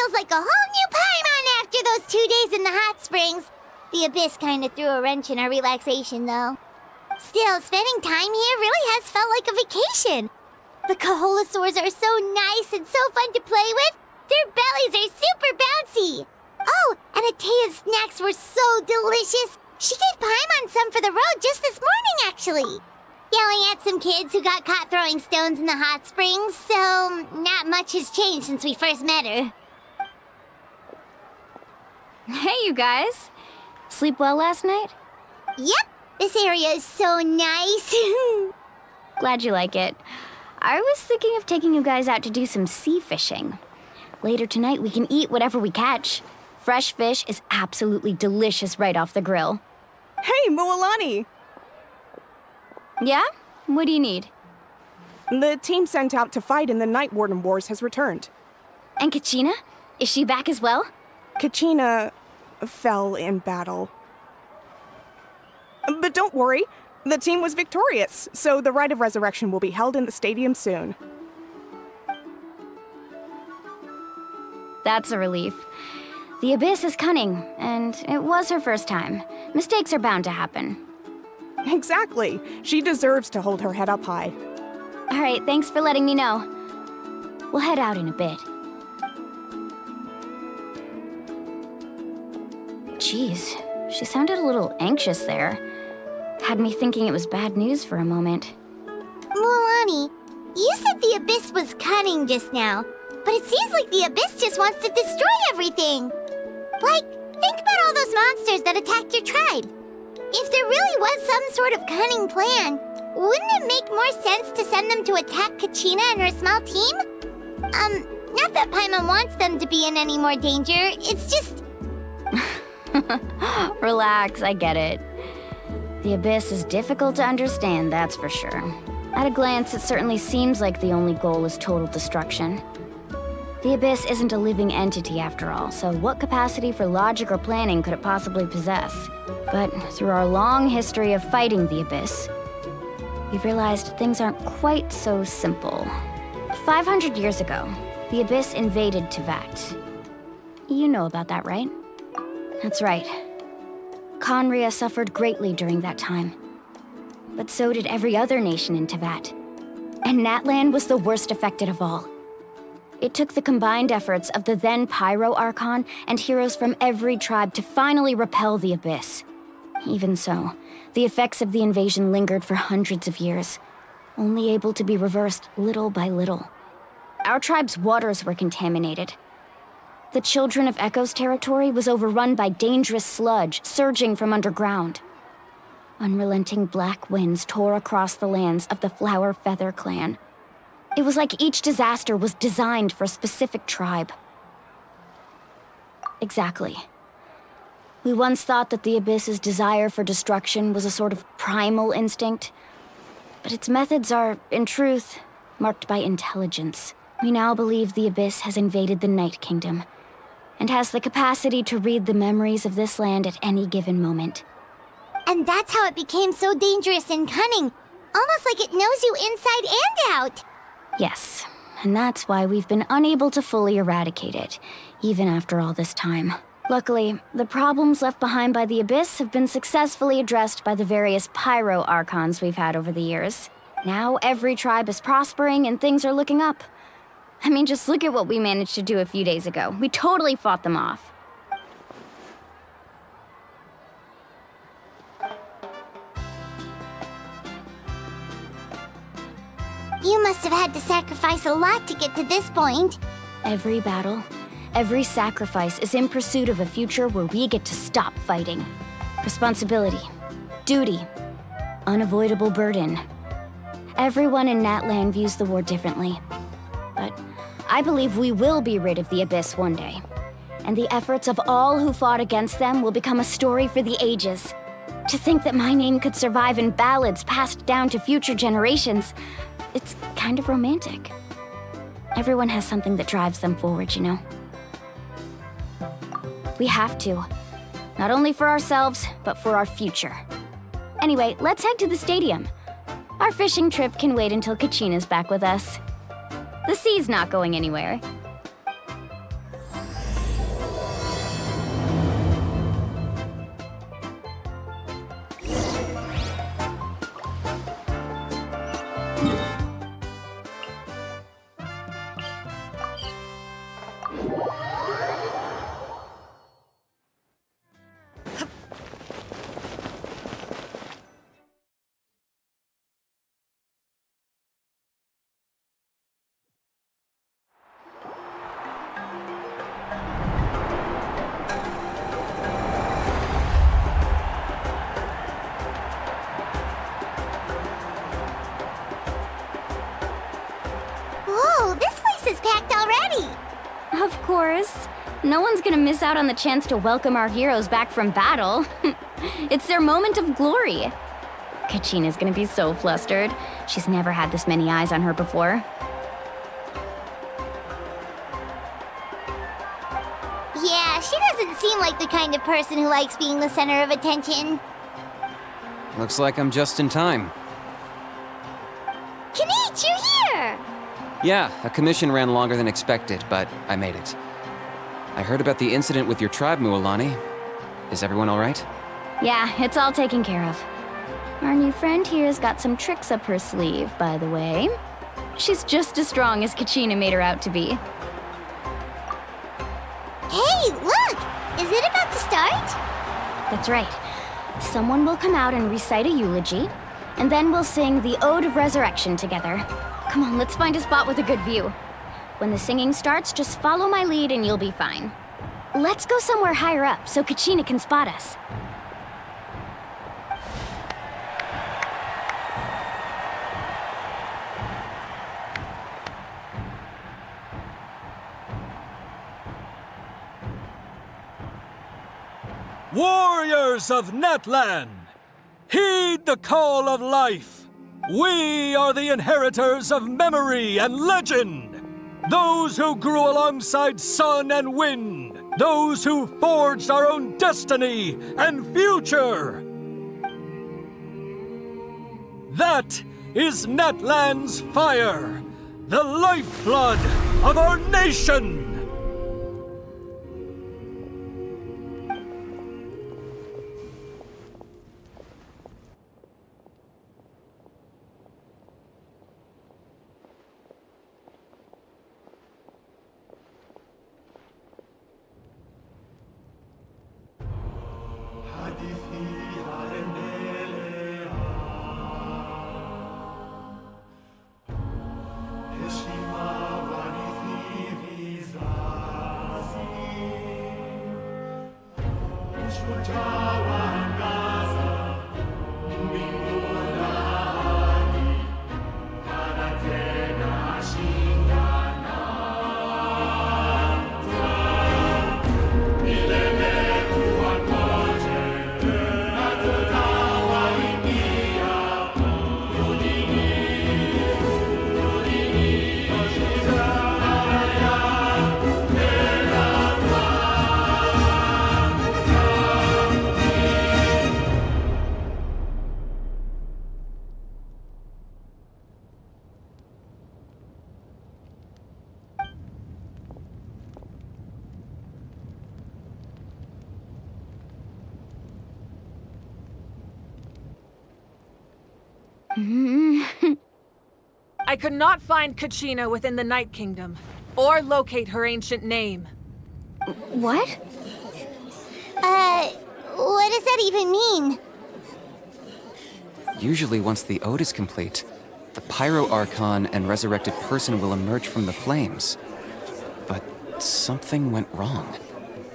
feels like a whole new Paimon after those 2 days in the hot springs. The Abyss kind of threw a wrench in our relaxation, though. Still, spending time here really has felt like a vacation. The Kaholasaurs are so nice and so fun to play with. Their bellies are super bouncy. Oh, and Atea's snacks were so delicious. She gave Paimon some for the road just this morning, actually. Yelling at some kids who got caught throwing stones in the hot springs, so not much has changed since we first met her. Hey, you guys. Sleep well last night? Yep, this area is so nice. Glad you like it. I was thinking of taking you guys out to do some sea fishing. Later tonight, we can eat whatever we catch. Fresh fish is absolutely delicious right off the grill. Hey, Mualani! Yeah? What do you need? The team sent out to fight in the Night Warden Wars has returned. And Kachina? Is she back as well? Kachina fell in battle. But don't worry, the team was victorious, so the Rite of Resurrection will be held in the stadium soon. That's a relief. The Abyss is cunning, and it was her first time. Mistakes are bound to happen. Exactly. She deserves to hold her head up high. All right, thanks for letting me know. We'll head out in a bit. Jeez, she sounded a little anxious there. Had me thinking it was bad news for a moment. Mualani, you said the Abyss was cunning just now, but it seems like the Abyss just wants to destroy everything. Like, think about all those monsters that attacked your tribe. If there really was some sort of cunning plan, wouldn't it make more sense to send them to attack Kachina and her small team? Not that Paimon wants them to be in any more danger, it's just... Relax, I get it. The Abyss is difficult to understand, that's for sure. At a glance, it certainly seems like the only goal is total destruction. The Abyss isn't a living entity after all, so what capacity for logic or planning could it possibly possess? But through our long history of fighting the Abyss, we've realized things aren't quite so simple. 500 years ago, the Abyss invaded Teyvat. You know about that, right? That's right. Khaenri'ah suffered greatly during that time. But so did every other nation in Teyvat. And Natlan was the worst affected of all. It took the combined efforts of the then Pyro Archon and heroes from every tribe to finally repel the Abyss. Even so, the effects of the invasion lingered for hundreds of years, only able to be reversed little by little. Our tribe's waters were contaminated. The Children of Echo's territory was overrun by dangerous sludge surging from underground. Unrelenting black winds tore across the lands of the Flower Feather clan. It was like each disaster was designed for a specific tribe. Exactly. We once thought that the Abyss's desire for destruction was a sort of primal instinct, but its methods are, in truth, marked by intelligence. We now believe the Abyss has invaded the Night Kingdom, and has the capacity to read the memories of this land at any given moment. And that's how it became so dangerous and cunning, almost like it knows you inside and out. Yes, and that's why we've been unable to fully eradicate it, even after all this time. Luckily, the problems left behind by the Abyss have been successfully addressed by the various Pyro Archons we've had over the years. Now every tribe is prospering and things are looking up. I mean, just look at what we managed to do a few days ago. We totally fought them off. You must have had to sacrifice a lot to get to this point. Every battle, every sacrifice is in pursuit of a future where we get to stop fighting. Responsibility, duty, unavoidable burden. Everyone in Natlan views the war differently. But I believe we will be rid of the Abyss one day. And the efforts of all who fought against them will become a story for the ages. To think that my name could survive in ballads passed down to future generations, it's kind of romantic. Everyone has something that drives them forward, you know? We have to. Not only for ourselves, but for our future. Anyway, let's head to the stadium. Our fishing trip can wait until Kachina's back with us. The sea's not going anywhere. Of course. No one's gonna miss out on the chance to welcome our heroes back from battle. It's their moment of glory. Kachina's gonna be so flustered. She's never had this many eyes on her before. Yeah, she doesn't seem like the kind of person who likes being the center of attention. Looks like I'm just in time. Kinich, you're here! Yeah, a commission ran longer than expected, but I made it. I heard about the incident with your tribe, Mualani. Is everyone all right? Yeah, it's all taken care of. Our new friend here's got some tricks up her sleeve, by the way. She's just as strong as Kachina made her out to be. Hey, look! Is it about to start? That's right. Someone will come out and recite a eulogy, and then we'll sing the Ode of Resurrection together. Come on, let's find a spot with a good view. When the singing starts, just follow my lead and you'll be fine. Let's go somewhere higher up so Kachina can spot us. Warriors of Natlan, heed the call of life. We are the inheritors of memory and legend. Those who grew alongside sun and wind. Those who forged our own destiny and future. That is Natlan's fire, the lifeblood of our nation. I could not find Kachina within the Night Kingdom, or locate her ancient name. What? What does that even mean? Usually once the ode is complete, the pyro Archon and resurrected person will emerge from the flames. But something went wrong.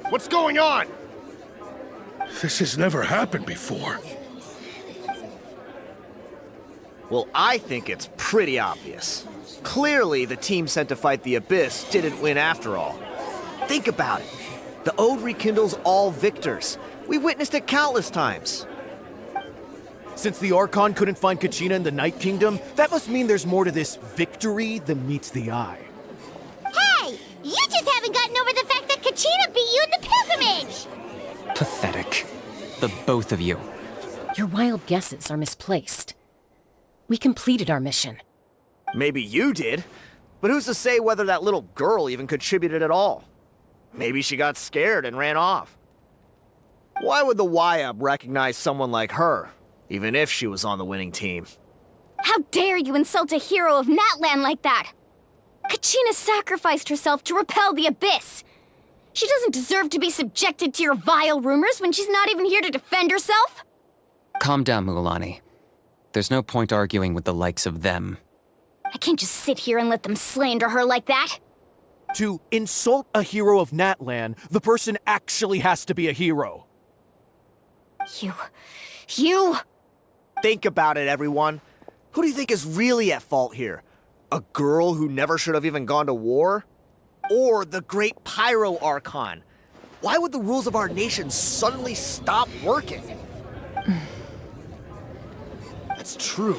What's going on? This has never happened before. Well, I think it's pretty obvious. Clearly, the team sent to fight the Abyss didn't win after all. Think about it. The Ode rekindles all victors. We witnessed it countless times. Since the Archon couldn't find Kachina in the Night Kingdom, that must mean there's more to this victory than meets the eye. Hey! You just haven't gotten over the fact that Kachina beat you in the pilgrimage! Pathetic. The both of you. Your wild guesses are misplaced. We completed our mission. Maybe you did, but who's to say whether that little girl even contributed at all? Maybe she got scared and ran off. Why would the Wayob recognize someone like her, even if she was on the winning team? How dare you insult a hero of Natlan like that? Kachina sacrificed herself to repel the Abyss. She doesn't deserve to be subjected to your vile rumors when she's not even here to defend herself. Calm down, Mualani. There's no point arguing with the likes of them. I can't just sit here and let them slander her like that. To insult a hero of Natlan, the person actually has to be a hero. You... Think about it, everyone. Who do you think is really at fault here? A girl who never should have even gone to war? or the great Pyro Archon. Why would the rules of our nation suddenly stop working? That's true.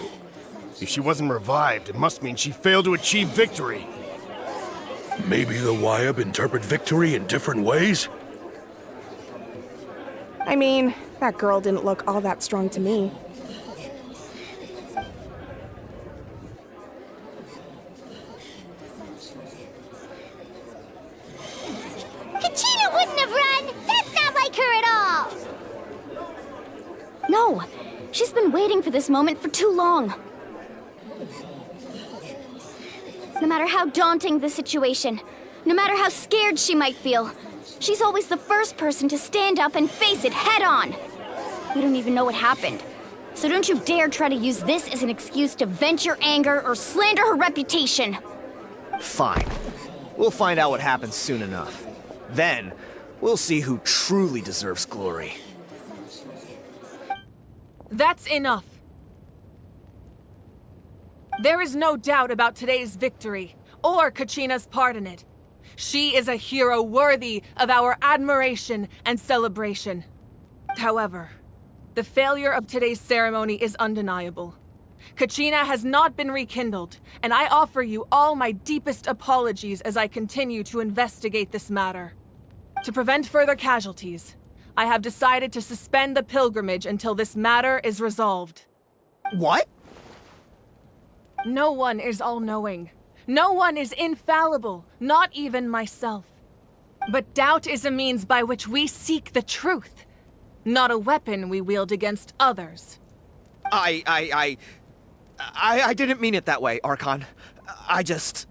If she wasn't revived, it must mean she failed to achieve victory. Maybe the Wayob interpret victory in different ways? I mean, that girl didn't look all that strong to me. Kachina wouldn't have run! That's not like her at all! No! She's been waiting for this moment for too long. No matter how daunting the situation, no matter how scared she might feel, she's always the first person to stand up and face it head on. We don't even know what happened. So don't you dare try to use this as an excuse to vent your anger or slander her reputation. Fine. We'll find out what happens soon enough. Then, we'll see who truly deserves glory. That's enough. There is no doubt about today's victory, or Kachina's part in it. She is a hero worthy of our admiration and celebration. However, the failure of today's ceremony is undeniable. Kachina has not been rekindled, and I offer you all my deepest apologies as I continue to investigate this matter. To prevent further casualties, I have decided to suspend the pilgrimage until this matter is resolved. What? No one is all-knowing. No one is infallible, not even myself. But doubt is a means by which we seek the truth, not a weapon we wield against others. I didn't mean it that way, Archon. I just...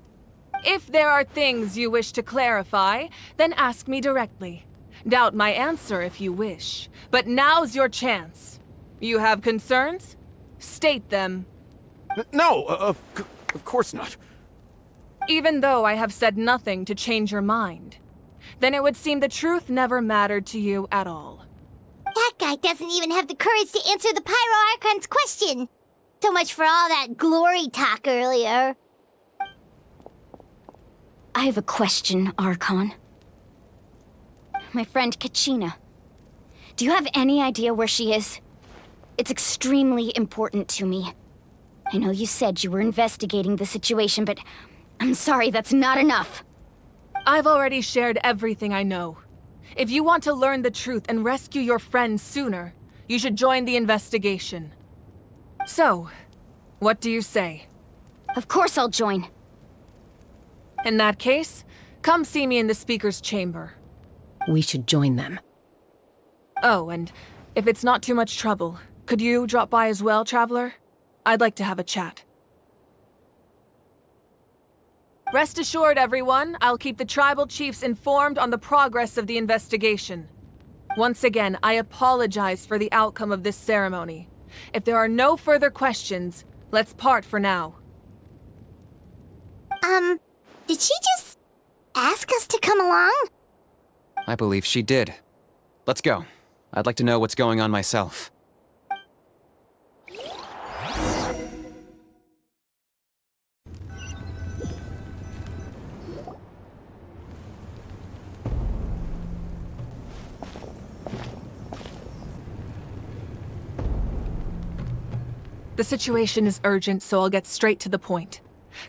If there are things you wish to clarify, then ask me directly. Doubt my answer if you wish, but now's your chance. You have concerns? State them. No, of course not. Even though I have said nothing to change your mind, then it would seem the truth never mattered to you at all. That guy doesn't even have the courage to answer the Pyro Archon's question. So much for all that glory talk earlier. I have a question, Archon. My friend Kachina. Do you have any idea where she is? It's extremely important to me. I know you said you were investigating the situation, but I'm sorry, that's not enough. I've already shared everything I know. If you want to learn the truth and rescue your friend sooner, you should join the investigation. So, what do you say? Of course I'll join. In that case, come see me in the speaker's chamber. We should join them. Oh, and if it's not too much trouble, could you drop by as well, Traveler? I'd like to have a chat. Rest assured, everyone, I'll keep the tribal chiefs informed on the progress of the investigation. Once again, I apologize for the outcome of this ceremony. If there are no further questions, let's part for now. Did she just ask us to come along? I believe she did. Let's go. I'd like to know what's going on myself. The situation is urgent, so I'll get straight to the point.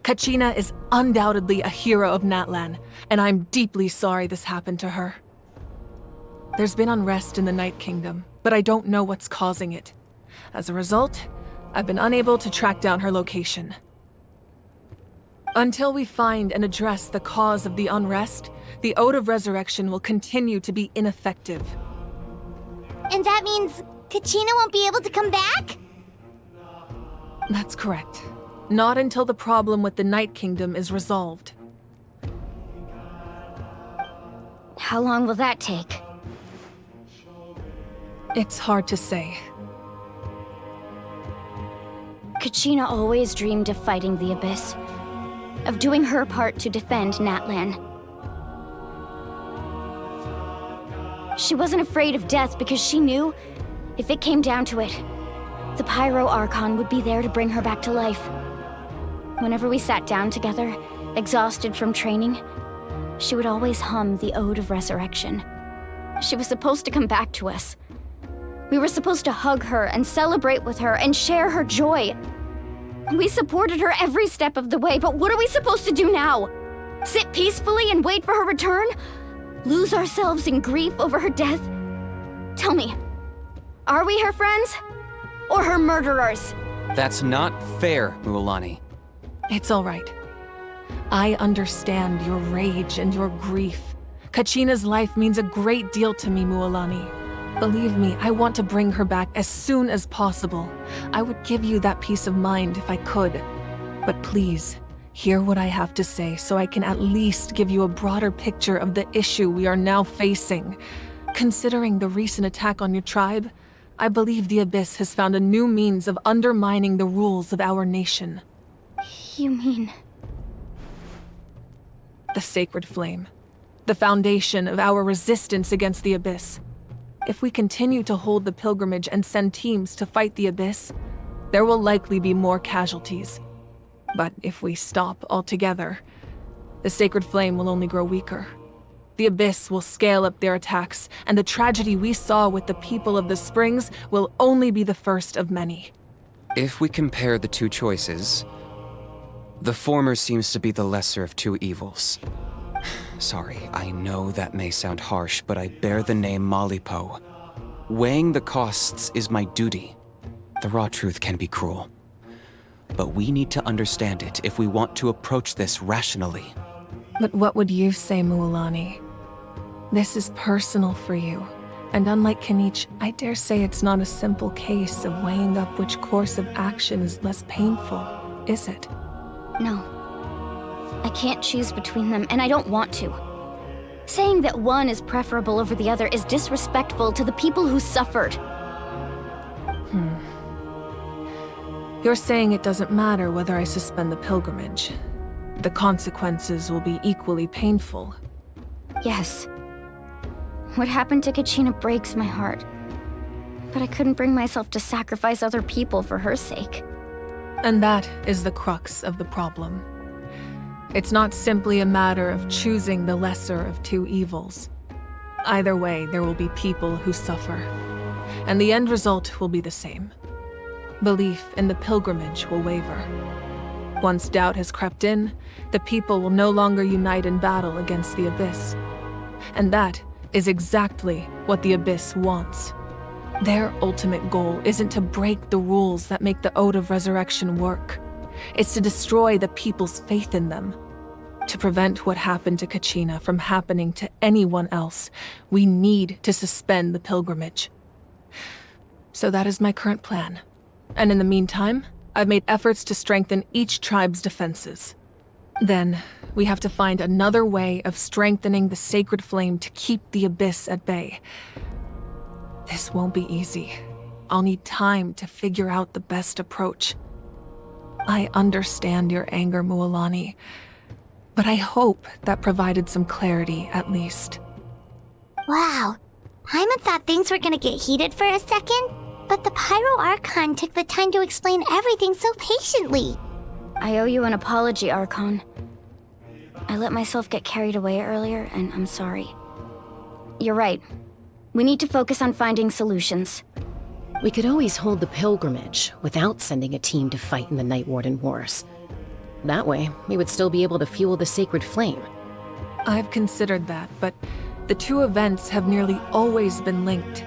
Kachina is undoubtedly a hero of Natlan, and I'm deeply sorry this happened to her. There's been unrest in the Night Kingdom, but I don't know what's causing it. As a result, I've been unable to track down her location. Until we find and address the cause of the unrest, the Ode of Resurrection will continue to be ineffective. And that means Kachina won't be able to come back? That's correct. Not until the problem with the Night Kingdom is resolved. How long will that take? It's hard to say. Kachina always dreamed of fighting the Abyss, of doing her part to defend Natlan. She wasn't afraid of death because she knew, if it came down to it, the Pyro Archon would be there to bring her back to life. Whenever we sat down together, exhausted from training, she would always hum the Ode of Resurrection. She was supposed to come back to us. We were supposed to hug her and celebrate with her and share her joy. We supported her every step of the way, but what are we supposed to do now? Sit peacefully and wait for her return? Lose ourselves in grief over her death? Tell me, are we her friends? Or her murderers? That's not fair, Mualani. It's all right. I understand your rage and your grief. Kachina's life means a great deal to me, Mualani. Believe me, I want to bring her back as soon as possible. I would give you that peace of mind if I could. But please, hear what I have to say so I can at least give you a broader picture of the issue we are now facing. Considering the recent attack on your tribe, I believe the Abyss has found a new means of undermining the rules of our nation. You mean... The Sacred Flame. The foundation of our resistance against the Abyss. If we continue to hold the pilgrimage and send teams to fight the Abyss, there will likely be more casualties. But if we stop altogether, the Sacred Flame will only grow weaker. The Abyss will scale up their attacks, and the tragedy we saw with the people of the Springs will only be the first of many. If we compare the two choices, the former seems to be the lesser of two evils. Sorry, I know that may sound harsh, but I bear the name Malipo. Weighing the costs is my duty. The raw truth can be cruel. But we need to understand it if we want to approach this rationally. But what would you say, Mualani? This is personal for you. And unlike Kinich, I dare say it's not a simple case of weighing up which course of action is less painful, is it? No. I can't choose between them, and I don't want to. Saying that one is preferable over the other is disrespectful to the people who suffered. You're saying it doesn't matter whether I suspend the pilgrimage. The consequences will be equally painful. Yes. What happened to Kachina breaks my heart. But I couldn't bring myself to sacrifice other people for her sake. And that is the crux of the problem. It's not simply a matter of choosing the lesser of two evils. Either way, there will be people who suffer. And the end result will be the same. Belief in the pilgrimage will waver. Once doubt has crept in, the people will no longer unite in battle against the Abyss. And that is exactly what the Abyss wants. Their ultimate goal isn't to break the rules that make the Ode of Resurrection work. It's to destroy the people's faith in them. To prevent what happened to Kachina from happening to anyone else, we need to suspend the pilgrimage. So that is my current plan. And in the meantime, I've made efforts to strengthen each tribe's defenses. Then, we have to find another way of strengthening the Sacred Flame to keep the Abyss at bay. This won't be easy. I'll need time to figure out the best approach. I understand your anger, Mualani, but I hope that provided some clarity at least. Wow. Paimon thought things were gonna get heated for a second, but the Pyro Archon took the time to explain everything so patiently. I owe you an apology, Archon. I let myself get carried away earlier, and I'm sorry. You're right. We need to focus on finding solutions. We could always hold the pilgrimage without sending a team to fight in the Night Warden Wars. That way, we would still be able to fuel the Sacred Flame. I've considered that, but the two events have nearly always been linked.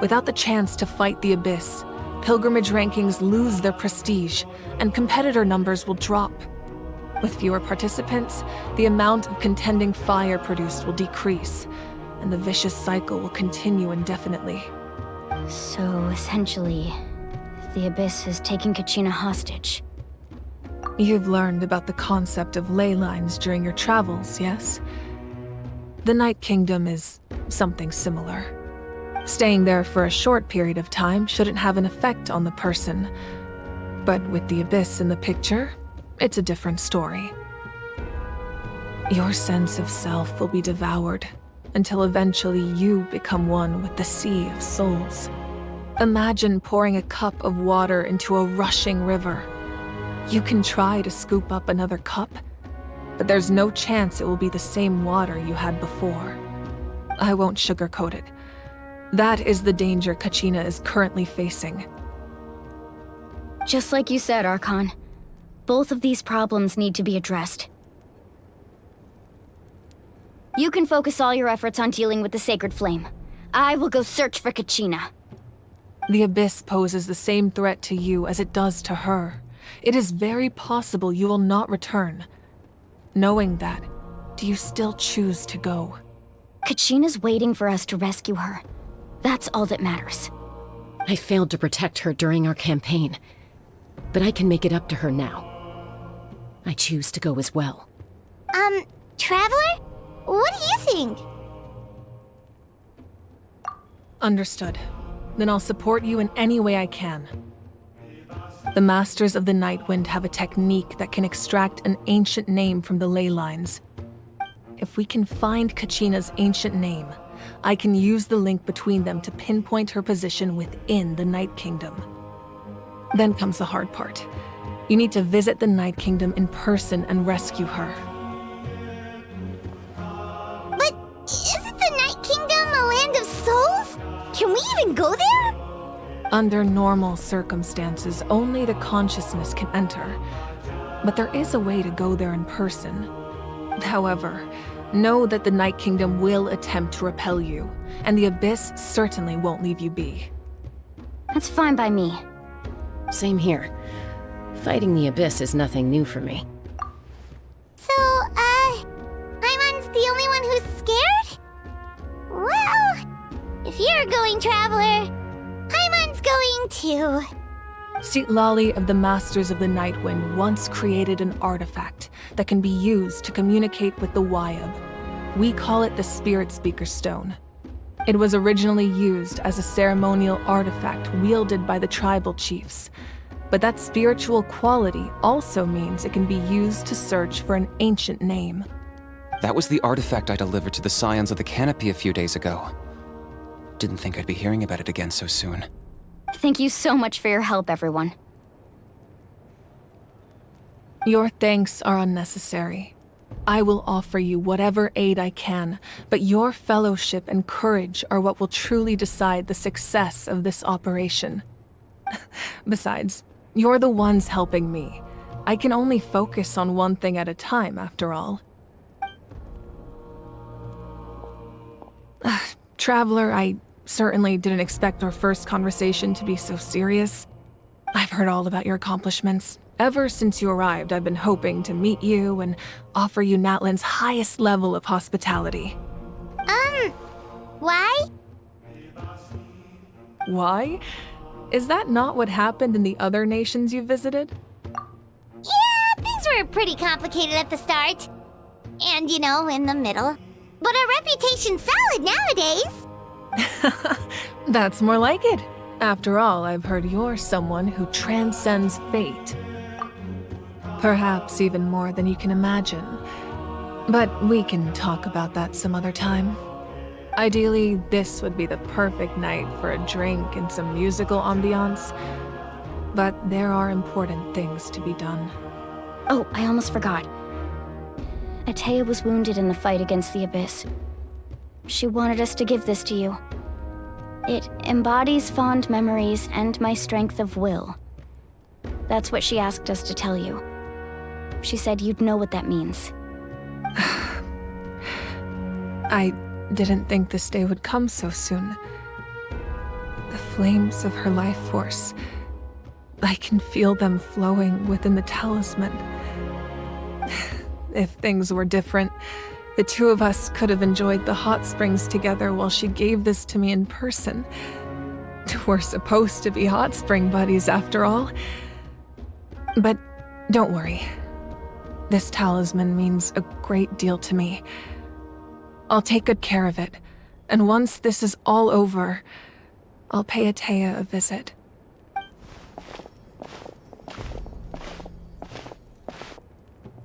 Without the chance to fight the Abyss, pilgrimage rankings lose their prestige, and competitor numbers will drop. With fewer participants, the amount of contending fire produced will decrease, and the vicious cycle will continue indefinitely. So, essentially, the Abyss is taking Kachina hostage. You've learned about the concept of ley lines during your travels, yes? The Night Kingdom is something similar. Staying there for a short period of time shouldn't have an effect on the person. But with the Abyss in the picture, it's a different story. Your sense of self will be devoured until eventually you become one with the sea of souls. Imagine pouring a cup of water into a rushing river. You can try to scoop up another cup, but there's no chance it will be the same water you had before. I won't sugarcoat it. That is the danger Kachina is currently facing. Just like you said, Archon. Both of these problems need to be addressed. You can focus all your efforts on dealing with the Sacred Flame. I will go search for Kachina. The Abyss poses the same threat to you as it does to her. It is very possible you will not return. Knowing that, do you still choose to go? Kachina's waiting for us to rescue her. That's all that matters. I failed to protect her during our campaign, but I can make it up to her now. I choose to go as well. Traveler? What do you think? Understood. Then I'll support you in any way I can. The Masters of the Nightwind have a technique that can extract an ancient name from the ley lines. If we can find Kachina's ancient name, I can use the link between them to pinpoint her position within the Night Kingdom. Then comes the hard part. You need to visit the Night Kingdom in person and rescue her. But isn't the Night Kingdom a land of souls? Can we even go there? Under normal circumstances, only the consciousness can enter. But there is a way to go there in person. However, know that the Night Kingdom will attempt to repel you, and the Abyss certainly won't leave you be. That's fine by me. Same here. Fighting the Abyss is nothing new for me. So, Paimon's the only one who's scared? Well, if you're going, Traveler, Paimon's going too. Citlali of the Masters of the Nightwind once created an artifact that can be used to communicate with the Wayob. We call it the Spirit Speaker Stone. It was originally used as a ceremonial artifact wielded by the tribal chiefs. But that spiritual quality also means it can be used to search for an ancient name. That was the artifact I delivered to the Scions of the Canopy a few days ago. Didn't think I'd be hearing about it again so soon. Thank you so much for your help, everyone. Your thanks are unnecessary. I will offer you whatever aid I can, but your fellowship and courage are what will truly decide the success of this operation. Besides, you're the ones helping me. I can only focus on one thing at a time, after all. Traveler, I certainly didn't expect our first conversation to be so serious. I've heard all about your accomplishments. Ever since you arrived, I've been hoping to meet you and offer you Natlan's highest level of hospitality. Why? Why? Is that not what happened in the other nations you visited? Yeah, things were pretty complicated at the start. And, in the middle. But our reputation's solid nowadays. That's more like it. After all, I've heard you're someone who transcends fate. Perhaps even more than you can imagine. But we can talk about that some other time. Ideally, this would be the perfect night for a drink and some musical ambiance. But there are important things to be done. Oh, I almost forgot. Atea was wounded in the fight against the Abyss. She wanted us to give this to you. It embodies fond memories and my strength of will. That's what she asked us to tell you. She said you'd know what that means. I didn't think this day would come so soon. The flames of her life force. I can feel them flowing within the talisman. If things were different, the two of us could have enjoyed the hot springs together while she gave this to me in person. We're supposed to be hot spring buddies after all. But don't worry. This talisman means a great deal to me. I'll take good care of it, and once this is all over, I'll pay Atea a visit.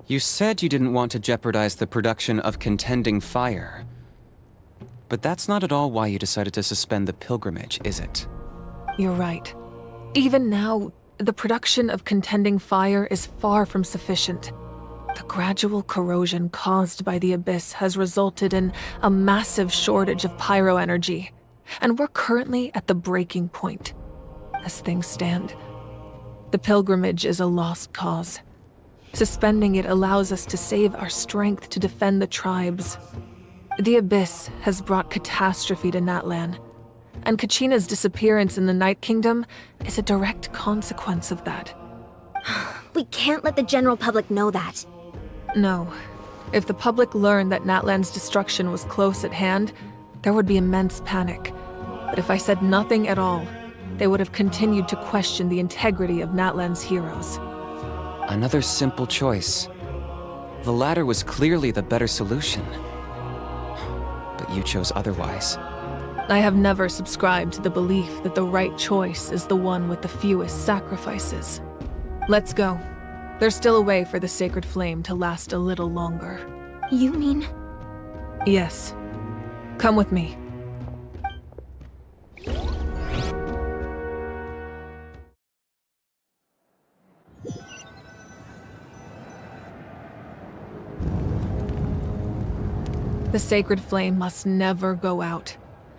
You said you didn't want to jeopardize the production of contending fire. But that's not at all why you decided to suspend the pilgrimage, is it? You're right. Even now, the production of contending fire is far from sufficient. The gradual corrosion caused by the Abyss has resulted in a massive shortage of pyro energy, and we're currently at the breaking point. As things stand, the pilgrimage is a lost cause. Suspending it allows us to save our strength to defend the tribes. The Abyss has brought catastrophe to Natlan, and Kachina's disappearance in the Night Kingdom is a direct consequence of that. We can't let the general public know that. No. If the public learned that Natlan's destruction was close at hand, there would be immense panic. But if I said nothing at all, they would have continued to question the integrity of Natlan's heroes. Another simple choice. The latter was clearly the better solution. But you chose otherwise. I have never subscribed to the belief that the right choice is the one with the fewest sacrifices. Let's go. There's still a way for the sacred flame to last a little longer. You mean? Yes. Come with me. The sacred flame must never go out.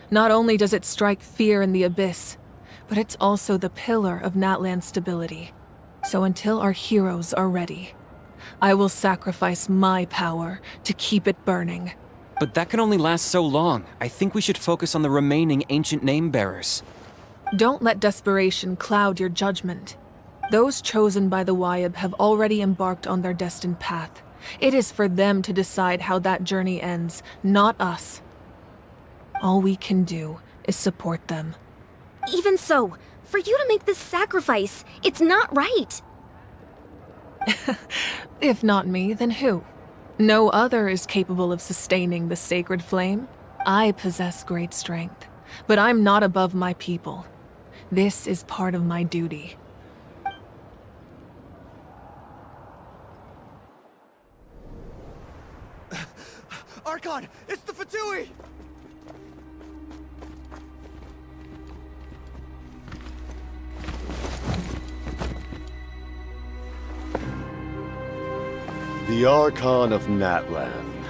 Not only does it strike fear in the Abyss, but it's also the pillar of Natlan's stability. So until our heroes are ready, I will sacrifice my power to keep it burning. But that can only last so long. I think we should focus on the remaining ancient name-bearers. Don't let desperation cloud your judgment. Those chosen by the Wayob have already embarked on their destined path. It is for them to decide how that journey ends, not us. All we can do is support them. Even so, for you to make this sacrifice, it's not right. If not me, then who? No other is capable of sustaining the sacred flame. I possess great strength, but I'm not above my people. This is part of my duty. Archon, it's the Fatui! The Archon of Natlan.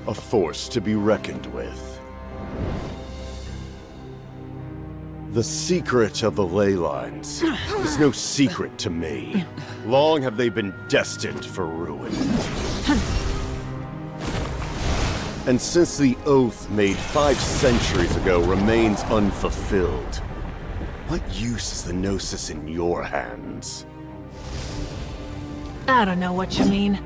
A force to be reckoned with. The secret of the ley lines is no secret to me. Long have they been destined for ruin. And since the oath made 5 centuries ago remains unfulfilled, what use is the Gnosis in your hands? I don't know what you mean.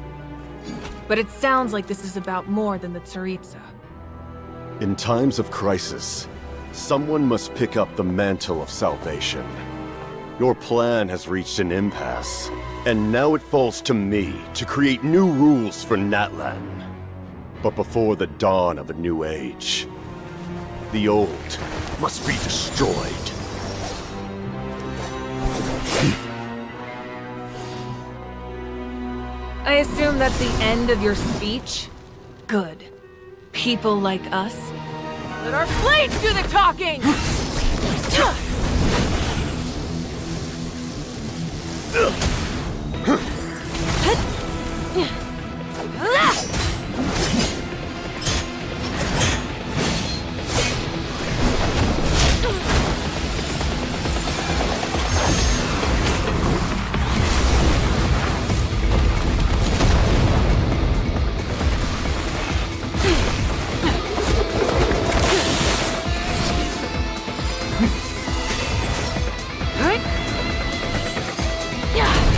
But it sounds like this is about more than the Tsaritsa. In times of crisis, someone must pick up the mantle of salvation. Your plan has reached an impasse, and now it falls to me to create new rules for Natlan. But before the dawn of a new age, the old must be destroyed. I assume that's the end of your speech? Good. People like us, let our blades do the talking! Yeah.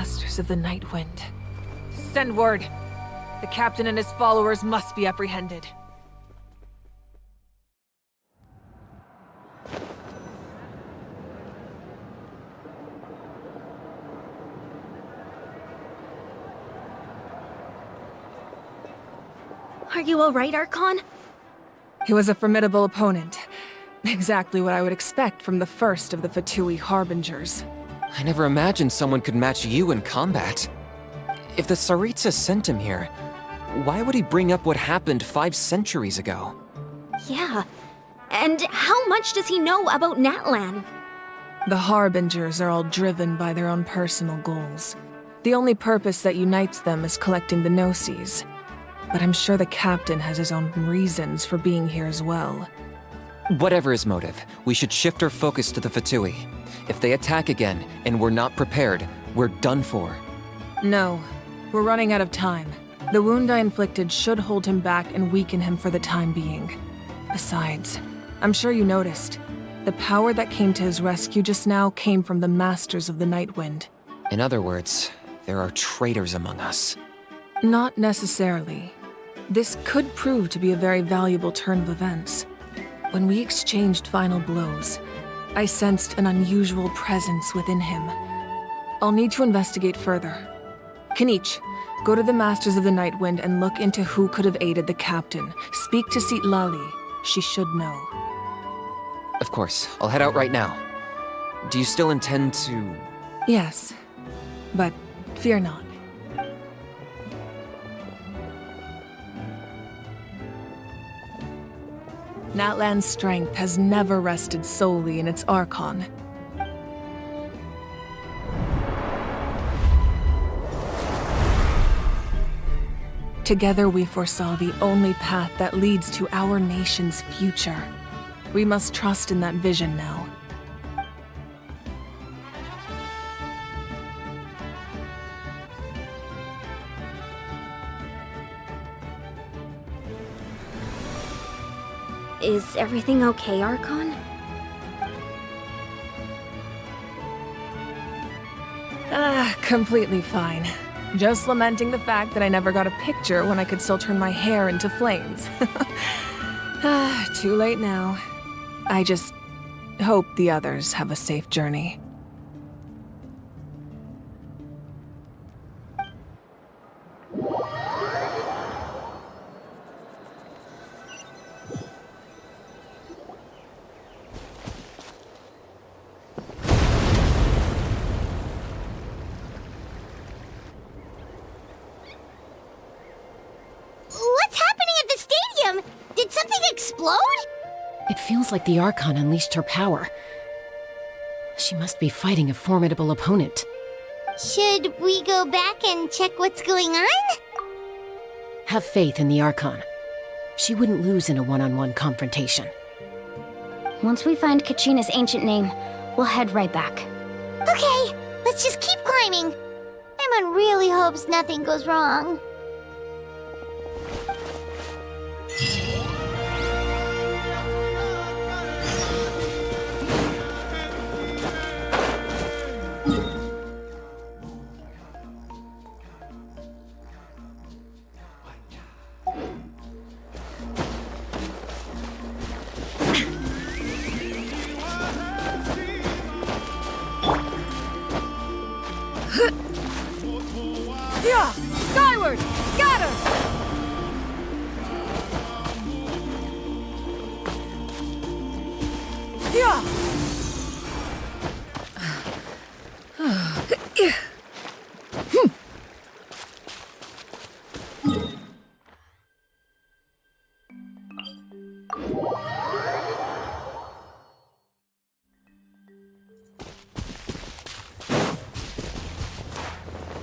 Masters of the Night Wind. Send word. The captain and his followers must be apprehended. Are you alright, Archon? He was a formidable opponent. Exactly what I would expect from the first of the Fatui Harbingers. I never imagined someone could match you in combat. If the Tsaritsa sent him here, why would he bring up what happened 5 centuries ago? Yeah. And how much does he know about Natlan? The Harbingers are all driven by their own personal goals. The only purpose that unites them is collecting the Noxxis. But I'm sure the captain has his own reasons for being here as well. Whatever his motive, we should shift our focus to the Fatui. If they attack again, and we're not prepared, we're done for. No, we're running out of time. The wound I inflicted should hold him back and weaken him for the time being. Besides, I'm sure you noticed, the power that came to his rescue just now came from the Masters of the Night Wind. In other words, there are traitors among us. Not necessarily. This could prove to be a very valuable turn of events. When we exchanged final blows, I sensed an unusual presence within him. I'll need to investigate further. Kinich, go to the Masters of the Night Wind and look into who could have aided the captain. Speak to Lali. She should know. Of course, I'll head out right now. Do you still intend to... Yes, but fear not. Natlan's strength has never rested solely in its Archon. Together we foresaw the only path that leads to our nation's future. We must trust in that vision now. Is everything okay, Archon? Completely fine. Just lamenting the fact that I never got a picture when I could still turn my hair into flames. Too late now. I just hope the others have a safe journey. What's happening at the stadium? Did something explode? It feels like the Archon unleashed her power. She must be fighting a formidable opponent. Should we go back and check what's going on? Have faith in the Archon. She wouldn't lose in a one-on-one confrontation. Once we find Kachina's ancient name, we'll head right back. Okay, let's just keep climbing. Emon really hopes nothing goes wrong. Yeah! Skyward! Scatter! Yeah!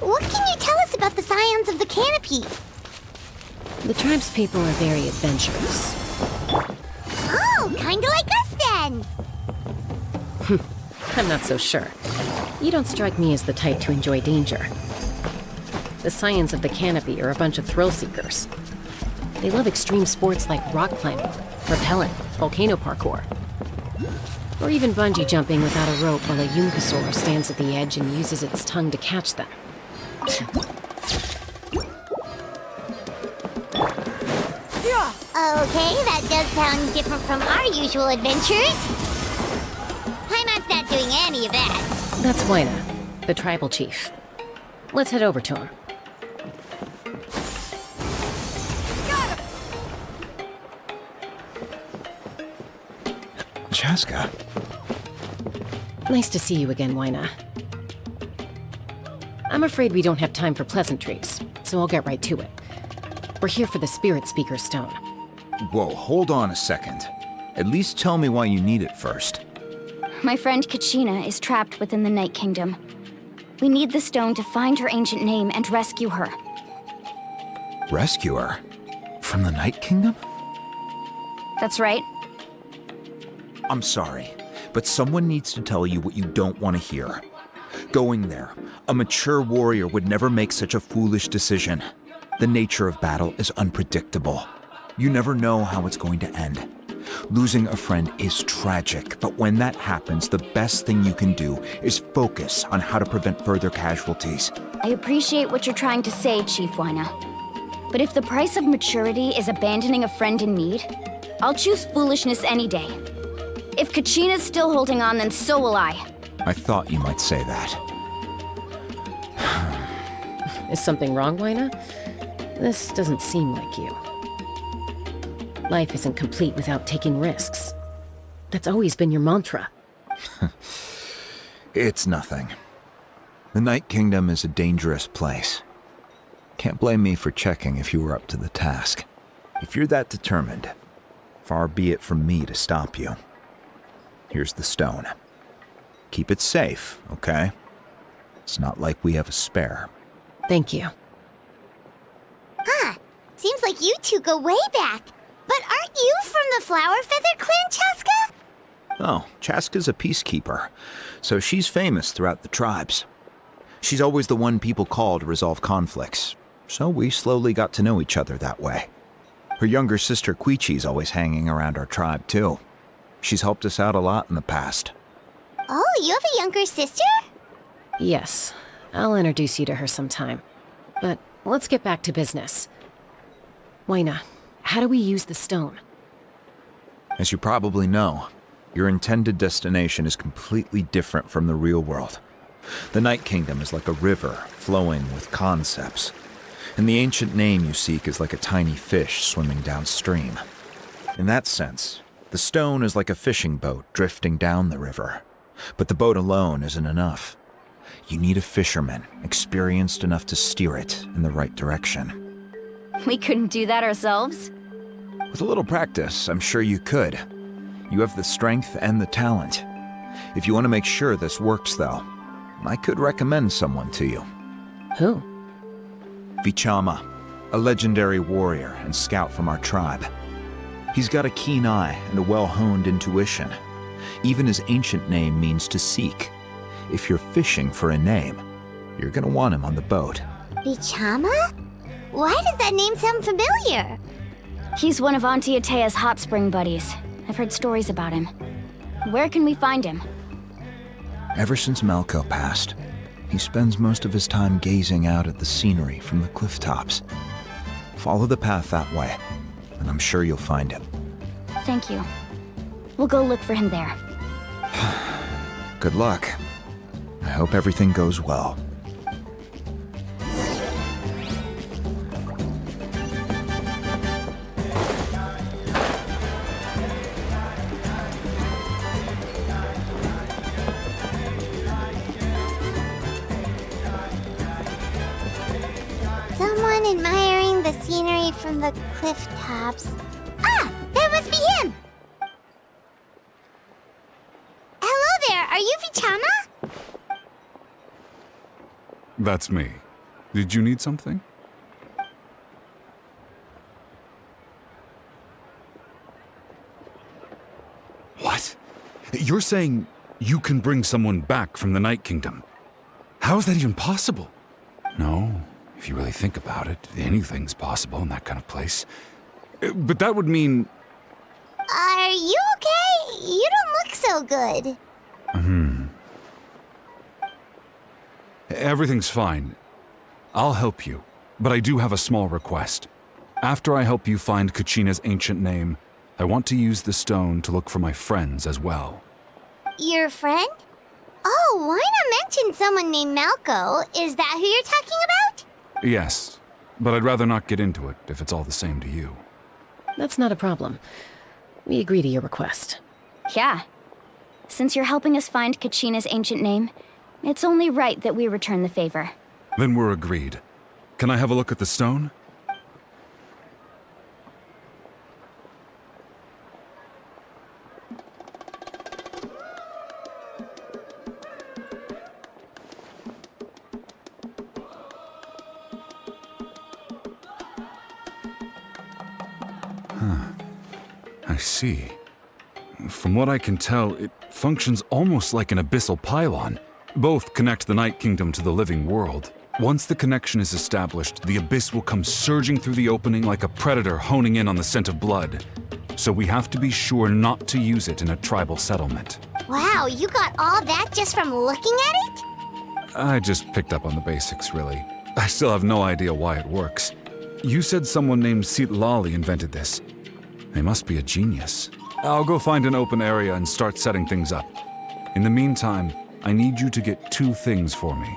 What can you tell us about the Scions of the Canopy? The tribe's people are very adventurous. Oh, kinda like us then! I'm not so sure. You don't strike me as the type to enjoy danger. The Scions of the Canopy are a bunch of thrill seekers. They love extreme sports like rock climbing, rappelling, volcano parkour, or even bungee jumping without a rope while a Yunkasaur stands at the edge and uses its tongue to catch them. Okay, that does sound different from our usual adventures. Paimon's not doing any of that. That's Waina, the tribal chief. Let's head over to him. Chasca. Nice to see you again, Waina. I'm afraid we don't have time for pleasantries, so I'll get right to it. We're here for the Spirit Speaker Stone. Whoa, hold on a second. At least tell me why you need it first. My friend Kachina is trapped within the Night Kingdom. We need the stone to find her ancient name and rescue her. Rescue her? From the Night Kingdom? That's right. I'm sorry, but someone needs to tell you what you don't want to hear. Going there, a mature warrior would never make such a foolish decision. The nature of battle is unpredictable. You never know how it's going to end. Losing a friend is tragic, but when that happens, the best thing you can do is focus on how to prevent further casualties. I appreciate what you're trying to say, Chief Waina. But if the price of maturity is abandoning a friend in need, I'll choose foolishness any day. If Kachina's still holding on, then so will I. I thought you might say that. Is something wrong, Waina? This doesn't seem like you. Life isn't complete without taking risks. That's always been your mantra. It's nothing. The Night Kingdom is a dangerous place. Can't blame me for checking if you were up to the task. If you're that determined, far be it from me to stop you. Here's the stone. Keep it safe, okay? It's not like we have a spare. Thank you. Huh. Seems like you two go way back. But aren't you from the Flower Feather Clan, Chasca? Oh, Chasca's a peacekeeper, so she's famous throughout the tribes. She's always the one people call to resolve conflicts, so we slowly got to know each other that way. Her younger sister Quichi's always hanging around our tribe, too. She's helped us out a lot in the past. Oh, you have a younger sister? Yes, I'll introduce you to her sometime. But let's get back to business. Waina, how do we use the stone? As you probably know, your intended destination is completely different from the real world. The Night Kingdom is like a river flowing with concepts, and the ancient name you seek is like a tiny fish swimming downstream. In that sense, the stone is like a fishing boat drifting down the river, but the boat alone isn't enough. You need a fisherman experienced enough to steer it in the right direction. We couldn't do that ourselves? With a little practice, I'm sure you could. You have the strength and the talent. If you want to make sure this works, though, I could recommend someone to you. Who? Vichama, a legendary warrior and scout from our tribe. He's got a keen eye and a well-honed intuition. Even his ancient name means to seek. If you're fishing for a name, you're gonna want him on the boat. Vichama? Why does that name sound familiar? He's one of Auntie Atea's hot spring buddies. I've heard stories about him. Where can we find him? Ever since Malco passed, he spends most of his time gazing out at the scenery from the cliff tops. Follow the path that way, and I'm sure you'll find him. Thank you. We'll go look for him there. Good luck. I hope everything goes well. Someone admiring the scenery from the cliff tops. Ah! That must be him! Hello there, are you Vichama? That's me. Did you need something? What? You're saying you can bring someone back from the Night Kingdom? How is that even possible? No, if you really think about it, anything's possible in that kind of place. But that would mean... Are you okay? You don't look so good. Everything's fine. I'll help you, but I do have a small request. After I help you find Kachina's ancient name, I want to use the stone to look for my friends as well. Your friend? Oh, why not mention someone named Malco? Is that who you're talking about? Yes, but I'd rather not get into it if it's all the same to you. That's not a problem. We agree to your request. Yeah. Since you're helping us find Kachina's ancient name, it's only right that we return the favor. Then we're agreed. Can I have a look at the stone? I see. From what I can tell, it functions almost like an abyssal pylon. Both connect the Night Kingdom to the living world. Once the connection is established, the abyss will come surging through the opening like a predator honing in on the scent of blood. So we have to be sure not to use it in a tribal settlement. Wow, you got all that just from looking at it? I just picked up on the basics, really. I still have no idea why it works. You said someone named Lali invented this. They must be a genius. I'll go find an open area and start setting things up. In the meantime, I need you to get 2 things for me.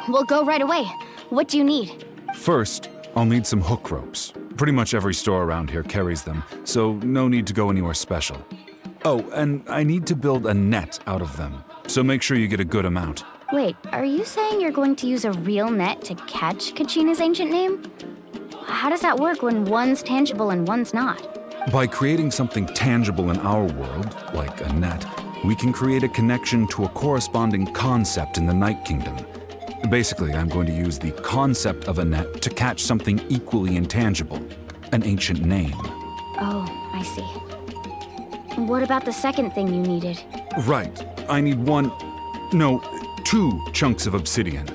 We'll go right away. What do you need? First, I'll need some hook ropes. Pretty much every store around here carries them, so no need to go anywhere special. Oh, and I need to build a net out of them, so make sure you get a good amount. Wait, are you saying you're going to use a real net to catch Kachina's ancient name? How does that work when one's tangible and one's not? By creating something tangible in our world, like a net, we can create a connection to a corresponding concept in the Night Kingdom. Basically, I'm going to use the concept of a net to catch something equally intangible, an ancient name. Oh, I see. What about the second thing you needed? Right. I need 2 chunks of obsidian.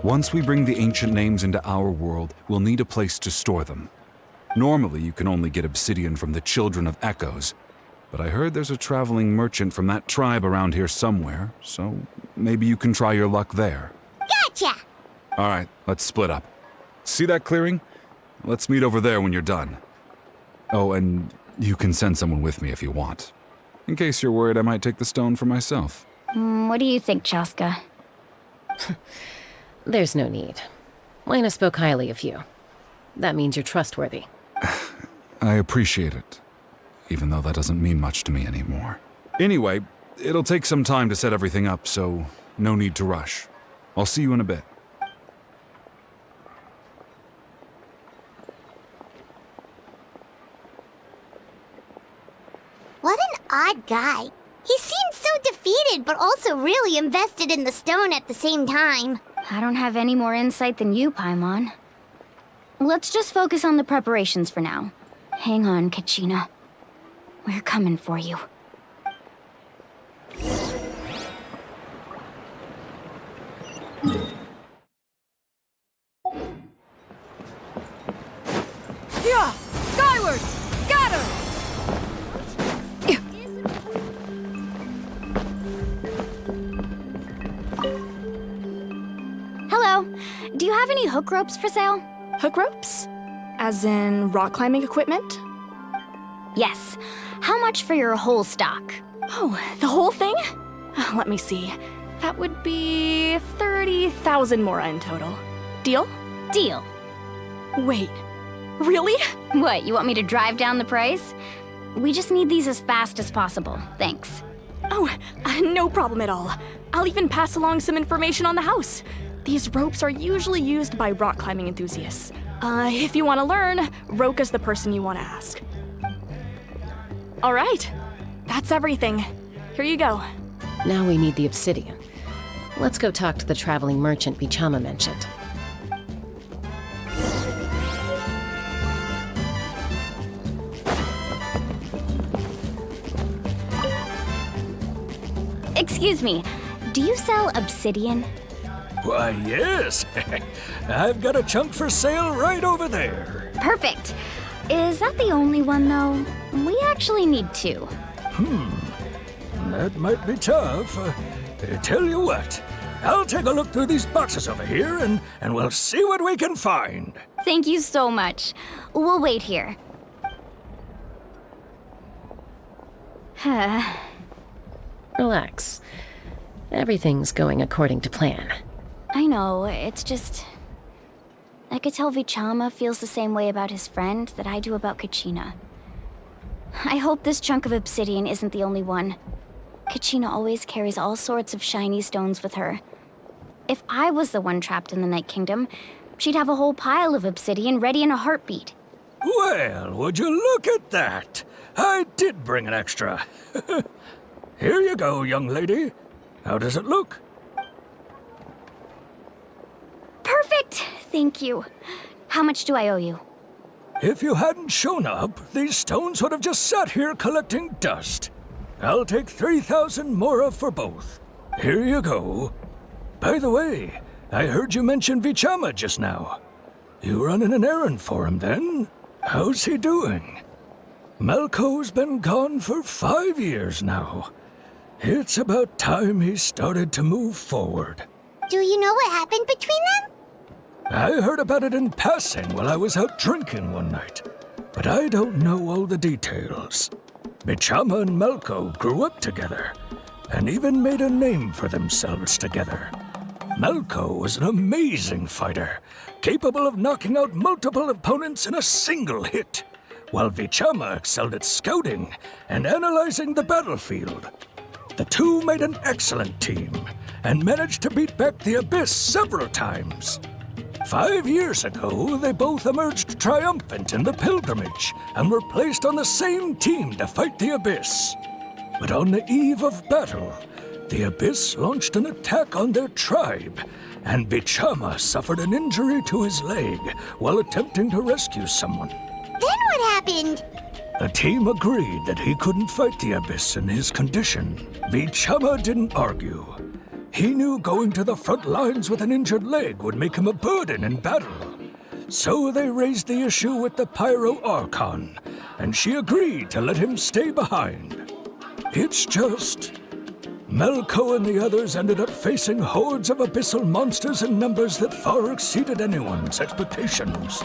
Once we bring the ancient names into our world, we'll need a place to store them. Normally, you can only get obsidian from the Children of Echoes, but I heard there's a traveling merchant from that tribe around here somewhere, so maybe you can try your luck there. Gotcha! All right, let's split up. See that clearing? Let's meet over there when you're done. Oh, and you can send someone with me if you want. In case you're worried I might take the stone for myself. What do you think, Chasca? There's no need. Lena spoke highly of you. That means you're trustworthy. I appreciate it, even though that doesn't mean much to me anymore. Anyway, it'll take some time to set everything up, so no need to rush. I'll see you in a bit. What an odd guy. He seems so defeated, but also really invested in the stone at the same time. I don't have any more insight than you, Paimon. Let's just focus on the preparations for now. Hang on, Kachina. We're coming for you. Yeah! Skyward! Scatter! Hello. Do you have any hook ropes for sale? Hook ropes? As in rock climbing equipment? Yes. How much for your whole stock? Oh, the whole thing? Let me see. That would be 30,000 mora in total. Deal? Deal. Wait, really? What, you want me to drive down the price? We just need these as fast as possible. Thanks. Oh, no problem at all. I'll even pass along some information on the house. These ropes are usually used by rock climbing enthusiasts. If you want to learn, Roka's the person you want to ask. All right, that's everything. Here you go. Now we need the obsidian. Let's go talk to the traveling merchant Vichama mentioned. Excuse me, do you sell obsidian? Why, yes. I've got a chunk for sale right over there. Perfect. Is that the only one, though? We actually need 2. That might be tough. Tell you what, I'll take a look through these boxes over here, and we'll see what we can find. Thank you so much. We'll wait here. Relax. Everything's going according to plan. I know, it's just... I could tell Vichama feels the same way about his friend that I do about Kachina. I hope this chunk of obsidian isn't the only one. Kachina always carries all sorts of shiny stones with her. If I was the one trapped in the Night Kingdom, she'd have a whole pile of obsidian ready in a heartbeat. Well, would you look at that? I did bring an extra. Here you go, young lady. How does it look? Perfect! Thank you. How much do I owe you? If you hadn't shown up, these stones would have just sat here collecting dust. I'll take 3,000 mora for both. Here you go. By the way, I heard you mention Vichama just now. You running an errand for him then? How's he doing? Malco's been gone for 5 years now. It's about time he started to move forward. Do you know what happened between them? I heard about it in passing while I was out drinking one night, but I don't know all the details. Vichama and Malco grew up together, and even made a name for themselves together. Malco was an amazing fighter, capable of knocking out multiple opponents in a single hit, while Vichama excelled at scouting and analyzing the battlefield. The two made an excellent team, and managed to beat back the Abyss several times. 5 years ago, they both emerged triumphant in the pilgrimage and were placed on the same team to fight the Abyss. But on the eve of battle, the Abyss launched an attack on their tribe, and Vichama suffered an injury to his leg while attempting to rescue someone. Then what happened? The team agreed that he couldn't fight the Abyss in his condition. Vichama didn't argue. He knew going to the front lines with an injured leg would make him a burden in battle. So they raised the issue with the Pyro Archon, and she agreed to let him stay behind. It's just... Malco and the others ended up facing hordes of abyssal monsters in numbers that far exceeded anyone's expectations.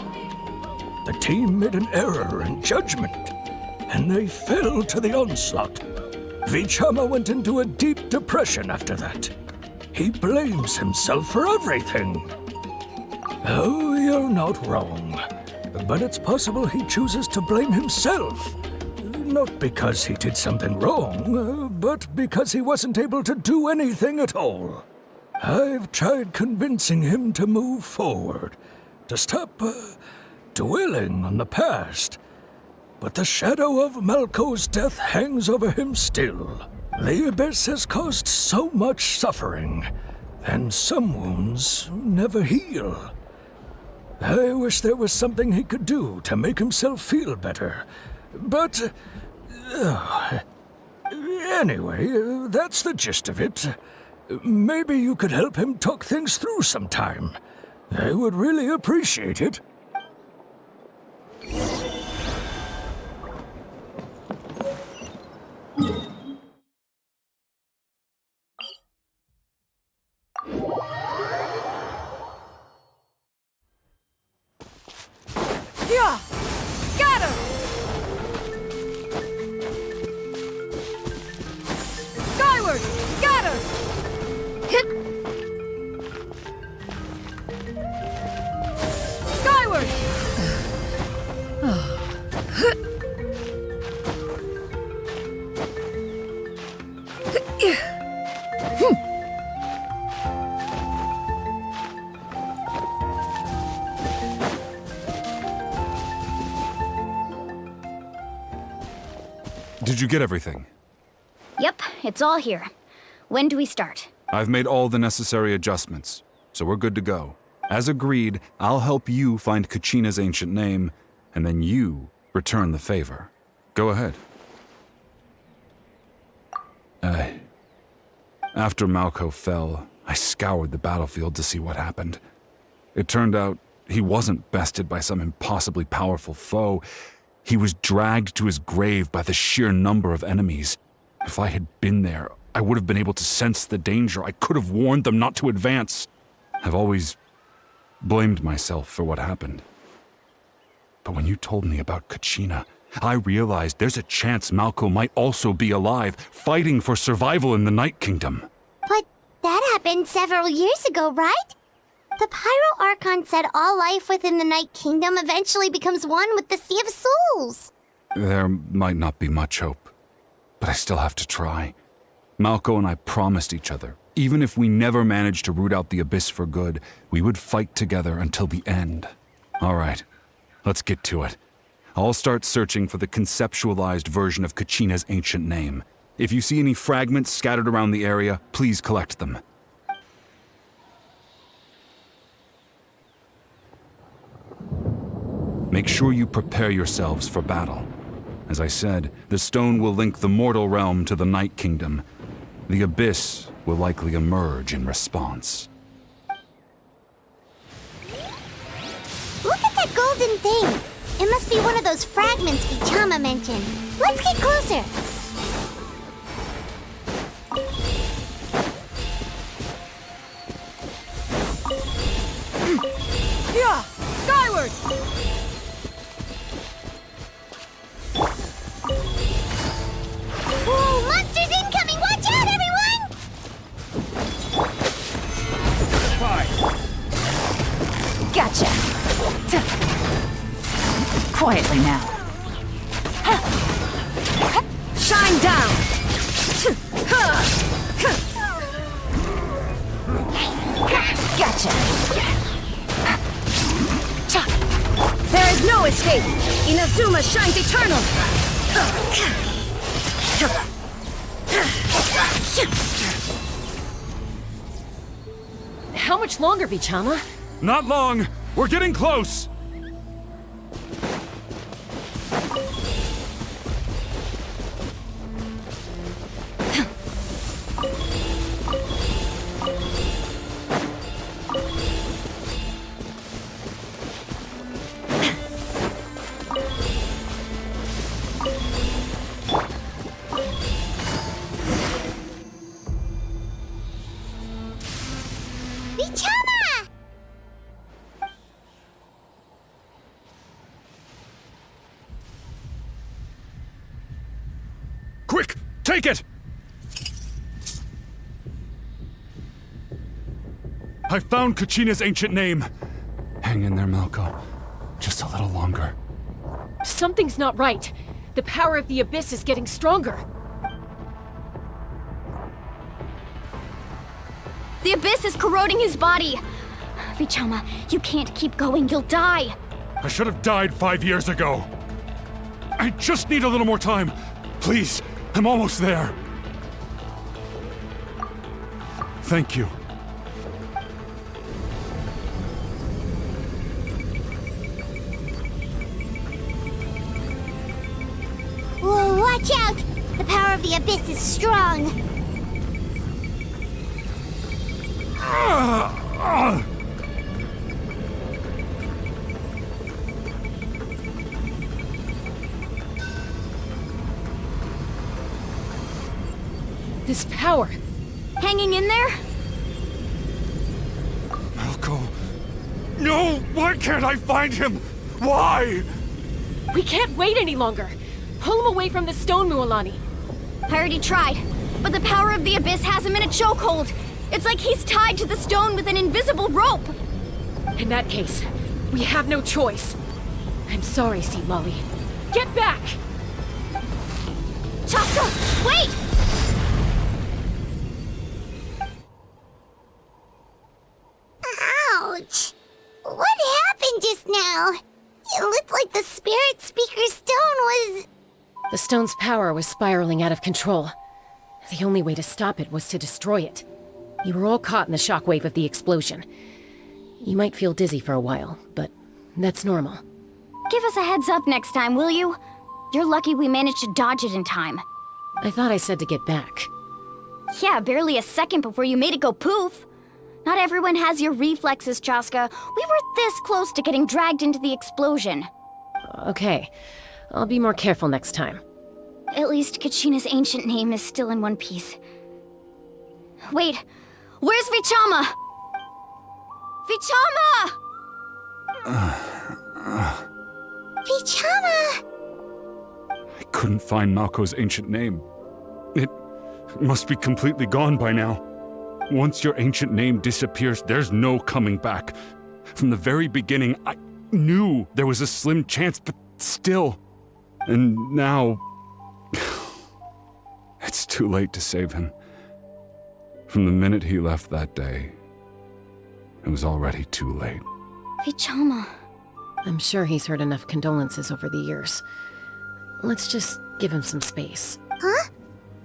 The team made an error in judgment, and they fell to the onslaught. Vichama went into a deep depression after that. He blames himself for everything. Oh, you're not wrong. But it's possible he chooses to blame himself. Not because he did something wrong, but because he wasn't able to do anything at all. I've tried convincing him to move forward, to stop dwelling on the past. But the shadow of Malco's death hangs over him still. The Abyss has caused so much suffering, and some wounds never heal. I wish there was something he could do to make himself feel better. But... anyway, that's the gist of it. Maybe you could help him talk things through sometime. I would really appreciate it. Yeah! Scatter! Skyward! Scatter! Hit! Skyward! Did you get everything? Yep, it's all here. When do we start? I've made all the necessary adjustments, so we're good to go. As agreed, I'll help you find Kachina's ancient name, and then you return the favor. Go ahead. After Malco fell, I scoured the battlefield to see what happened. It turned out he wasn't bested by some impossibly powerful foe. He was dragged to his grave by the sheer number of enemies. If I had been there, I would have been able to sense the danger. I could have warned them not to advance. I've always blamed myself for what happened. But when you told me about Kachina, I realized there's a chance Malco might also be alive, fighting for survival in the Night Kingdom. But that happened several years ago, right? The Pyro Archon said all life within the Night Kingdom eventually becomes one with the Sea of Souls. There might not be much hope, but I still have to try. Malco and I promised each other, even if we never managed to root out the Abyss for good, we would fight together until the end. All right, let's get to it. I'll start searching for the conceptualized version of Kachina's ancient name. If you see any fragments scattered around the area, please collect them. Make sure you prepare yourselves for battle. As I said, the stone will link the mortal realm to the Night Kingdom. The Abyss will likely emerge in response. Look at that golden thing! It must be one of those fragments Vichama mentioned. Let's get closer! Yeah! Skyward! Whoa! Monsters incoming! Watch out, everyone! Gotcha! Quietly now. Shine down! Gotcha! There is no escape! Inazuma shines eternal! How much longer, Vichama? Not long! We're getting close! Vichama! Quick! Take it! I found Kachina's ancient name. Hang in there, Malco. Just a little longer. Something's not right. The power of the Abyss is getting stronger. The Abyss is corroding his body. Vichama, you can't keep going. You'll die. I should have died 5 years ago. I just need a little more time. Please, I'm almost there. Thank you. Whoa, watch out! The power of the Abyss is strong. This power. Hanging in there? Malco. No! Why can't I find him? Why? We can't wait any longer. Pull him away from the stone, Mualani. I already tried, but the power of the Abyss has him in a chokehold. It's like he's tied to the stone with an invisible rope. In that case, we have no choice. I'm sorry, Sea Lolly. Get back! Chasca, wait! Ouch! What happened just now? It looked like the Spirit Speaker's stone was... The stone's power was spiraling out of control. The only way to stop it was to destroy it. You were all caught in the shockwave of the explosion. You might feel dizzy for a while, but that's normal. Give us a heads up next time, will you? You're lucky we managed to dodge it in time. I thought I said to get back. Yeah, barely a second before you made it go poof. Not everyone has your reflexes, Chasca. We were this close to getting dragged into the explosion. Okay, I'll be more careful next time. At least Kachina's ancient name is still in one piece. Wait, where's Vichama? Vichama! Vichama! I couldn't find Malco's ancient name. It must be completely gone by now. Once your ancient name disappears, there's no coming back. From the very beginning, I knew there was a slim chance, but still. And now... it's too late to save him. From the minute he left that day, it was already too late. Vichama. I'm sure he's heard enough condolences over the years. Let's just give him some space. Huh?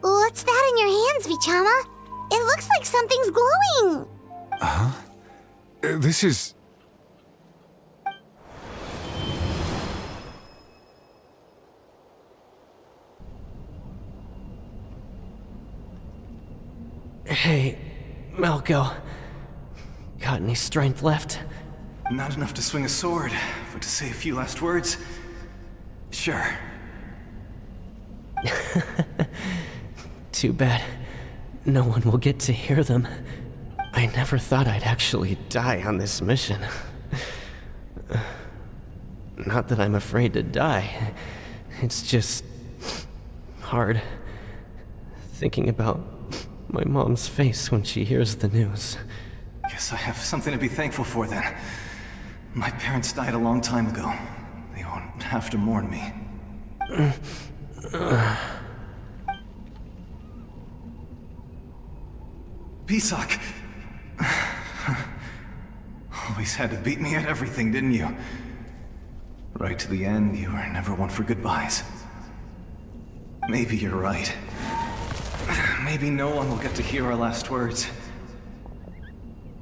What's that in your hands, Vichama? It looks like something's glowing. Huh? This is... Hey, Malco. Got any strength left? Not enough to swing a sword, but to say a few last words? Sure. Too bad. No one will get to hear them. I never thought I'd actually die on this mission. Not that I'm afraid to die. It's just... hard. Thinking about my mom's face when she hears the news. Guess I have something to be thankful for then. My parents died a long time ago. They won't have to mourn me. Pisak! Always had to beat me at everything, didn't you? Right to the end, you were never one for goodbyes. Maybe you're right. Maybe no one will get to hear our last words.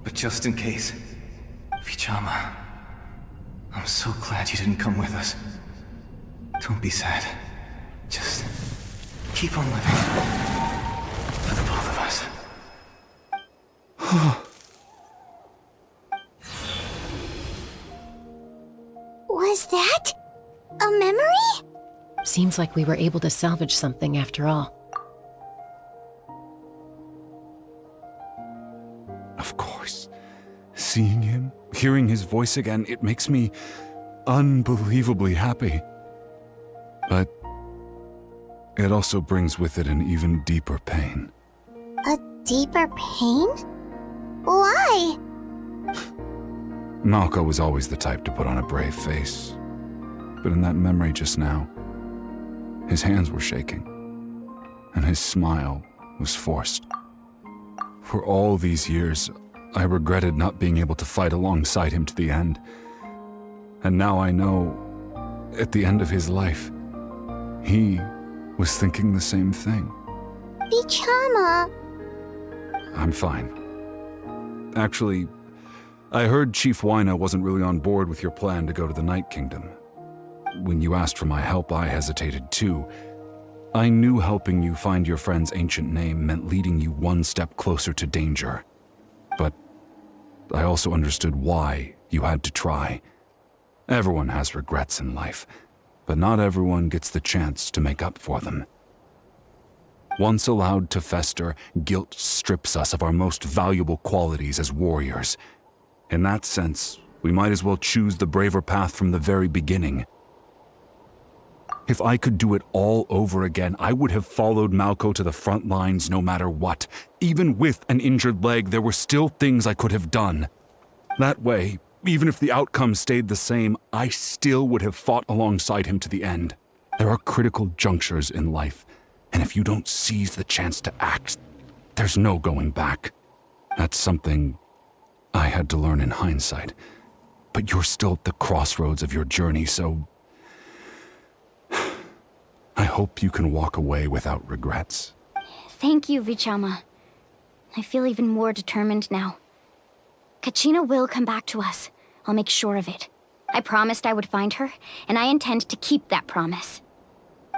But just in case, Vichama, I'm so glad you didn't come with us. Don't be sad. Just keep on living. For the both of us. Was that a memory? Seems like we were able to salvage something after all. Of course. Seeing him, hearing his voice again, it makes me unbelievably happy. But it also brings with it an even deeper pain. A deeper pain? Why? Malco was always the type to put on a brave face. But in that memory just now, his hands were shaking, and his smile was forced. For all these years, I regretted not being able to fight alongside him to the end. And now I know, at the end of his life, he was thinking the same thing. Vichama. I'm fine. Actually, I heard Chief Wyna wasn't really on board with your plan to go to the Night Kingdom. When you asked for my help, I hesitated too. I knew helping you find your friend's ancient name meant leading you one step closer to danger. But I also understood why you had to try. Everyone has regrets in life, but not everyone gets the chance to make up for them. Once allowed to fester, guilt strips us of our most valuable qualities as warriors. In that sense, we might as well choose the braver path from the very beginning. If I could do it all over again, I would have followed Malco to the front lines no matter what. Even with an injured leg, there were still things I could have done. That way, even if the outcome stayed the same, I still would have fought alongside him to the end. There are critical junctures in life, and if you don't seize the chance to act, there's no going back. That's something I had to learn in hindsight. But you're still at the crossroads of your journey, so I hope you can walk away without regrets. Thank you, Vichama. I feel even more determined now. Kachina will come back to us. I'll make sure of it. I promised I would find her, and I intend to keep that promise.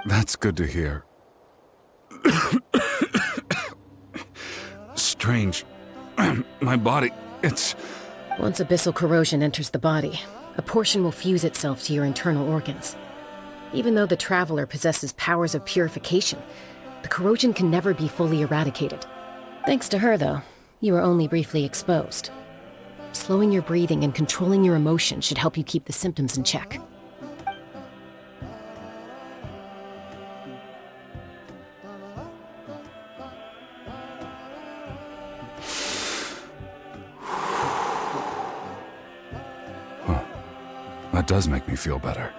That's good to hear. Strange. My body, it's... Once abyssal corrosion enters the body, a portion will fuse itself to your internal organs. Even though the Traveler possesses powers of purification, the corrosion can never be fully eradicated. Thanks to her, though, you were only briefly exposed. Slowing your breathing and controlling your emotions should help you keep the symptoms in check. That does make me feel better.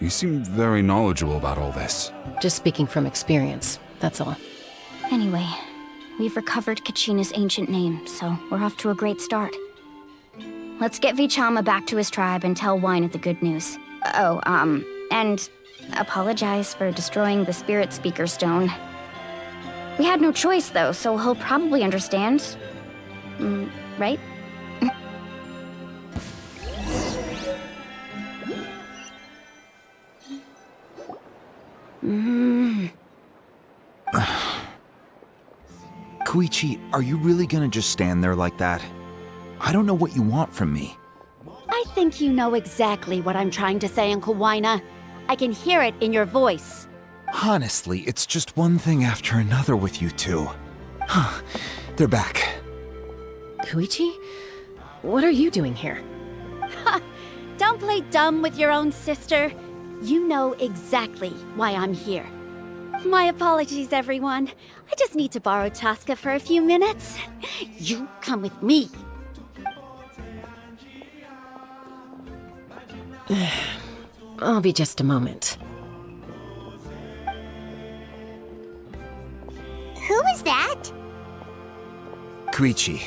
You seem very knowledgeable about all this. Just speaking from experience, that's all. Anyway, we've recovered Kachina's ancient name, so we're off to a great start. Let's get Vichama back to his tribe and tell Wyneth the good news. And apologize for destroying the Spirit Speaker Stone. We had no choice, though, so he'll probably understand. Right? Koichi, are you really gonna just stand there like that? I don't know what you want from me. I think you know exactly what I'm trying to say, Uncle Wyna. I can hear it in your voice. Honestly, it's just one thing after another with you two. They're back. Koichi? What are you doing here? Ha! Don't play dumb with your own sister. You know exactly why I'm here. My apologies, everyone. I just need to borrow Chasca for a few minutes. You come with me. I'll be just a moment. Who is that? Koichi,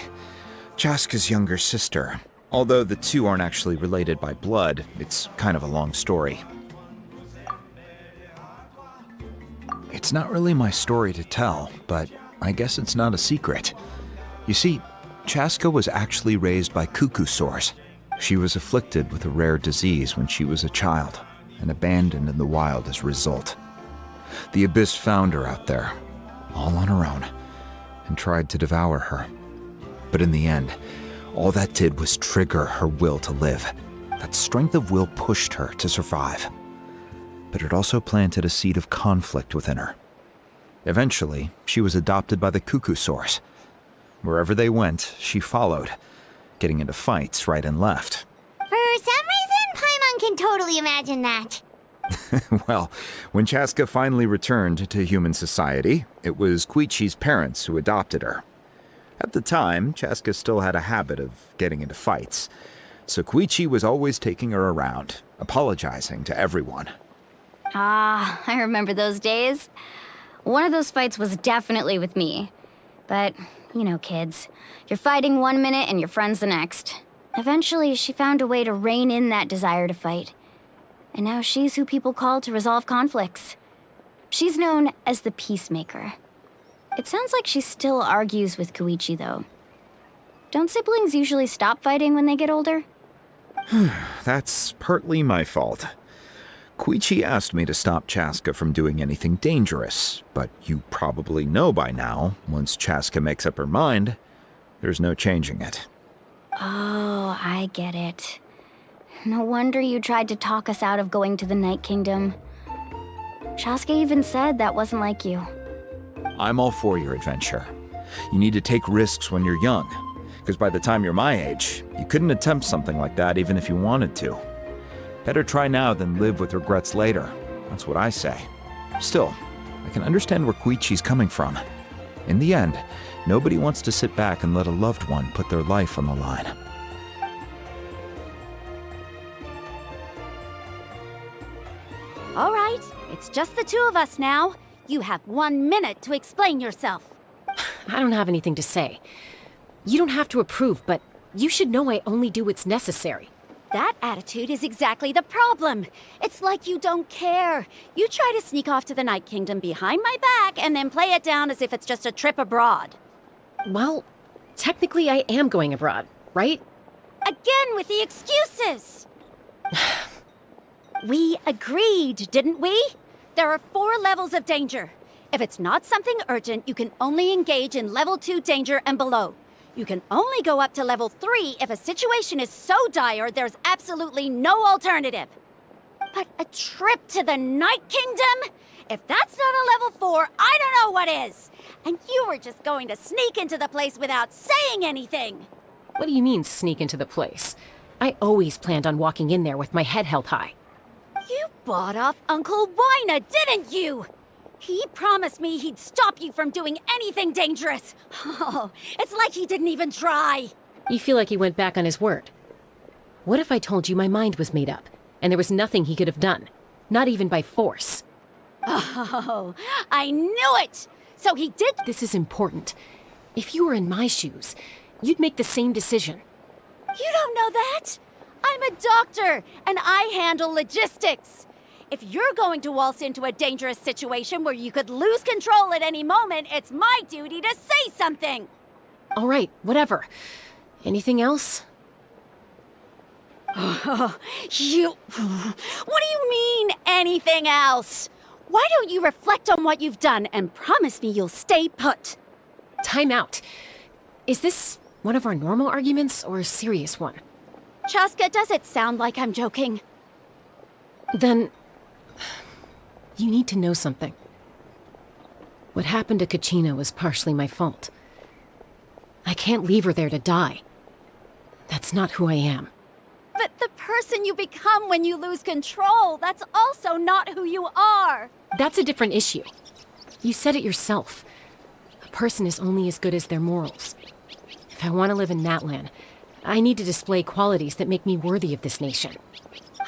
Chasca's younger sister. Although the two aren't actually related by blood, it's kind of a long story. It's not really my story to tell, but I guess it's not a secret. You see, Chasca was actually raised by cuckoo sores. She was afflicted with a rare disease when she was a child, and abandoned in the wild as a result. The Abyss found her out there, all on her own, and tried to devour her. But in the end, all that did was trigger her will to live. That strength of will pushed her to survive. But it also planted a seed of conflict within her. Eventually, she was adopted by the cuckoo sores. Wherever they went, she followed, getting into fights right and left. For some reason, Paimon can totally imagine that. Well, when Chasca finally returned to human society, it was Koichi's parents who adopted her. At the time, Chasca still had a habit of getting into fights, so Koichi was always taking her around, apologizing to everyone. Ah, I remember those days. One of those fights was definitely with me. But, you know, kids. You're fighting one minute and your friend's the next. Eventually, she found a way to rein in that desire to fight. And now she's who people call to resolve conflicts. She's known as the Peacemaker. It sounds like she still argues with Koichi, though. Don't siblings usually stop fighting when they get older? That's partly my fault. Koichi asked me to stop Chasca from doing anything dangerous, but you probably know by now, once Chasca makes up her mind, there's no changing it. Oh, I get it. No wonder you tried to talk us out of going to the Night Kingdom. Chasca even said that wasn't like you. I'm all for your adventure. You need to take risks when you're young, because by the time you're my age, you couldn't attempt something like that even if you wanted to. Better try now than live with regrets later. That's what I say. Still, I can understand where Koichi's coming from. In the end, nobody wants to sit back and let a loved one put their life on the line. All right, it's just the two of us now. You have 1 minute to explain yourself. I don't have anything to say. You don't have to approve, but you should know I only do what's necessary. That attitude is exactly the problem. It's like you don't care. You try to sneak off to the Night Kingdom behind my back and then play it down as if it's just a trip abroad. Well, technically I am going abroad, right? Again with the excuses! We agreed, didn't we? There are 4 levels of danger. If it's not something urgent, you can only engage in level 2 danger and below. You can only go up to level 3 if a situation is so dire there's absolutely no alternative. But a trip to the Night Kingdom? If that's not a level 4, I don't know what is! And you were just going to sneak into the place without saying anything! What do you mean, sneak into the place? I always planned on walking in there with my head held high. You bought off Uncle Wina, didn't you? He promised me he'd stop you from doing anything dangerous. Oh, it's like he didn't even try. You feel like he went back on his word. What if I told you my mind was made up, and there was nothing he could have done? Not even by force. Oh, I knew it! So he did— This is important. If you were in my shoes, you'd make the same decision. You don't know that? I'm a doctor, and I handle logistics. If you're going to waltz into a dangerous situation where you could lose control at any moment, it's my duty to say something! All right, whatever. Anything else? What do you mean, anything else? Why don't you reflect on what you've done and promise me you'll stay put? Time out. Is this one of our normal arguments or a serious one? Chasca, does it sound like I'm joking? Then you need to know something. What happened to Kachina was partially my fault. I can't leave her there to die. That's not who I am. But the person you become when you lose control, that's also not who you are. That's a different issue. You said it yourself. A person is only as good as their morals. If I want to live in Natlan, I need to display qualities that make me worthy of this nation.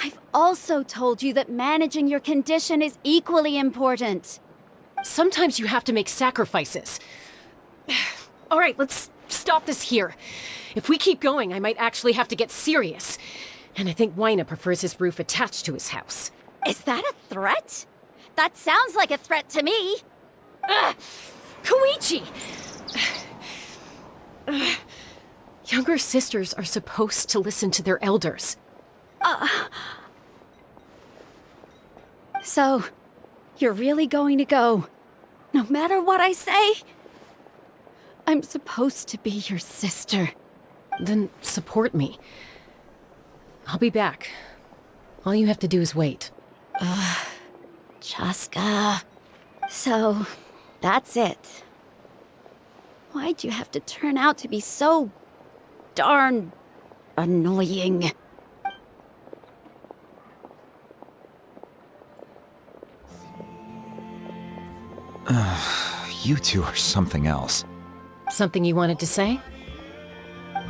I've also told you that managing your condition is equally important. Sometimes you have to make sacrifices. All right, let's stop this here. If we keep going, I might actually have to get serious. And I think Wina prefers his roof attached to his house. Is that a threat? That sounds like a threat to me. Koichi! Younger sisters are supposed to listen to their elders. So, you're really going to go, no matter what I say? I'm supposed to be your sister. Then support me. I'll be back. All you have to do is wait. Chasca. So, that's it. Why'd you have to turn out to be so darn annoying? You two are something else. Something you wanted to say?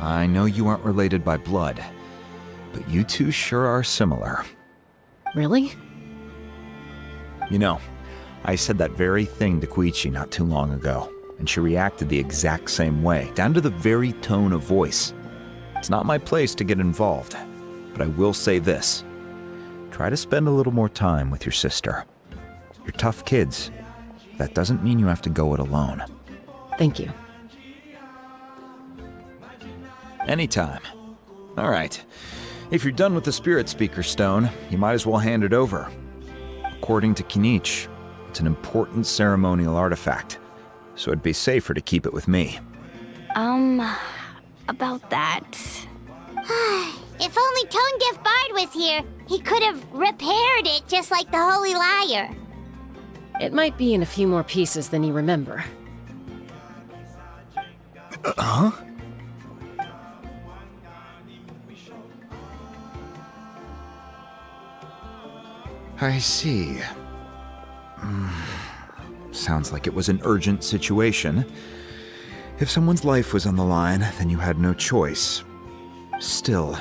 I know you aren't related by blood, but you two sure are similar. Really? You know, I said that very thing to Koichi not too long ago, and she reacted the exact same way, down to the very tone of voice. It's not my place to get involved, but I will say this. Try to spend a little more time with your sister. You're tough kids. That doesn't mean you have to go it alone. Thank you. Anytime. All right. If you're done with the Spirit Speaker Stone, you might as well hand it over. According to Kinich, it's an important ceremonial artifact, so it'd be safer to keep it with me. About that. If only Tone Deaf Bard was here, he could have repaired it just like the Holy Liar. It might be in a few more pieces than you remember. Huh? I see. Sounds like it was an urgent situation. If someone's life was on the line, then you had no choice. Still,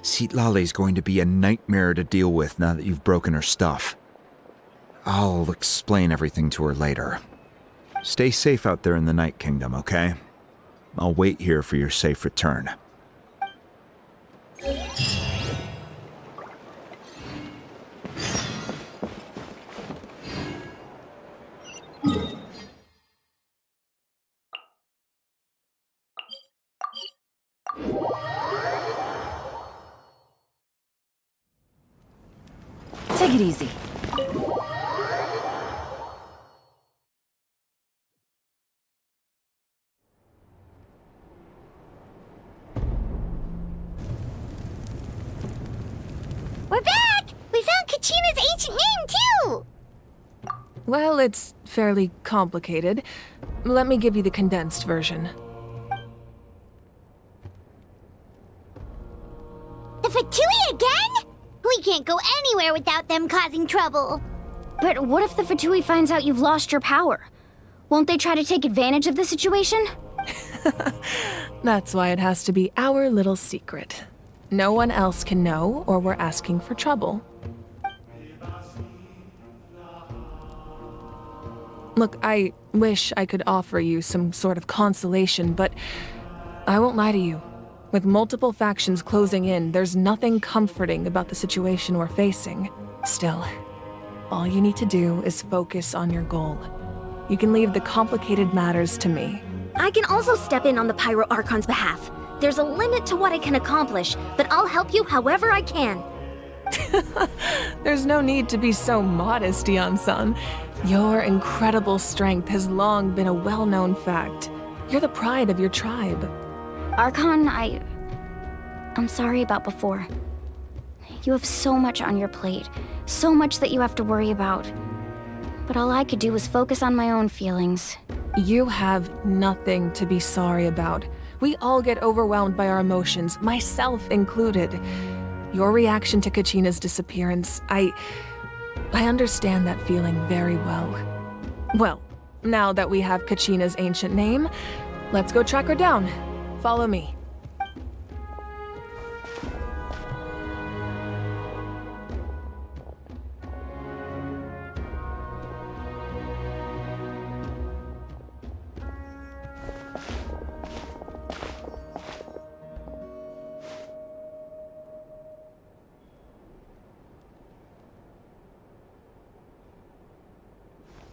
Citlali's going to be a nightmare to deal with now that you've broken her stuff. I'll explain everything to her later. Stay safe out there in the Night Kingdom, okay? I'll wait here for your safe return. Take it easy. We're back! We found Kachina's ancient name, too! Well, it's fairly complicated. Let me give you the condensed version. The Fatui again? We can't go anywhere without them causing trouble. But what if the Fatui finds out you've lost your power? Won't they try to take advantage of the situation? That's why it has to be our little secret. No one else can know, or we're asking for trouble. Look, I wish I could offer you some sort of consolation, but I won't lie to you. With multiple factions closing in, there's nothing comforting about the situation we're facing. Still, all you need to do is focus on your goal. You can leave the complicated matters to me. I can also step in on the Pyro Archon's behalf. There's a limit to what I can accomplish, but I'll help you however I can. There's no need to be so modest, Iansan. Your incredible strength has long been a well-known fact. You're the pride of your tribe. Archon, I'm sorry about before. You have so much on your plate, so much that you have to worry about. But all I could do was focus on my own feelings. You have nothing to be sorry about. We all get overwhelmed by our emotions, myself included. Your reaction to Kachina's disappearance, I understand that feeling very well. Well, now that we have Kachina's ancient name, let's go track her down. Follow me.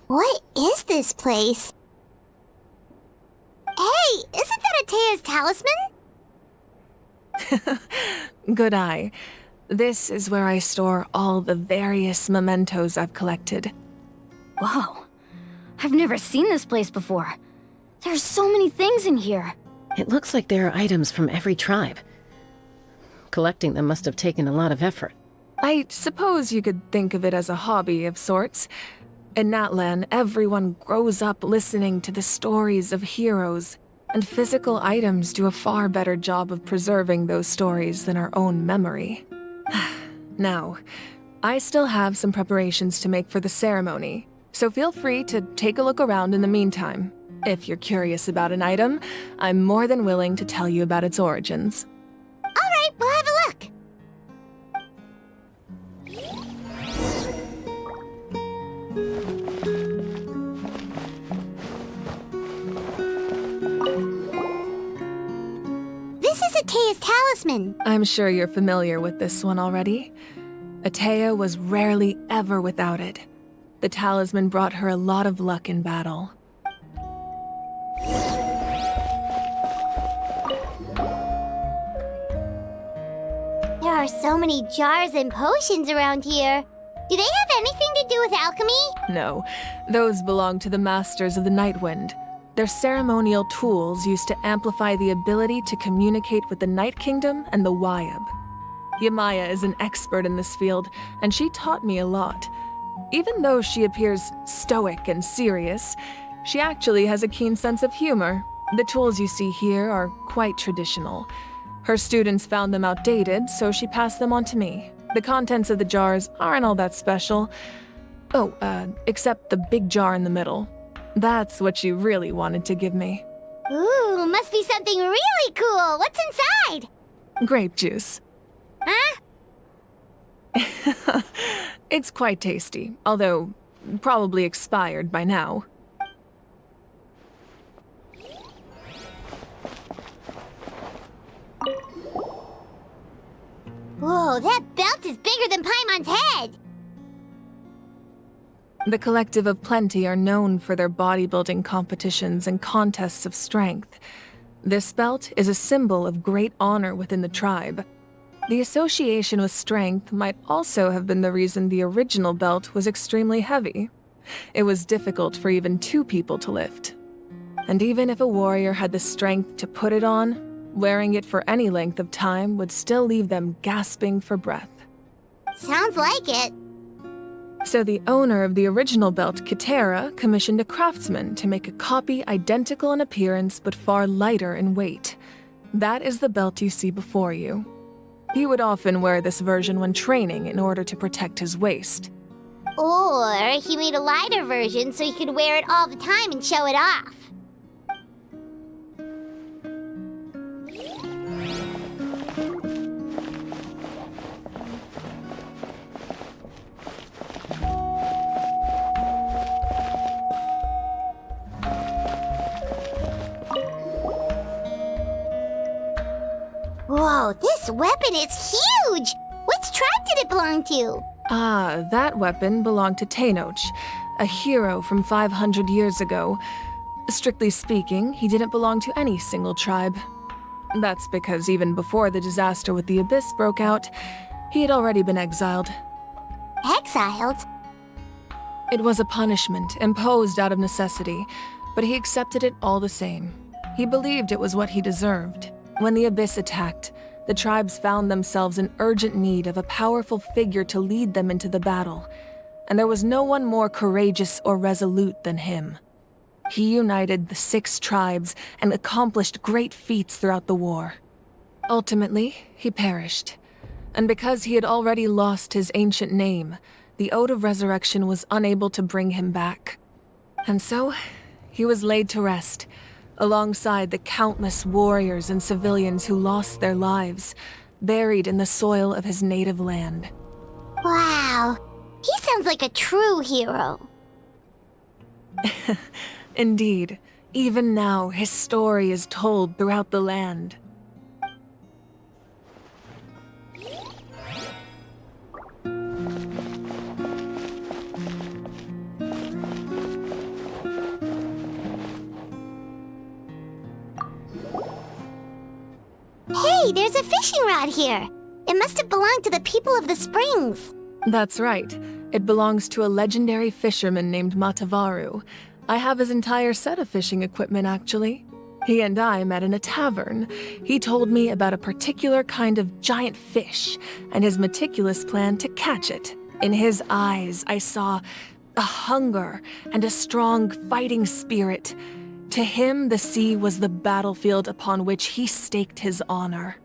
What is this place? Hey, isn't that Atea's talisman? Good eye. This is where I store all the various mementos I've collected. Whoa. I've never seen this place before. There's so many things in here. It looks like there are items from every tribe. Collecting them must have taken a lot of effort. I suppose you could think of it as a hobby of sorts. In Natlan, everyone grows up listening to the stories of heroes, and physical items do a far better job of preserving those stories than our own memory. Now, I still have some preparations to make for the ceremony, so feel free to take a look around in the meantime. If you're curious about an item, I'm more than willing to tell you about its origins. All right, we'll have a look. This is Atea's talisman. I'm sure you're familiar with this one already. Atea was rarely ever without it. The talisman brought her a lot of luck in battle. There are so many jars and potions around here. Do they have anything to do with alchemy? No, those belong to the Masters of the Nightwind. They're ceremonial tools used to amplify the ability to communicate with the Night Kingdom and the Wayob. Yamaya is an expert in this field, and she taught me a lot. Even though she appears stoic and serious, she actually has a keen sense of humor. The tools you see here are quite traditional. Her students found them outdated, so she passed them on to me. The contents of the jars aren't all that special. Oh, except the big jar in the middle. That's what she really wanted to give me. Ooh, must be something really cool. What's inside? Grape juice. Huh? It's quite tasty, although probably expired by now. Whoa, that belt is bigger than Paimon's head! The Collective of Plenty are known for their bodybuilding competitions and contests of strength. This belt is a symbol of great honor within the tribe. The association with strength might also have been the reason the original belt was extremely heavy. It was difficult for even two people to lift. And even if a warrior had the strength to put it on, wearing it for any length of time would still leave them gasping for breath. Sounds like it. So the owner of the original belt, Kitera, commissioned a craftsman to make a copy identical in appearance but far lighter in weight. That is the belt you see before you. He would often wear this version when training in order to protect his waist. Or he made a lighter version so he could wear it all the time and show it off. Whoa, this weapon is huge! Which tribe did it belong to? Ah, that weapon belonged to Tenoch, a hero from 500 years ago. Strictly speaking, he didn't belong to any single tribe. That's because even before the disaster with the Abyss broke out, he had already been exiled. Exiled? It was a punishment imposed out of necessity, but he accepted it all the same. He believed it was what he deserved. When the Abyss attacked, the tribes found themselves in urgent need of a powerful figure to lead them into the battle, and there was no one more courageous or resolute than him. He united the 6 tribes and accomplished great feats throughout the war. Ultimately, he perished, and because he had already lost his ancient name, the Ode of Resurrection was unable to bring him back. And so, he was laid to rest, alongside the countless warriors and civilians who lost their lives, buried in the soil of his native land. Wow, he sounds like a true hero. Indeed, even now his story is told throughout the land. Hey, there's a fishing rod here. It must have belonged to the people of the springs. That's right. It belongs to a legendary fisherman named Matavaru. I have his entire set of fishing equipment, actually. He and I met in a tavern. He told me about a particular kind of giant fish and his meticulous plan to catch it. In his eyes, I saw a hunger and a strong fighting spirit. To him, the sea was the battlefield upon which he staked his honor.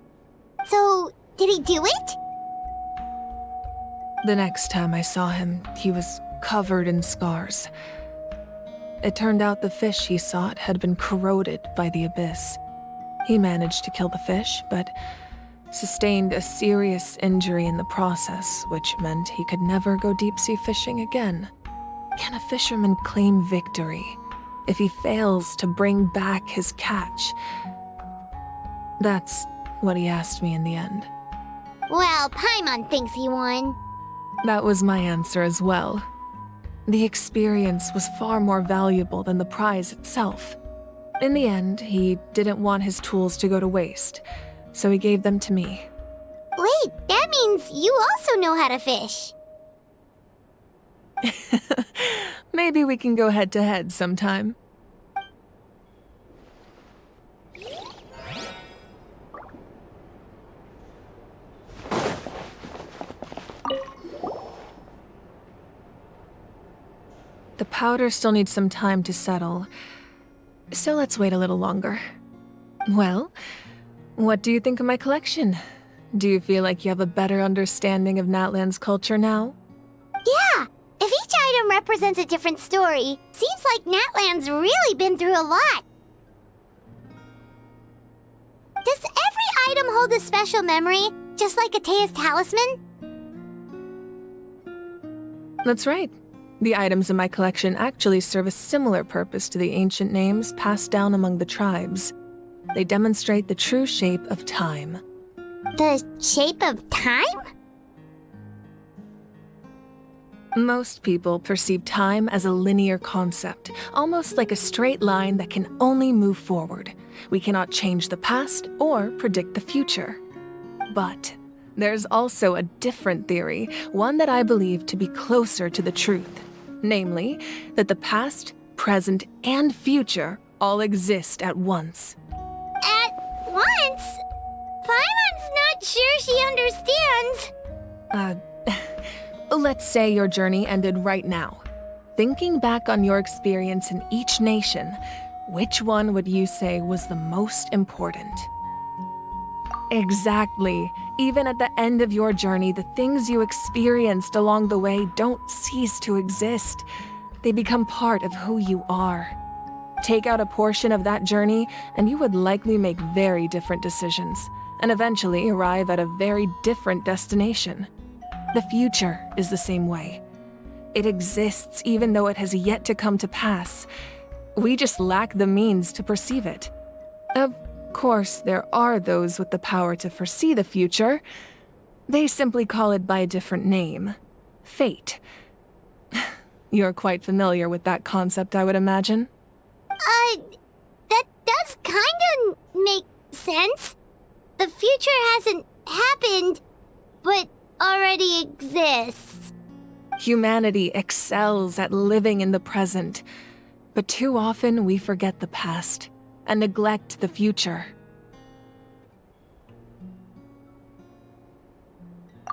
So, did he do it? The next time I saw him, he was covered in scars. It turned out the fish he sought had been corroded by the Abyss. He managed to kill the fish, but sustained a serious injury in the process, which meant he could never go deep-sea fishing again. Can a fisherman claim victory if he fails to bring back his catch? That's what he asked me in the end. Well, Paimon thinks he won. That was my answer as well. The experience was far more valuable than the prize itself. In the end, he didn't want his tools to go to waste, so he gave them to me. Wait, that means you also know how to fish. Maybe we can go head-to-head sometime. The powder still needs some time to settle, so let's wait a little longer. Well, what do you think of my collection? Do you feel like you have a better understanding of Natlan's culture now? Yeah! If each item represents a different story, seems like Natlan's really been through a lot. Does every item hold a special memory, just like Atea's talisman? That's right. The items in my collection actually serve a similar purpose to the ancient names passed down among the tribes. They demonstrate the true shape of time. The shape of time? Most people perceive time as a linear concept, almost like a straight line that can only move forward. We cannot change the past or predict the future. But there's also a different theory, one that I believe to be closer to the truth. Namely, that the past, present, and future all exist at once. At once? Paimon's not sure she understands. Let's say your journey ended right now. Thinking back on your experience in each nation, which one would you say was the most important? Exactly. Even at the end of your journey, the things you experienced along the way don't cease to exist. They become part of who you are. Take out a portion of that journey, and you would likely make very different decisions, and eventually arrive at a very different destination. The future is the same way. It exists even though it has yet to come to pass. We just lack the means to perceive it. Of course, there are those with the power to foresee the future. They simply call it by a different name. Fate. You're quite familiar with that concept, I would imagine. That does kinda make sense. The future hasn't happened, but already exists. Humanity excels at living in the present, but too often we forget the past and neglect the future.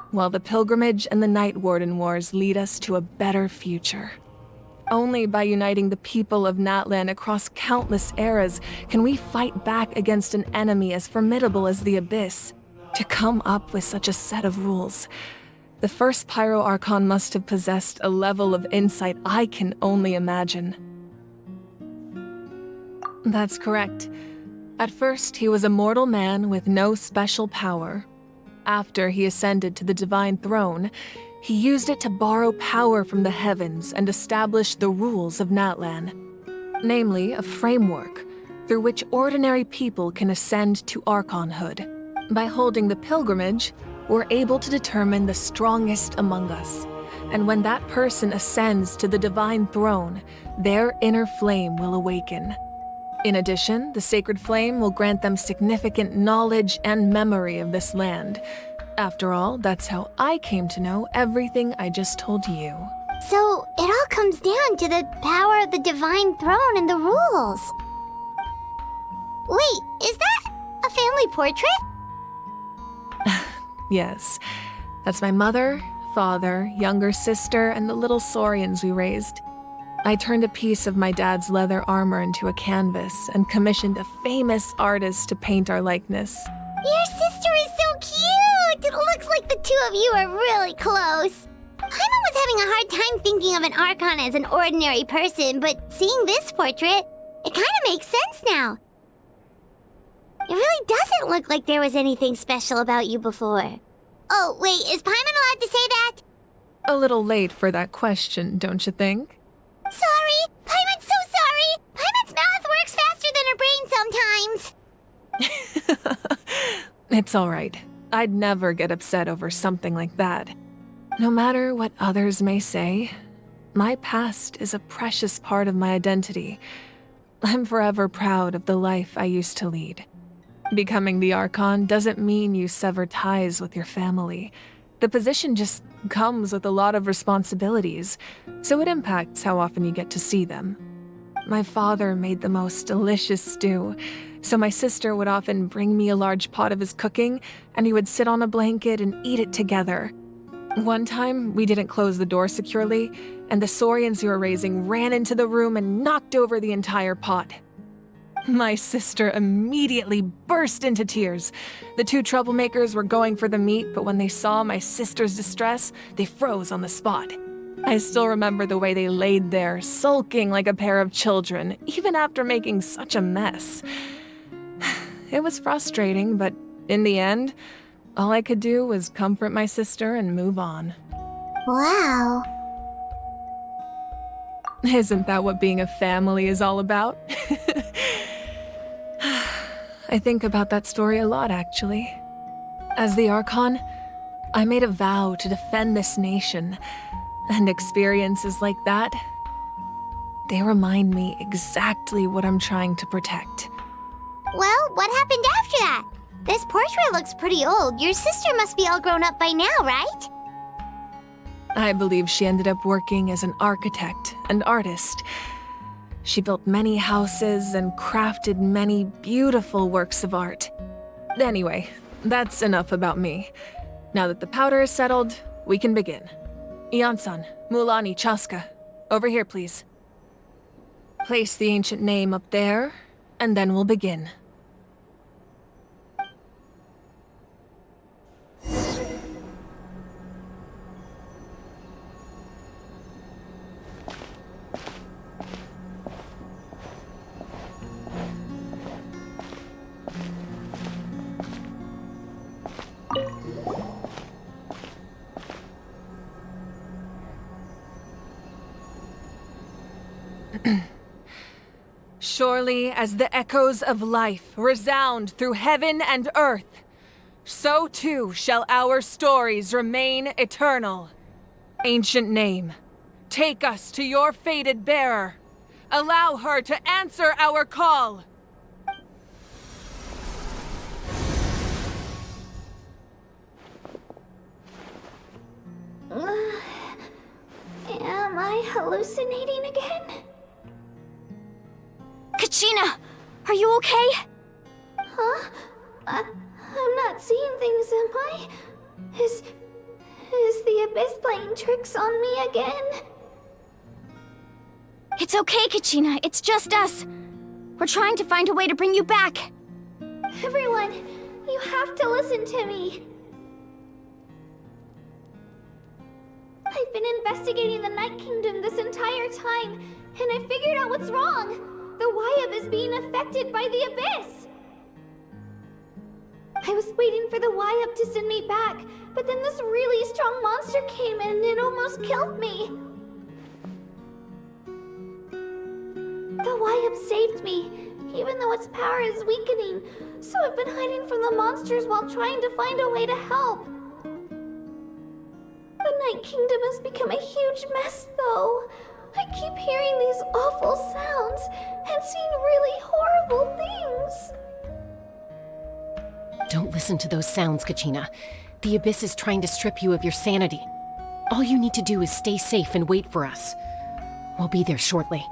While the pilgrimage and the Night Warden Wars lead us to a better future. Only by uniting the people of Natlan across countless eras can we fight back against an enemy as formidable as the Abyss. To come up with such a set of rules, the first Pyro Archon must have possessed a level of insight I can only imagine. That's correct. At first, he was a mortal man with no special power. After he ascended to the Divine Throne, he used it to borrow power from the heavens and establish the rules of Natlan. Namely, a framework through which ordinary people can ascend to Archonhood. By holding the pilgrimage, we're able to determine the strongest among us. And when that person ascends to the Divine Throne, their inner flame will awaken. In addition, the sacred flame will grant them significant knowledge and memory of this land. After all, that's how I came to know everything I just told you. So, it all comes down to the power of the Divine Throne and the rules. Wait, is that a family portrait? Yes, that's my mother, father, younger sister, and the little saurians we raised. I turned a piece of my dad's leather armor into a canvas and commissioned a famous artist to paint our likeness. Your sister is so cute! It looks like the two of you are really close. Paimon was having a hard time thinking of an Archon as an ordinary person, but seeing this portrait, it kind of makes sense now. It really doesn't look like there was anything special about you before. Oh, wait, is Paimon allowed to say that? A little late for that question, don't you think? Sorry! Paimon's so sorry! Paimon's mouth works faster than her brain sometimes! It's alright. I'd never get upset over something like that. No matter what others may say, my past is a precious part of my identity. I'm forever proud of the life I used to lead. Becoming the Archon doesn't mean you sever ties with your family. The position just comes with a lot of responsibilities, so it impacts how often you get to see them. My father made the most delicious stew, so my sister would often bring me a large pot of his cooking, and we would sit on a blanket and eat it together. One time, we didn't close the door securely, and the saurians we were raising ran into the room and knocked over the entire pot. My sister immediately burst into tears. The two troublemakers were going for the meat, but when they saw my sister's distress, they froze on the spot. I still remember the way they laid there, sulking like a pair of children, even after making such a mess. It was frustrating, but in the end, all I could do was comfort my sister and move on. Wow. Isn't that what being a family is all about? I think about that story a lot, actually. As the Archon, I made a vow to defend this nation, and experiences like that, they remind me exactly what I'm trying to protect. Well, what happened after that? This portrait looks pretty old. Your sister must be all grown up by now, right? I believe she ended up working as an architect and artist. She built many houses and crafted many beautiful works of art. Anyway, that's enough about me. Now that the powder is settled, we can begin. Iansan, Mualani, Chasca. Over here, please. Place the ancient name up there, and then we'll begin. Surely as the echoes of life resound through heaven and earth, so too shall our stories remain eternal. Ancient name, take us to your fated bearer. Allow her to answer our call. Am I hallucinating again? Kachina! Are you okay? Huh? I'm not seeing things, am I? Is the Abyss playing tricks on me again? It's okay, Kachina. It's just us. We're trying to find a way to bring you back. Everyone, you have to listen to me. I've been investigating the Night Kingdom this entire time, and I figured out what's wrong. The Wayob is being affected by the Abyss! I was waiting for the Wayob to send me back, but then this really strong monster came in and it almost killed me. The Wayob saved me, even though its power is weakening, so I've been hiding from the monsters while trying to find a way to help. The Night Kingdom has become a huge mess, though. I keep hearing these awful sounds and seeing really horrible things. Don't listen to those sounds, Kachina. The Abyss is trying to strip you of your sanity. All you need to do is stay safe and wait for us. We'll be there shortly.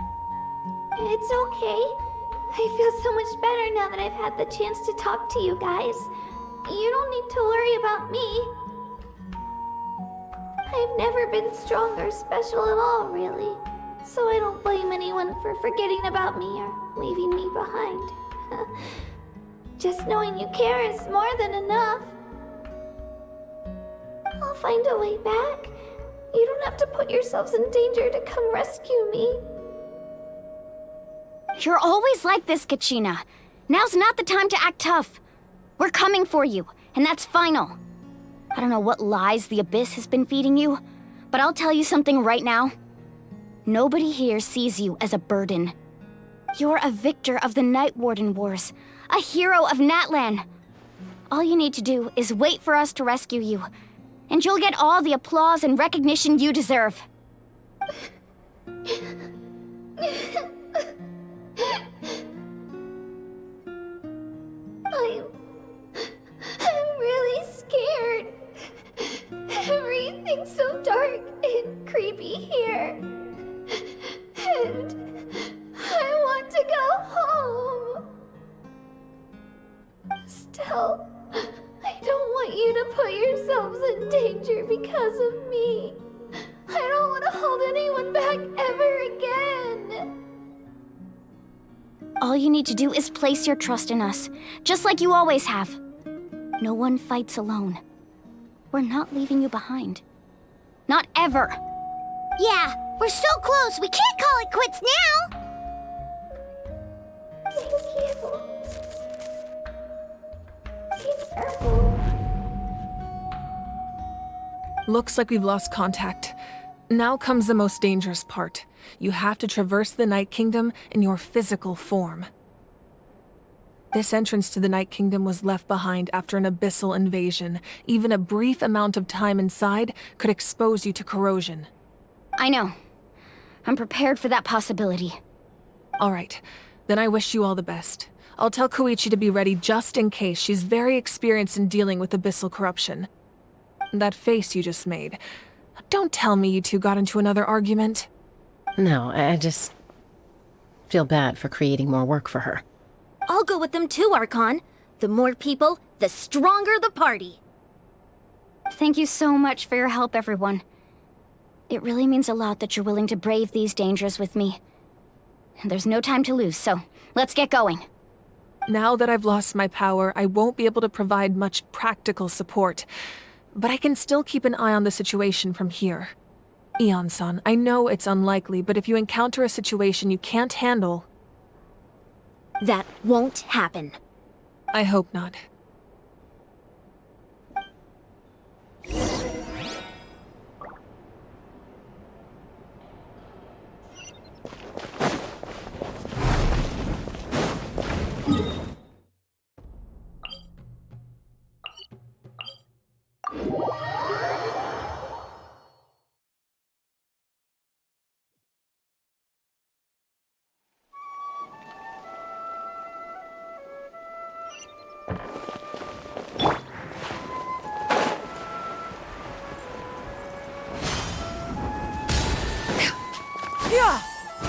It's okay. I feel so much better now that I've had the chance to talk to you guys. You don't need to worry about me. I've never been strong or special at all, really. So I don't blame anyone for forgetting about me or leaving me behind. Just knowing you care is more than enough. I'll find a way back. You don't have to put yourselves in danger to come rescue me. You're always like this, Kachina. Now's not the time to act tough. We're coming for you, and that's final. I don't know what lies the Abyss has been feeding you, but I'll tell you something right now. Nobody here sees you as a burden. You're a victor of the Night Warden Wars, a hero of Natlan. All you need to do is wait for us to rescue you, and you'll get all the applause and recognition you deserve. I'm really scared. Everything's so dark and creepy here. And I want to go home. Still, I don't want you to put yourselves in danger because of me. I don't want to hold anyone back ever again. All you need to do is place your trust in us, just like you always have. No one fights alone. We're not leaving you behind. Not ever. Yeah, we're so close, we can't call it quits now! Thank you. Be careful. Looks like we've lost contact. Now comes the most dangerous part. You have to traverse the Night Kingdom in your physical form. This entrance to the Night Kingdom was left behind after an abyssal invasion. Even a brief amount of time inside could expose you to corrosion. I know. I'm prepared for that possibility. All right, then I wish you all the best. I'll tell Koichi to be ready just in case. She's very experienced in dealing with abyssal corruption. That face you just made. Don't tell me you two got into another argument. No, I just feel bad for creating more work for her. I'll go with them too, Archon. The more people, the stronger the party. Thank you so much for your help, everyone. It really means a lot that you're willing to brave these dangers with me. There's no time to lose, so let's get going. Now that I've lost my power, I won't be able to provide much practical support. But I can still keep an eye on the situation from here. Iansan, I know it's unlikely, but if you encounter a situation you can't handle... That won't happen. I hope not. Yeah!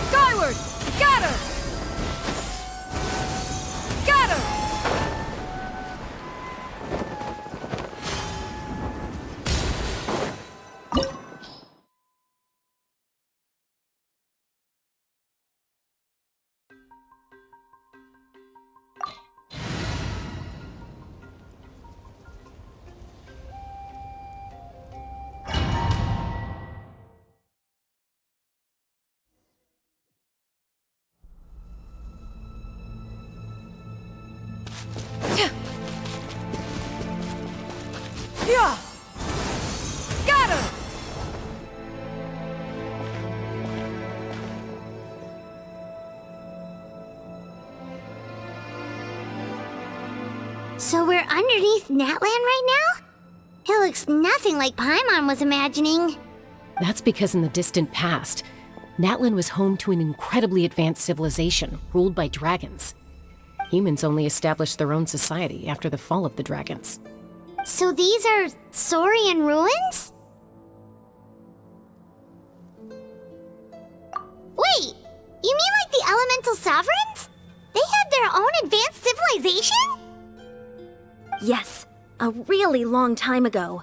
Skyward! Scatter! Scatter! Yeah! Scatter! So we're underneath Natlan right now? It looks nothing like Paimon was imagining. That's because in the distant past, Natlan was home to an incredibly advanced civilization ruled by dragons. Humans only established their own society after the fall of the dragons. So these are Saurian ruins? Wait, you mean like the elemental sovereigns? They had their own advanced civilization? Yes, a really long time ago.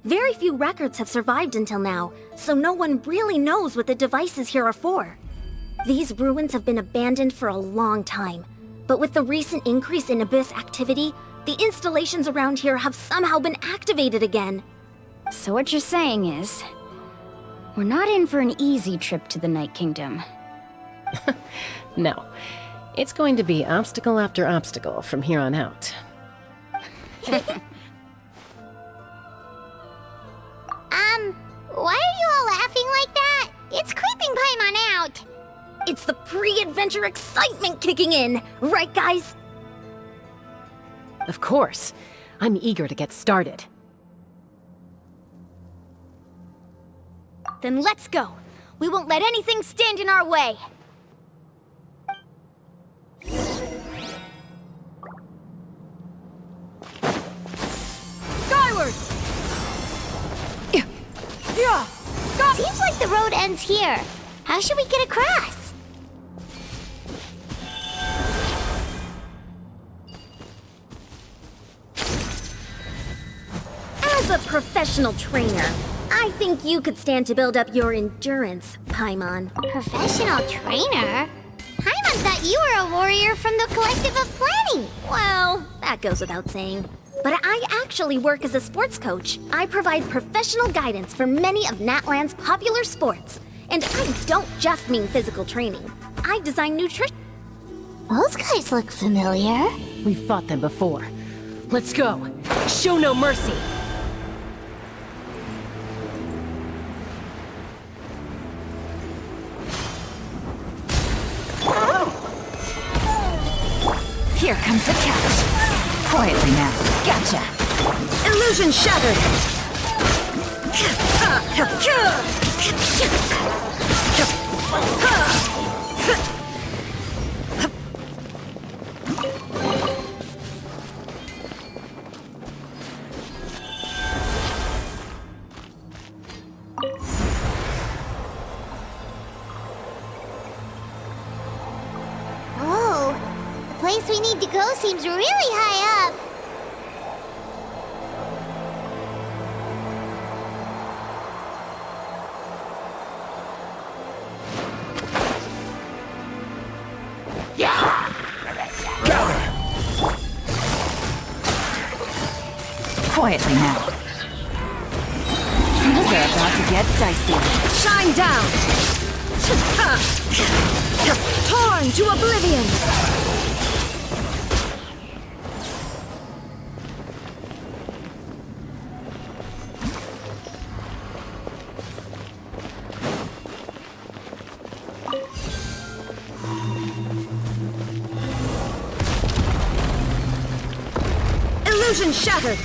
Very few records have survived until now, so no one really knows what the devices here are for. These ruins have been abandoned for a long time, but with the recent increase in Abyss activity, the installations around here have somehow been activated again. So what you're saying is, we're not in for an easy trip to the Night Kingdom. No, it's going to be obstacle after obstacle from here on out. Why are you all laughing like that? It's creeping Paimon out. It's the pre-adventure excitement kicking in, right guys? Of course. I'm eager to get started. Then let's go. We won't let anything stand in our way. Skyward! Yeah! Seems like the road ends here. How should we get across? As a professional trainer, I think you could stand to build up your endurance, Paimon. Professional trainer? Paimon thought you were a warrior from the Collective of Planning. Well, that goes without saying. But I actually work as a sports coach. I provide professional guidance for many of Natlan's popular sports. And I don't just mean physical training. I design nutrition. Those guys look familiar. We've fought them before. Let's go. Show no mercy. Here comes the catch. Quietly now. Gotcha. Illusion shattered. Oh, the place we need to go seems really high up. Quietly now. Things are about to get dicey. Shine down! Torn to oblivion! Illusion shattered!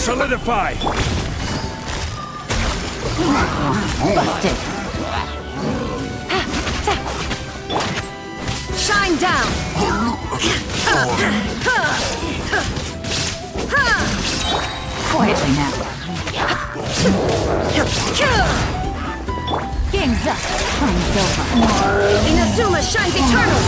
Solidify! Busted. Shine down! Quietly now. Game's up. Flame's over. Inazuma shines eternally!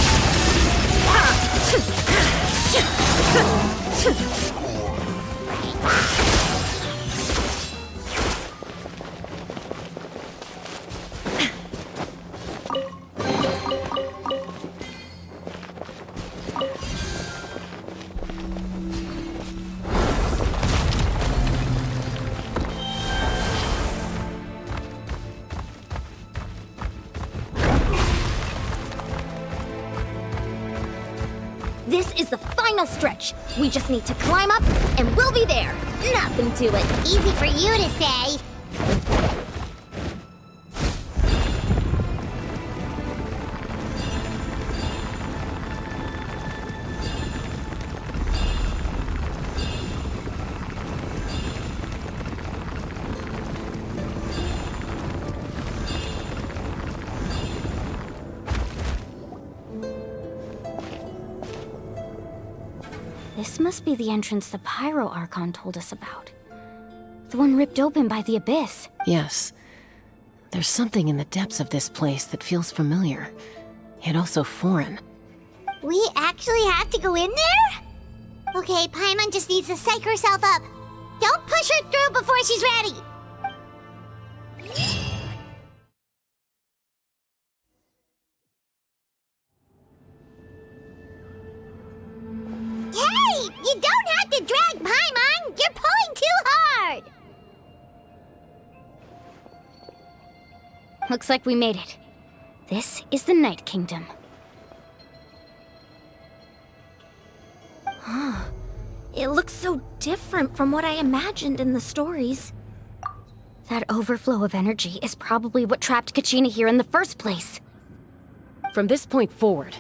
This is the final stretch. We just need to climb up, and we'll be there. Nothing to it. Easy for you to say. This must be the entrance the Pyro Archon told us about. The one ripped open by the Abyss. Yes. There's something in the depths of this place that feels familiar, yet also foreign. We actually have to go in there? Okay, Paimon just needs to psych herself up. Don't push her through before she's ready. Hey! You don't have to drag Paimon! You're pulling too hard! Looks like we made it. This is the Night Kingdom. It looks so different from what I imagined in the stories. That overflow of energy is probably what trapped Kachina here in the first place. From this point forward,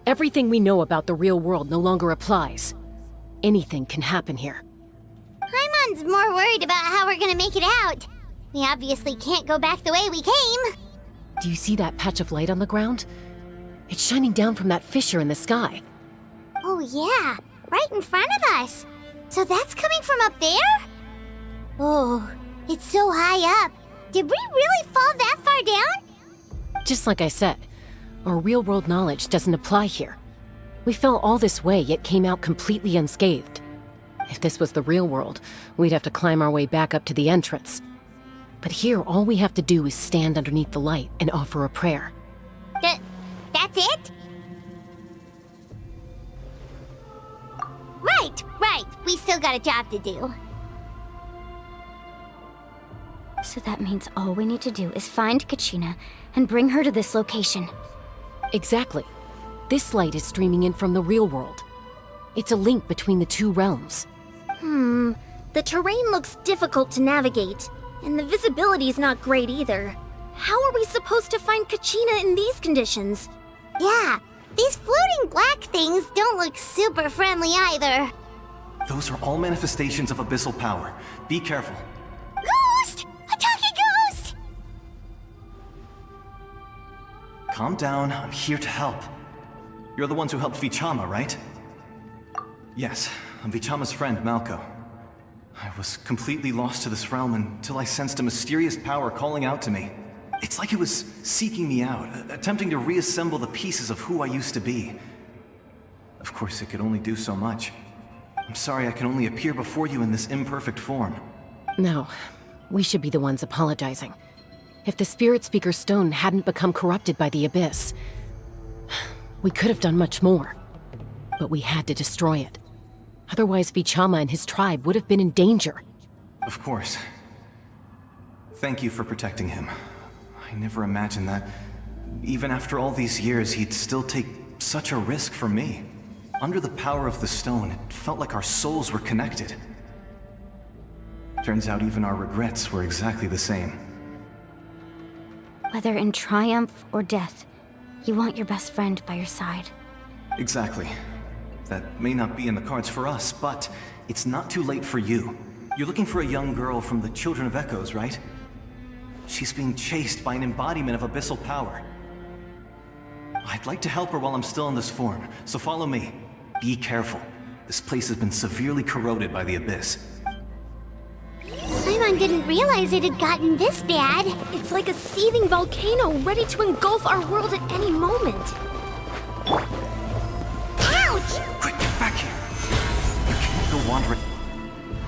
everything we know about the real world no longer applies. Anything can happen here. Paimon's more worried about how we're gonna make it out. We obviously can't go back the way we came. Do you see that patch of light on the ground? It's shining down from that fissure in the sky. Oh yeah, right in front of us. So that's coming from up there? Oh, it's so high up. Did we really fall that far down? Just like I said, our real-world knowledge doesn't apply here. We fell all this way, yet came out completely unscathed. If this was the real world, we'd have to climb our way back up to the entrance. But here, all we have to do is stand underneath the light and offer a prayer. That's it? Right. We still got a job to do. So that means all we need to do is find Kachina and bring her to this location. Exactly. This light is streaming in from the real world. It's a link between the two realms. The terrain looks difficult to navigate, and the visibility's not great either. How are we supposed to find Kachina in these conditions? Yeah, these floating black things don't look super friendly either. Those are all manifestations of abyssal power. Be careful. Ghost! A talking ghost! Calm down, I'm here to help. You're the ones who helped Vichama, right? Yes, I'm Vichama's friend, Malco. I was completely lost to this realm until I sensed a mysterious power calling out to me. It's like it was seeking me out, attempting to reassemble the pieces of who I used to be. Of course, it could only do so much. I'm sorry I can only appear before you in this imperfect form. No, we should be the ones apologizing. If the Spirit Speaker's stone hadn't become corrupted by the Abyss, we could have done much more. But we had to destroy it. Otherwise, Vichama and his tribe would have been in danger. Of course. Thank you for protecting him. I never imagined that, even after all these years, he'd still take such a risk for me. Under the power of the stone, it felt like our souls were connected. Turns out even our regrets were exactly the same. Whether in triumph or death, you want your best friend by your side. Exactly. That may not be in the cards for us, but it's not too late for you. You're looking for a young girl from the Children of Echoes, right? She's being chased by an embodiment of abyssal power. I'd like to help her while I'm still in this form, so follow me. Be careful. This place has been severely corroded by the Abyss. Paimon didn't realize it had gotten this bad. It's like a seething volcano ready to engulf our world at any moment. Ouch! Quick, get back here! You can't go wandering.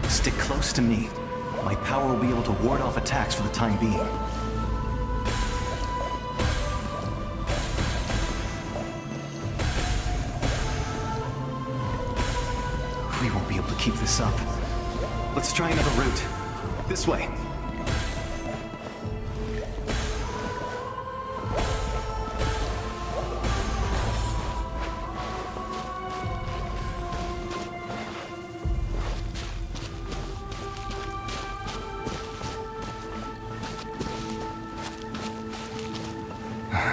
Stick close to me. My power will be able to ward off attacks for the time being. We won't be able to keep this up. Let's try another route. This way.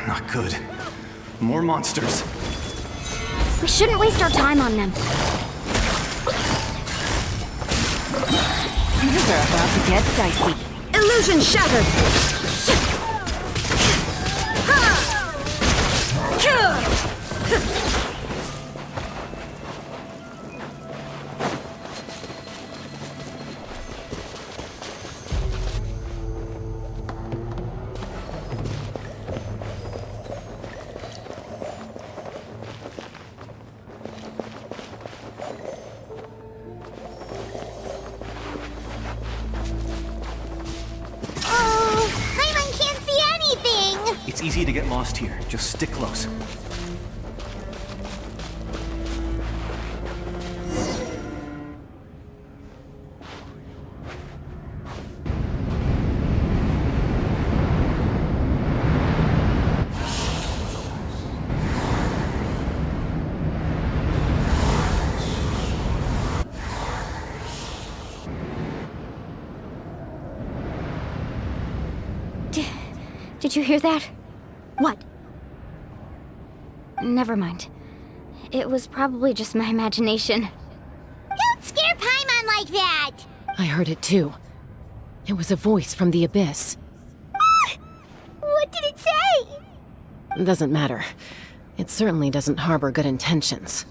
Not good. More monsters. We shouldn't waste our time on them. Things are about to get dicey. Illusion shattered! It's easy to get lost here. Just stick close. Did you hear that? What? Never mind. It was probably just my imagination. Don't scare Paimon like that! I heard it too. It was a voice from the Abyss. What did it say? Doesn't matter. It certainly doesn't harbor good intentions.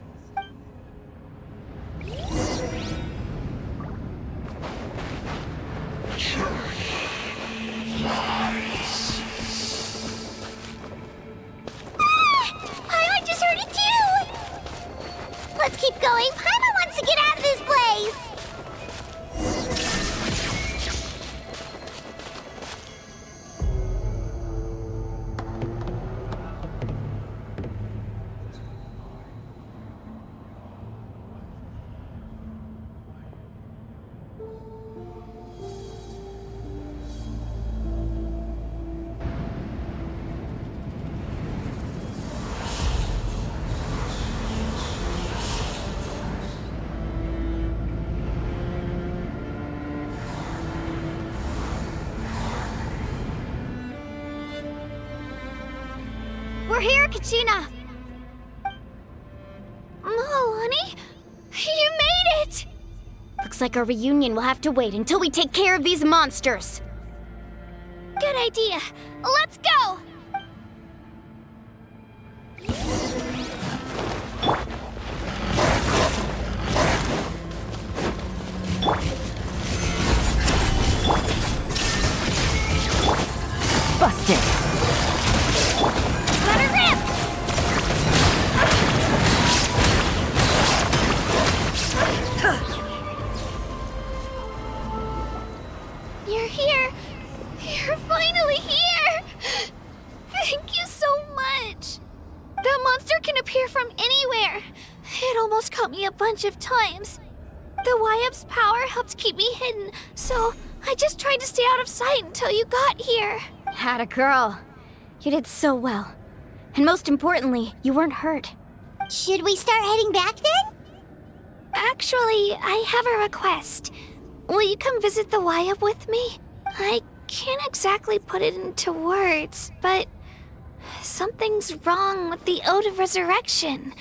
Paimon just heard it too! Let's keep going. Paimon wants to get out of this place! We're here, Kachina! Mualani? You made it! Looks like our reunion will have to wait until we take care of these monsters. Good idea. Let's go! kick. Let her rip! You're here. You're finally here. Thank you so much. That monster can appear from anywhere. It almost caught me a bunch of times. The Wayob's power helped keep me hidden, so I just tried to stay out of sight until you got here. Atta girl. You did so well. And most importantly, you weren't hurt. Should we start heading back then? Actually, I have a request. Will you come visit the Wayob with me? I can't exactly put it into words, but something's wrong with the Ode of Resurrection.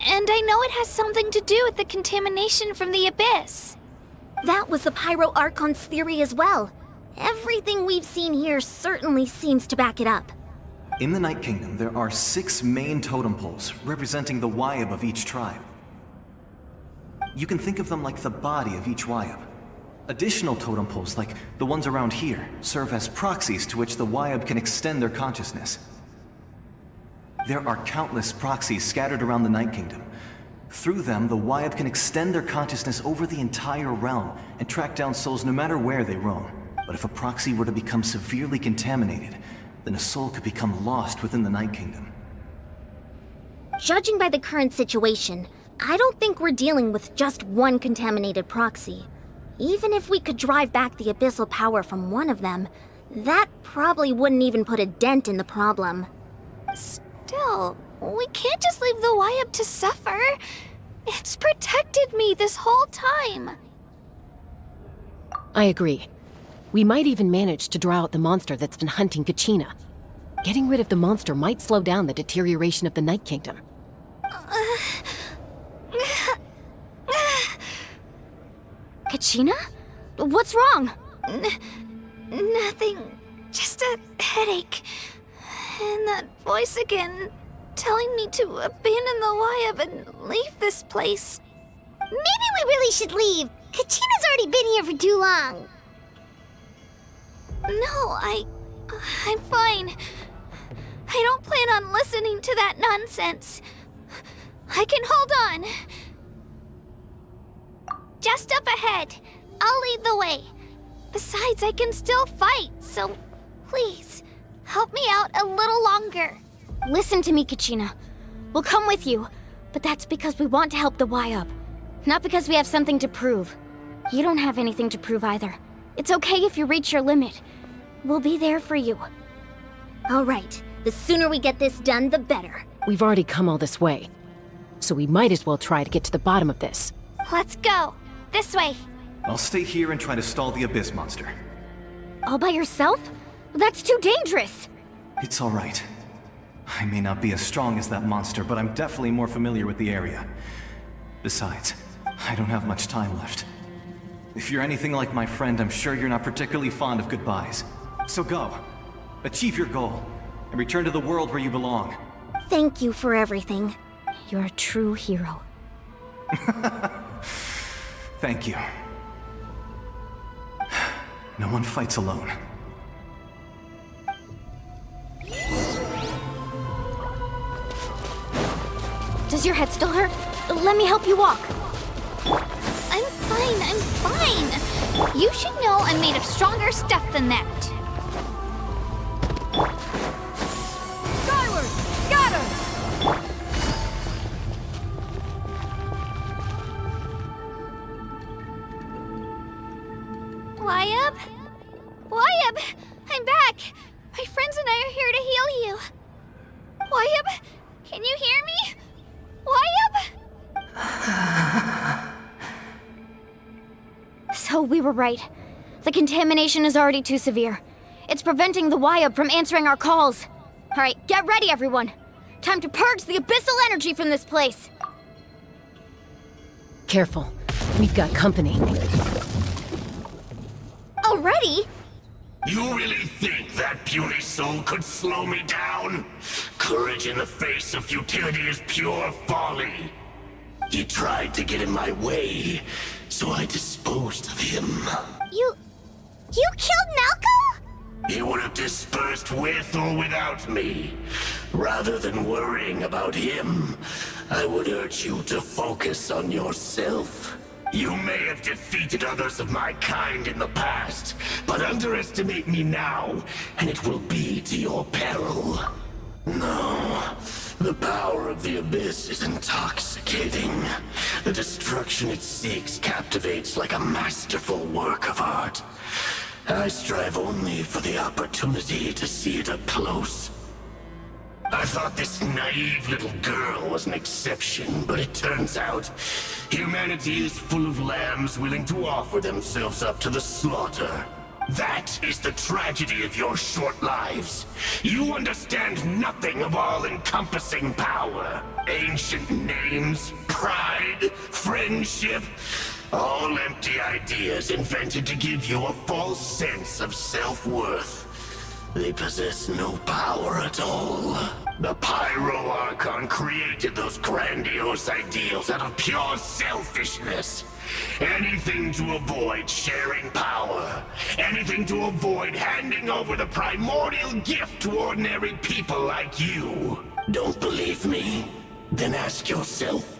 And I know it has something to do with the contamination from the Abyss. That was the Pyro Archon's theory as well. Everything we've seen here certainly seems to back it up. In the Night Kingdom, there are 6 main totem poles representing the Wayob of each tribe. You can think of them like the body of each Wayob. Additional totem poles, like the ones around here, serve as proxies to which the Wayob can extend their consciousness. There are countless proxies scattered around the Night Kingdom. Through them, the Wayob can extend their consciousness over the entire realm and track down souls no matter where they roam. But if a proxy were to become severely contaminated, then a soul could become lost within the Night Kingdom. Judging by the current situation, I don't think we're dealing with just one contaminated proxy. Even if we could drive back the abyssal power from one of them, that probably wouldn't even put a dent in the problem. Still, we can't just leave the Wayob to suffer. It's protected me this whole time. I agree. We might even manage to draw out the monster that's been hunting Kachina. Getting rid of the monster might slow down the deterioration of the Night Kingdom. Kachina? What's wrong? Nothing. Just a headache. And that voice again, telling me to abandon the Wayob and leave this place. Maybe we really should leave. Kachina's already been here for too long. No, I'm fine. I don't plan on listening to that nonsense. I can hold on. Just up ahead. I'll lead the way. Besides, I can still fight, so please, help me out a little longer. Listen to me, Kachina. We'll come with you, but that's because we want to help the Wayob, not because we have something to prove. You don't have anything to prove either. It's okay if you reach your limit. We'll be there for you. All right. The sooner we get this done, the better. We've already come all this way, so we might as well try to get to the bottom of this. Let's go. This way. I'll stay here and try to stall the Abyss monster. All by yourself? That's too dangerous. It's all right. I may not be as strong as that monster, but I'm definitely more familiar with the area. Besides, I don't have much time left. If you're anything like my friend, I'm sure you're not particularly fond of goodbyes. So go. Achieve your goal, and return to the world where you belong. Thank you for everything. You're a true hero. Thank you. No one fights alone. Does your head still hurt? Let me help you walk. I'm fine. You should know I'm made of stronger stuff than that. Skyward! Scatter! Wayob? Wayob! I'm back! My friends and I are here to heal you. Wayob? Can you hear me? Wayob? So we were right. The contamination is already too severe. It's preventing the Wayob from answering our calls. All right, get ready, everyone. Time to purge the abyssal energy from this place. Careful. We've got company. Already? You really think that puny soul could slow me down? Courage in the face of futility is pure folly. He tried to get in my way, so I disposed of him. You killed Malcolm? You would have dispersed with or without me. Rather than worrying about him, I would urge you to focus on yourself. You may have defeated others of my kind in the past, but underestimate me now, and it will be to your peril. No, the power of the Abyss is intoxicating. The destruction it seeks captivates like a masterful work of art. I strive only for the opportunity to see it up close. I thought this naive little girl was an exception, but it turns out humanity is full of lambs willing to offer themselves up to the slaughter. That is the tragedy of your short lives. You understand nothing of all-encompassing power. Ancient names, pride, friendship, all empty ideas invented to give you a false sense of self-worth. They possess no power at all. The Pyro Archon created those grandiose ideals out of pure selfishness. Anything to avoid sharing power. Anything to avoid handing over the primordial gift to ordinary people like you. Don't believe me? Then ask yourself,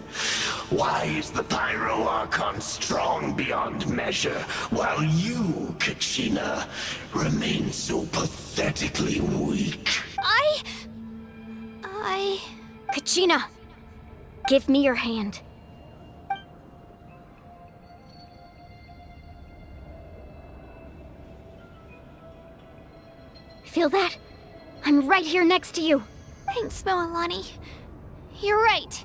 why is the Pyro Archon strong beyond measure, while you, Kachina, remain so pathetically weak? Kachina, give me your hand. Feel that? I'm right here next to you. Thanks, Mualani. You're right.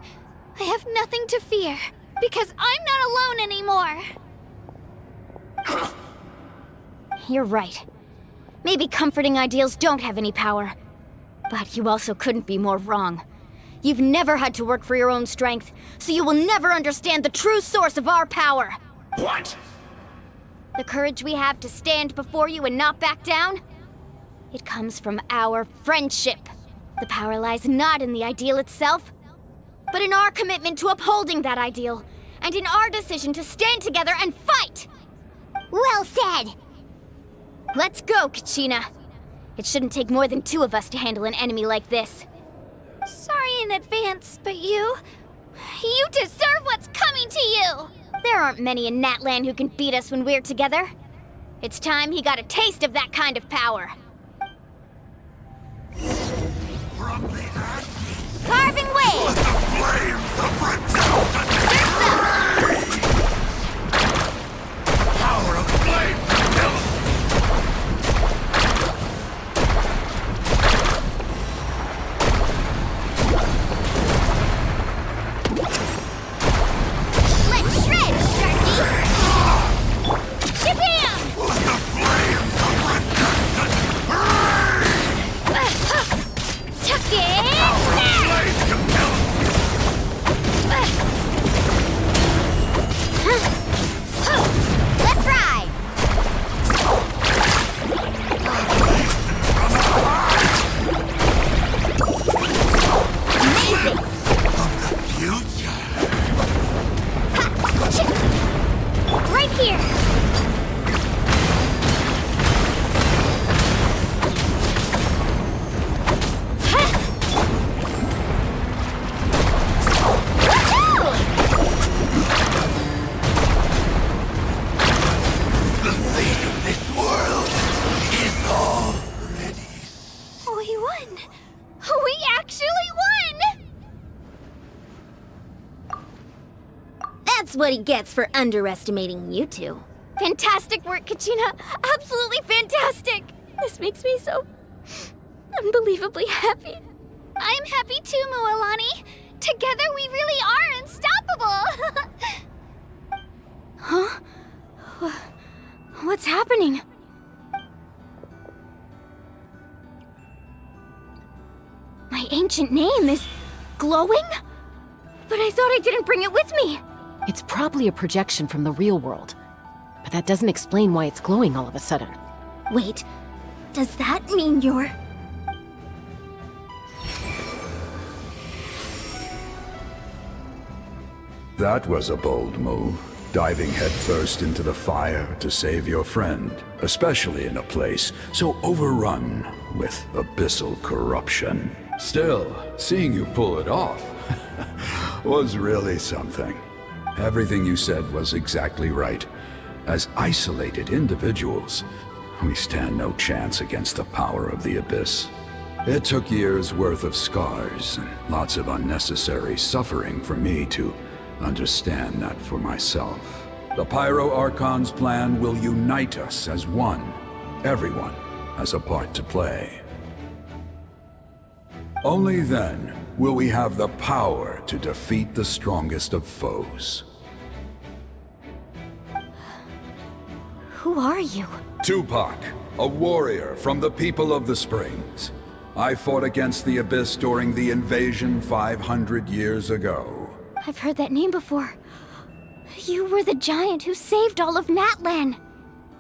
I have nothing to fear, because I'm not alone anymore. You're right. Maybe comforting ideals don't have any power. But you also couldn't be more wrong. You've never had to work for your own strength, so you will never understand the true source of our power. What? The courage we have to stand before you and not back down? It comes from our friendship. The power lies not in the ideal itself, but in our commitment to upholding that ideal, and in our decision to stand together and fight! Well said! Let's go, Kachina. It shouldn't take more than 2 of us to handle an enemy like this. Sorry in advance, but you deserve what's coming to you! There aren't many in Natlan who can beat us when we're together. It's time he got a taste of that kind of power. Carving waves! Power of flame! Let's shred, Sharky! Shabam! Tuck it! Let's ride! Amazing! Right here! We won! We actually won! That's what he gets for underestimating you two. Fantastic work, Kachina! Absolutely fantastic! This makes me so unbelievably happy. I'm happy too, Mualani. Together we really are unstoppable! Huh? What's happening? My ancient name is glowing? But I thought I didn't bring it with me. It's probably a projection from the real world. But that doesn't explain why it's glowing all of a sudden. Wait, does that mean you're... That was a bold move. diving headfirst into the fire to save your friend, especially in a place so overrun with abyssal corruption. Still, seeing you pull it off was really something. Everything you said was exactly right. As isolated individuals, we stand no chance against the power of the Abyss. It took years' worth of scars and lots of unnecessary suffering for me to understand that for myself. The Pyro Archon's plan will unite us as one. Everyone has a part to play. Only then will we have the power to defeat the strongest of foes. Who are you? Tupac, a warrior from the people of the Springs. I fought against the Abyss during the invasion 500 years ago. I've heard that name before. You were the giant who saved all of Natlan.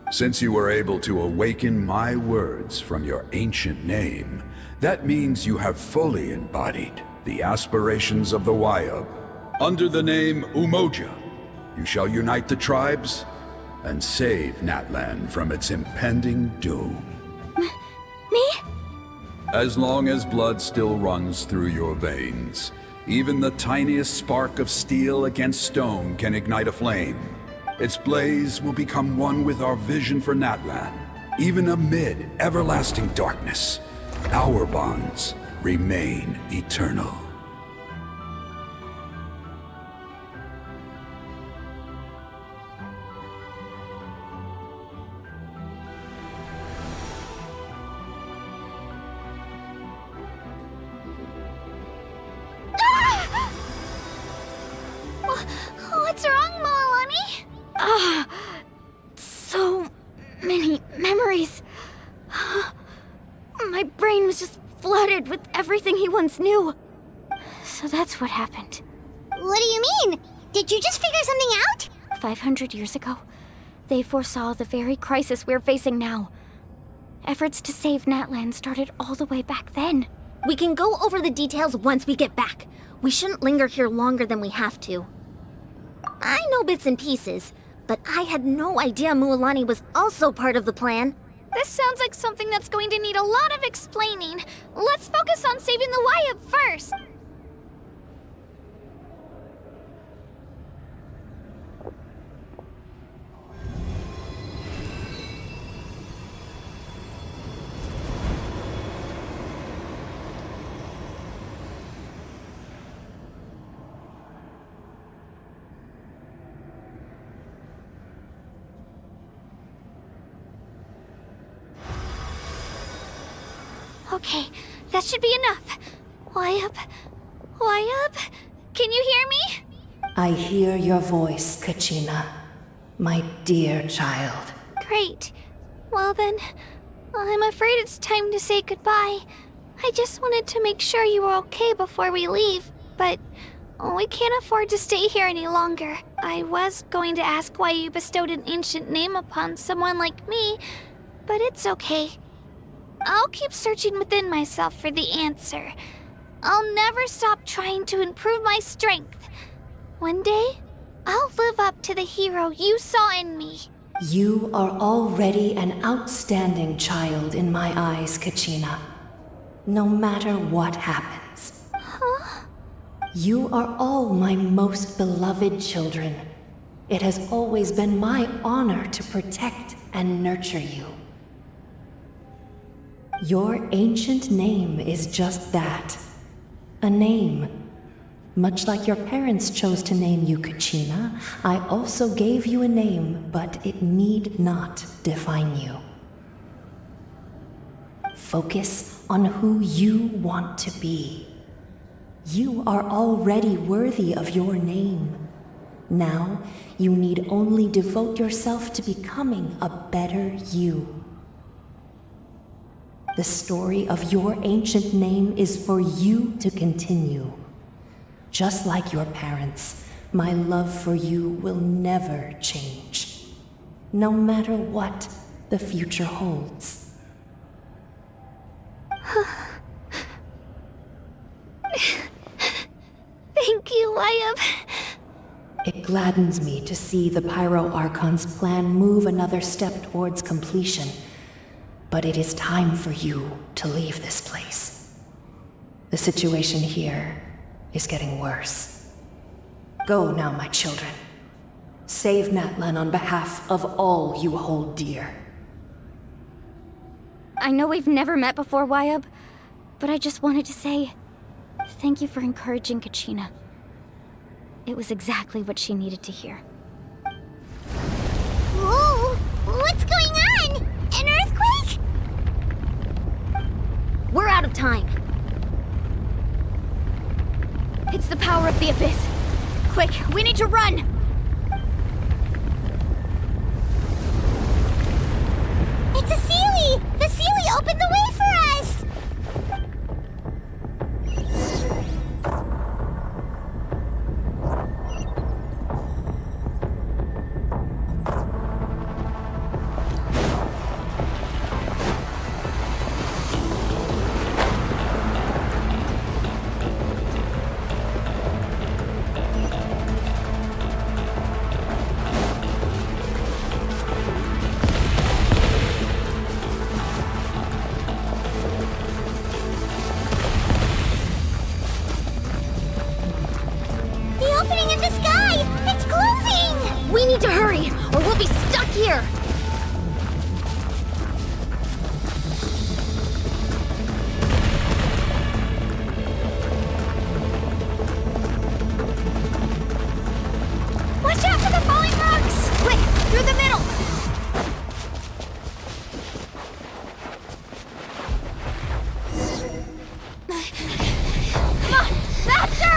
Since you were able to awaken my words from your ancient name, that means you have fully embodied the aspirations of the Wayob. Under the name Umoja, you shall unite the tribes and save Natlan from its impending doom. Me? As long as blood still runs through your veins, even the tiniest spark of steel against stone can ignite a flame. Its blaze will become one with our vision for Natlan. Even amid everlasting darkness, our bonds remain eternal. What's wrong, Mualani? So many memories. My brain was just flooded with everything he once knew. So that's what happened. What do you mean? Did you just figure something out? 500 years ago, they foresaw the very crisis we're facing now. Efforts to save Natlan started all the way back then. We can go over the details once we get back. We shouldn't linger here longer than we have to. I know bits and pieces, but I had no idea Mualani was also part of the plan. This sounds like something that's going to need a lot of explaining. Let's focus on saving the Wayob first. Okay, that should be enough. Wayob? Wayob? Can you hear me? I hear your voice, Kachina. My dear child. Great. Well then, I'm afraid it's time to say goodbye. I just wanted to make sure you were okay before we leave, but we can't afford to stay here any longer. I was going to ask why you bestowed an ancient name upon someone like me, but it's okay. I'll keep searching within myself for the answer. I'll never stop trying to improve my strength. One day, I'll live up to the hero you saw in me. You are already an outstanding child in my eyes, Kachina. No matter what happens. Huh? You are all my most beloved children. It has always been my honor to protect and nurture you. Your ancient name is just that. A name. Much like your parents chose to name you Kachina, I also gave you a name, but it need not define you. Focus on who you want to be. You are already worthy of your name. Now, you need only devote yourself to becoming a better you. The story of your ancient name is for you to continue. Just like your parents, my love for you will never change. No matter what the future holds. Thank you, Wayob. It gladdens me to see the Pyro Archon's plan move another step towards completion. But it is time for you to leave this place. The situation here is getting worse. Go now, my children. Save Natlan on behalf of all you hold dear. I know we've never met before, Wayob, but I just wanted to say thank you for encouraging Kachina. It was exactly what she needed to hear. Whoa! What's going on? An earthquake? We're out of time. It's the power of the Abyss. Quick, we need to run! It's a Seelie! The Seelie opened the way for us! We need to hurry, or we'll be stuck here! Watch out for the falling rocks! Quick, through the middle! Come on, faster!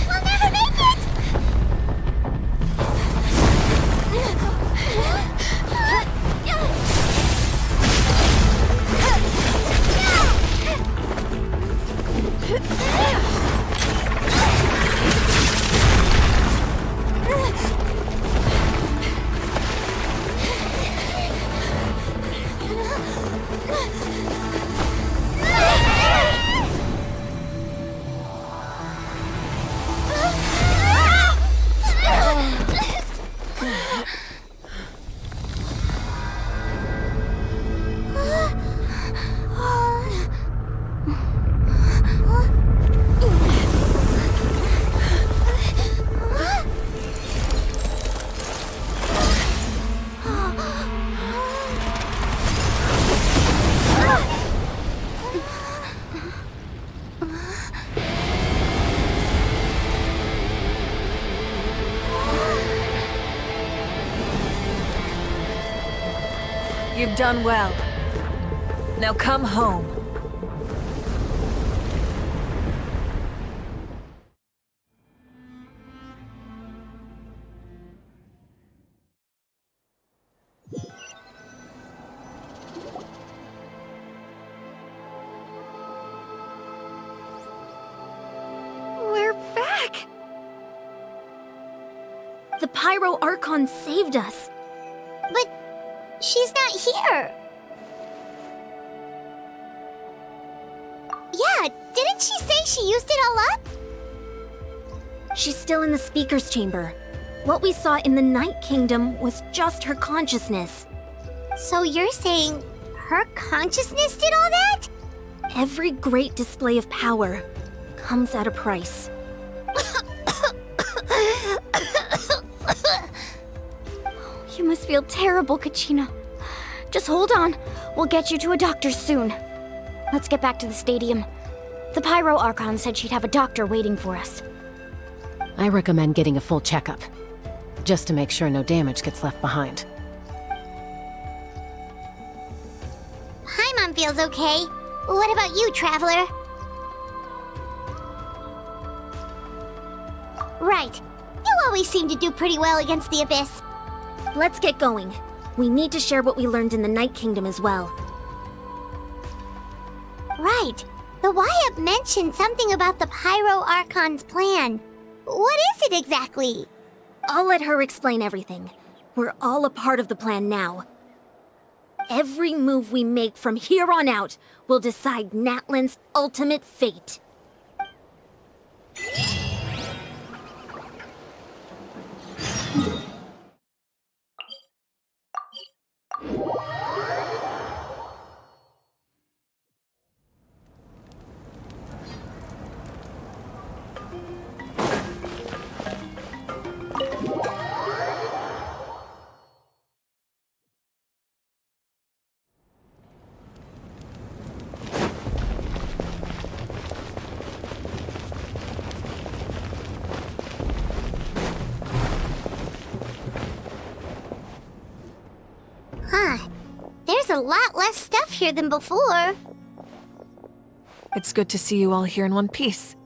We'll never make it! You've done well. Now come home. We're back! The Pyro Archon saved us. But she's not here. Yeah, didn't she say she used it all up? She's still in the speaker's chamber. What we saw in the Night Kingdom was just her consciousness. So you're saying her consciousness did all that? Every great display of power comes at a price. You must feel terrible, Kachina. Just hold on. We'll get you to a doctor soon. Let's get back to the stadium. The Pyro Archon said she'd have a doctor waiting for us. I recommend getting a full checkup, just to make sure no damage gets left behind. Paimon feels okay. What about you, Traveler? Right. You always seem to do pretty well against the Abyss. Let's get going. We need to share what we learned in the Night Kingdom as well. Right. The Wayob mentioned something about the Pyro Archon's plan. What is it exactly? I'll let her explain everything. We're all a part of the plan now. Every move we make from here on out will decide Natlan's ultimate fate. a lot less stuff here than before. It's good to see you all here in one piece.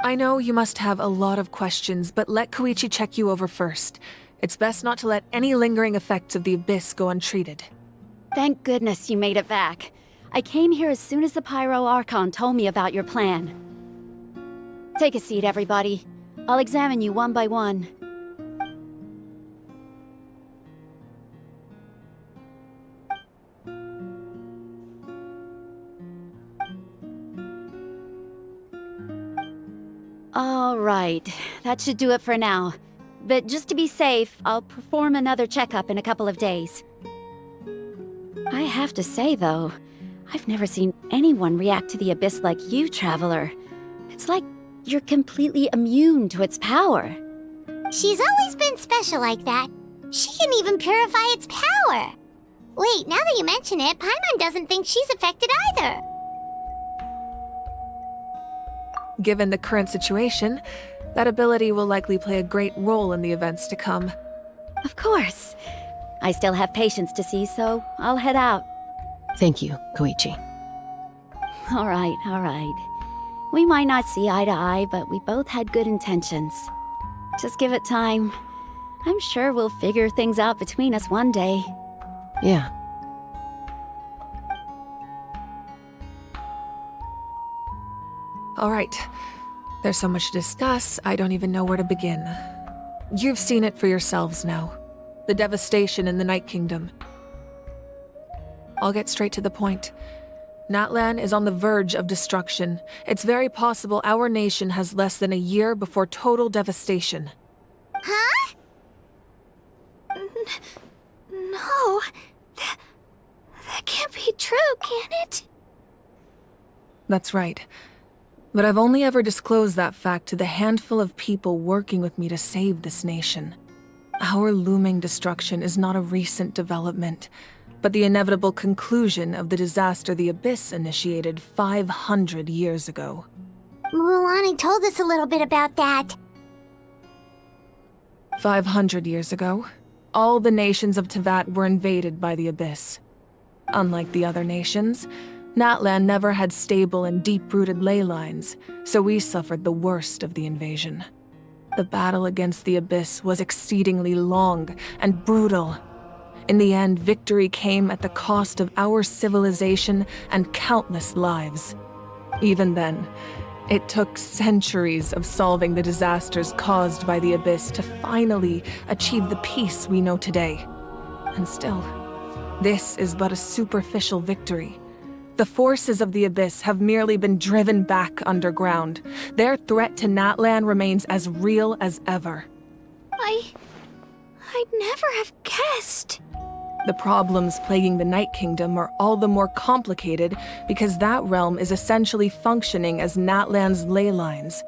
I know you must have a lot of questions, but let Koichi check you over first. It's best not to let any lingering effects of the Abyss go untreated. Thank goodness you made it back. I came here as soon as the Pyro Archon told me about your plan. Take a seat, everybody. I'll examine you one by one. All right, that should do it for now. But just to be safe, I'll perform another checkup in a couple of days. I have to say, though, I've never seen anyone react to the Abyss like you, Traveler. It's like you're completely immune to its power. She's always been special like that. She can even purify its power. Wait, now that you mention it, Paimon doesn't think she's affected either. Given the current situation, that ability will likely play a great role in the events to come. Of course. I still have patients to see, so I'll head out. Thank you, Koichi. All right. We might not see eye to eye, but we both had good intentions. Just give it time. I'm sure we'll figure things out between us one day. Yeah. All right. There's so much to discuss, I don't even know where to begin. You've seen it for yourselves now. The devastation in the Night Kingdom. I'll get straight to the point. Natlan is on the verge of destruction. It's very possible our nation has less than a year before total devastation. Huh? No. That can't be true, can it? That's right. But I've only ever disclosed that fact to the handful of people working with me to save this nation. Our looming destruction is not a recent development, but the inevitable conclusion of the disaster the Abyss initiated 500 years ago. Mualani told us a little bit about that. 500 years ago, all the nations of Teyvat were invaded by the Abyss. Unlike the other nations, Natlan never had stable and deep-rooted ley lines, so we suffered the worst of the invasion. The battle against the Abyss was exceedingly long and brutal. In the end, victory came at the cost of our civilization and countless lives. Even then, it took centuries of solving the disasters caused by the Abyss to finally achieve the peace we know today. And still, this is but a superficial victory. The forces of the Abyss have merely been driven back underground. Their threat to Natlan remains as real as ever. I'd never have guessed. The problems plaguing the Night Kingdom are all the more complicated because that realm is essentially functioning as Natlan's ley lines.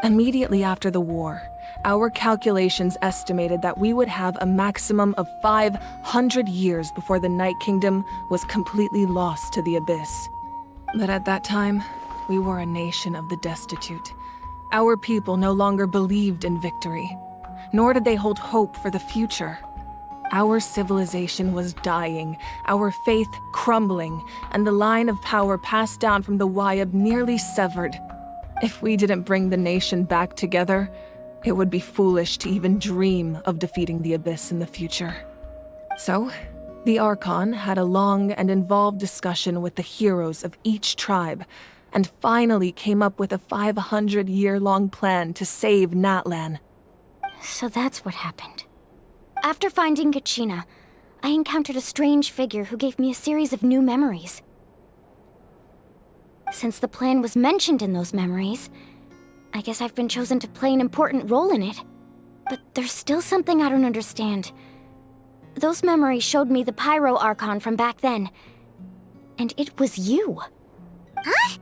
Immediately after the war, our calculations estimated that we would have a maximum of 500 years before the Night Kingdom was completely lost to the Abyss. But at that time, we were a nation of the destitute. Our people no longer believed in victory, nor did they hold hope for the future. Our civilization was dying, our faith crumbling, and the line of power passed down from the Wayob nearly severed. If we didn't bring the nation back together, it would be foolish to even dream of defeating the Abyss in the future. So, the Archon had a long and involved discussion with the heroes of each tribe, and finally came up with a 500-year-long plan to save Natlan. So that's what happened. After finding Kachina, I encountered a strange figure who gave me a series of new memories. Since the plan was mentioned in those memories, I guess I've been chosen to play an important role in it. But there's still something I don't understand. Those memories showed me the Pyro Archon from back then. And it was you. Huh?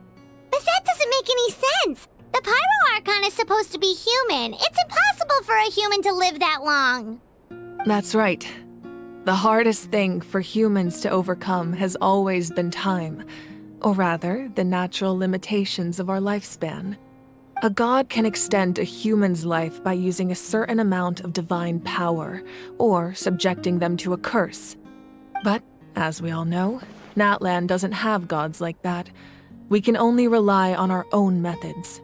But that doesn't make any sense! The Pyro Archon is supposed to be human. It's impossible for a human to live that long. That's right. The hardest thing for humans to overcome has always been time. Or rather, the natural limitations of our lifespan. A god can extend a human's life by using a certain amount of divine power, or subjecting them to a curse. But As we all know, Natlan doesn't have gods like that. We can only rely on our own methods.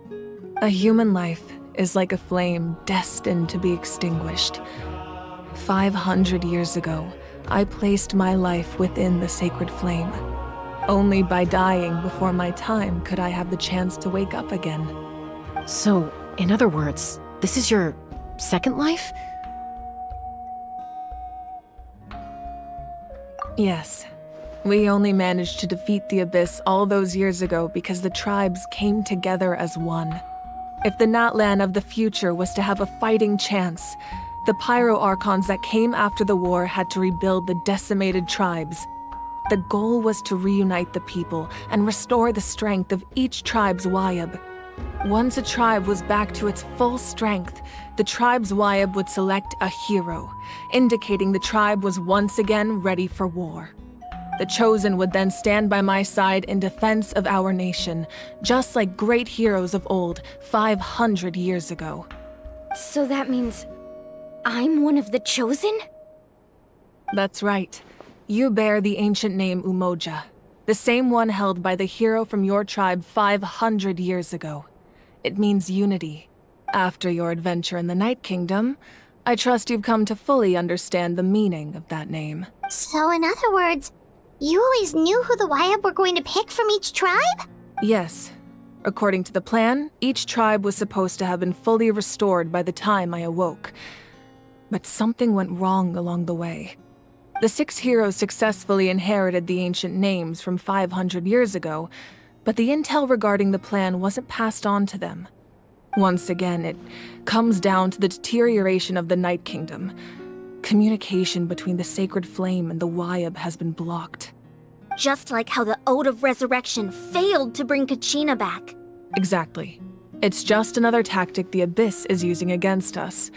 A human life is like a flame destined to be extinguished. 500 years ago, I placed my life within the sacred flame. Only by dying before my time could I have the chance to wake up again. So, in other words, this is your second life? Yes. We only managed to defeat the Abyss all those years ago because the tribes came together as one. If the Natlan of the future was to have a fighting chance, the pyro Archons that came after the war had to rebuild the decimated tribes. The goal was to reunite the people and restore the strength of each tribe's Wayob. Once a tribe was back to its full strength, the tribe's Wayob would select a hero, indicating the tribe was once again ready for war. The Chosen would then stand by my side in defense of our nation, just like great heroes of old 500 years ago. So that means I'm one of the Chosen? That's right. You bear the ancient name Umoja, the same one held by the hero from your tribe 500 years ago. It means unity. After your adventure in the Night Kingdom, I trust you've come to fully understand the meaning of that name. So in other words, you always knew who the Wayob were going to pick from each tribe? Yes. According to the plan, each tribe was supposed to have been fully restored by the time I awoke. But something went wrong along the way. The 6 heroes successfully inherited the ancient names from 500 years ago, but the intel regarding the plan wasn't passed on to them. Once again, it comes down to the deterioration of the Night Kingdom. Communication between the Sacred Flame and the Wayob has been blocked. Just like how the Ode of Resurrection failed to bring Kachina back. Exactly. It's just another tactic the Abyss is using against us.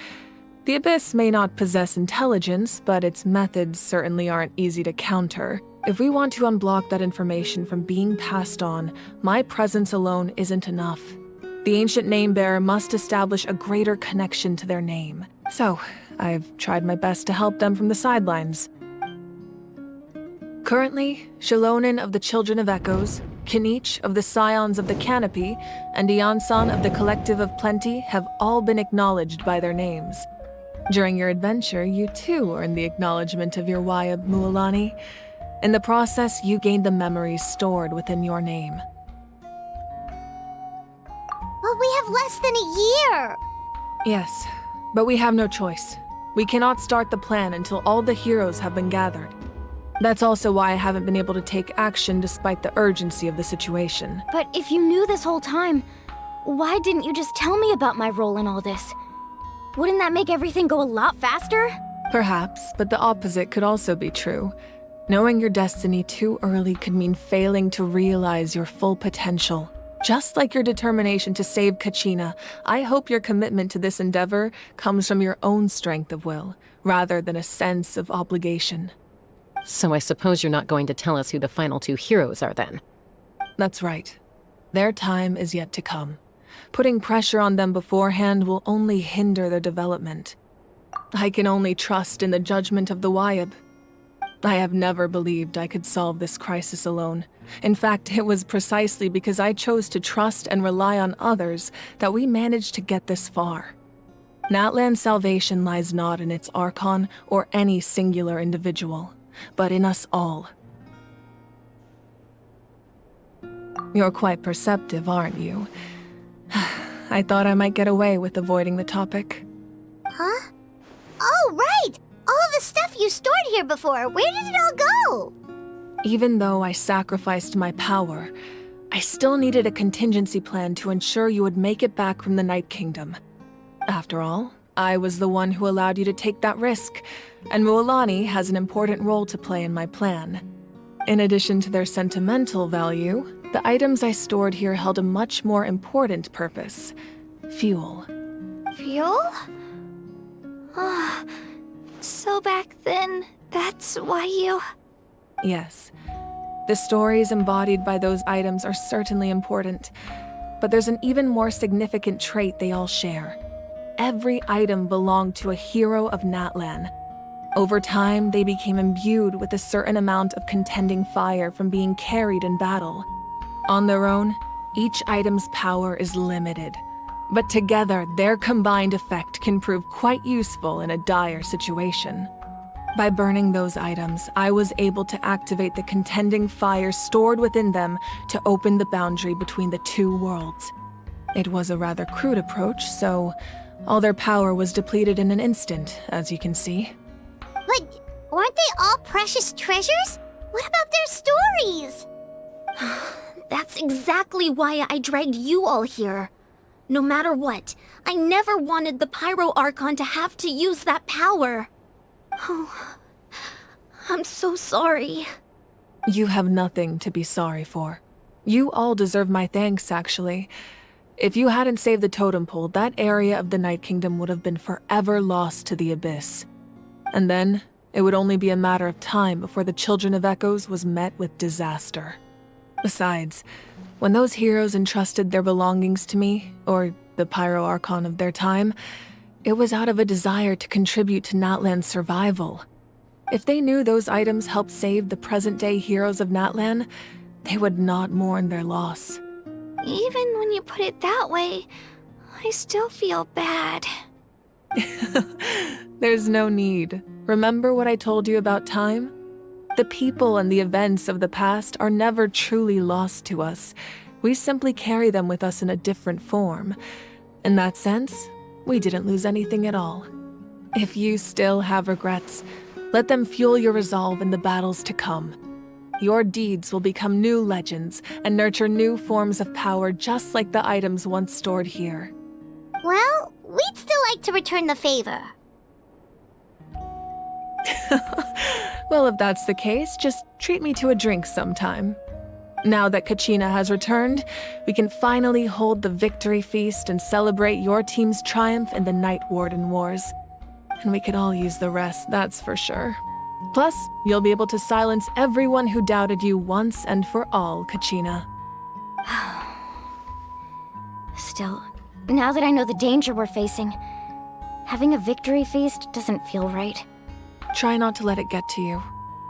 The Abyss may not possess intelligence, but its methods certainly aren't easy to counter. If we want to unblock that information from being passed on, my presence alone isn't enough. The ancient name-bearer must establish a greater connection to their name. So, I've tried my best to help them from the sidelines. Currently, Shilonin of the Children of Echoes, Kinich of the Scions of the Canopy, and Iansan of the Collective of Plenty have all been acknowledged by their names. During your adventure, you too earned the acknowledgement of your Wayob, Mualani. In the process, you gained the memories stored within your name. But we have less than a year! Yes, but we have no choice. We cannot start the plan until all the heroes have been gathered. That's also why I haven't been able to take action despite the urgency of the situation. But if you knew this whole time, why didn't you just tell me about my role in all this? Wouldn't that make everything go a lot faster? Perhaps, but the opposite could also be true. Knowing your destiny too early could mean failing to realize your full potential. Just like your determination to save Kachina, I hope your commitment to this endeavor comes from your own strength of will, rather than a sense of obligation. So I suppose you're not going to tell us who the final 2 heroes are then? That's right. Their time is yet to come. Putting pressure on them beforehand will only hinder their development. I can only trust in the judgment of the Wayob. I have never believed I could solve this crisis alone. In fact, it was precisely because I chose to trust and rely on others that we managed to get this far. Natlan's salvation lies not in its Archon or any singular individual, but in us all. You're quite perceptive, aren't you? I thought I might get away with avoiding the topic. Huh? Oh, right! All of the stuff you stored here before, where did it all go? Even though I sacrificed my power, I still needed a contingency plan to ensure you would make it back from the Night Kingdom. After all, I was the one who allowed you to take that risk, and Mualani has an important role to play in my plan. In addition to their sentimental value, the items I stored here held a much more important purpose: fuel. Fuel? So back then, that's why you... Yes. The stories embodied by those items are certainly important, but there's an even more significant trait they all share. Every item belonged to a hero of Natlan. Over time, they became imbued with a certain amount of contending fire from being carried in battle. On their own, each item's power is limited, but together their combined effect can prove quite useful in a dire situation. By burning those items, I was able to activate the contending fire stored within them to open the boundary between the two worlds. It was a rather crude approach, so all their power was depleted in an instant, as you can see. But weren't they all precious treasures? What about their stories? That's exactly why I dragged you all here. No matter what, I never wanted the Pyro Archon to have to use that power. Oh, I'm so sorry. You have nothing to be sorry for. You all deserve my thanks, actually. If you hadn't saved the totem pole, that area of the Night Kingdom would have been forever lost to the Abyss. And then, it would only be a matter of time before the Children of Echoes was met with disaster. Besides, when those heroes entrusted their belongings to me, or the Pyro Archon of their time, it was out of a desire to contribute to Natlan's survival. If they knew those items helped save the present-day heroes of Natlan, they would not mourn their loss. Even when you put it that way, I still feel bad. There's no need. Remember what I told you about time? The people and the events of the past are never truly lost to us. We simply carry them with us in a different form. In that sense, we didn't lose anything at all. If you still have regrets, let them fuel your resolve in the battles to come. Your deeds will become new legends and nurture new forms of power just like the items once stored here. Well, we'd still like to return the favor. Well, if that's the case, just treat me to a drink sometime. Now that Kachina has returned, we can finally hold the victory feast and celebrate your team's triumph in the Night Warden Wars. And we could all use the rest, that's for sure. Plus, you'll be able to silence everyone who doubted you once and for all, Kachina. Still, now that I know the danger we're facing, having a victory feast doesn't feel right. Try not to let it get to you.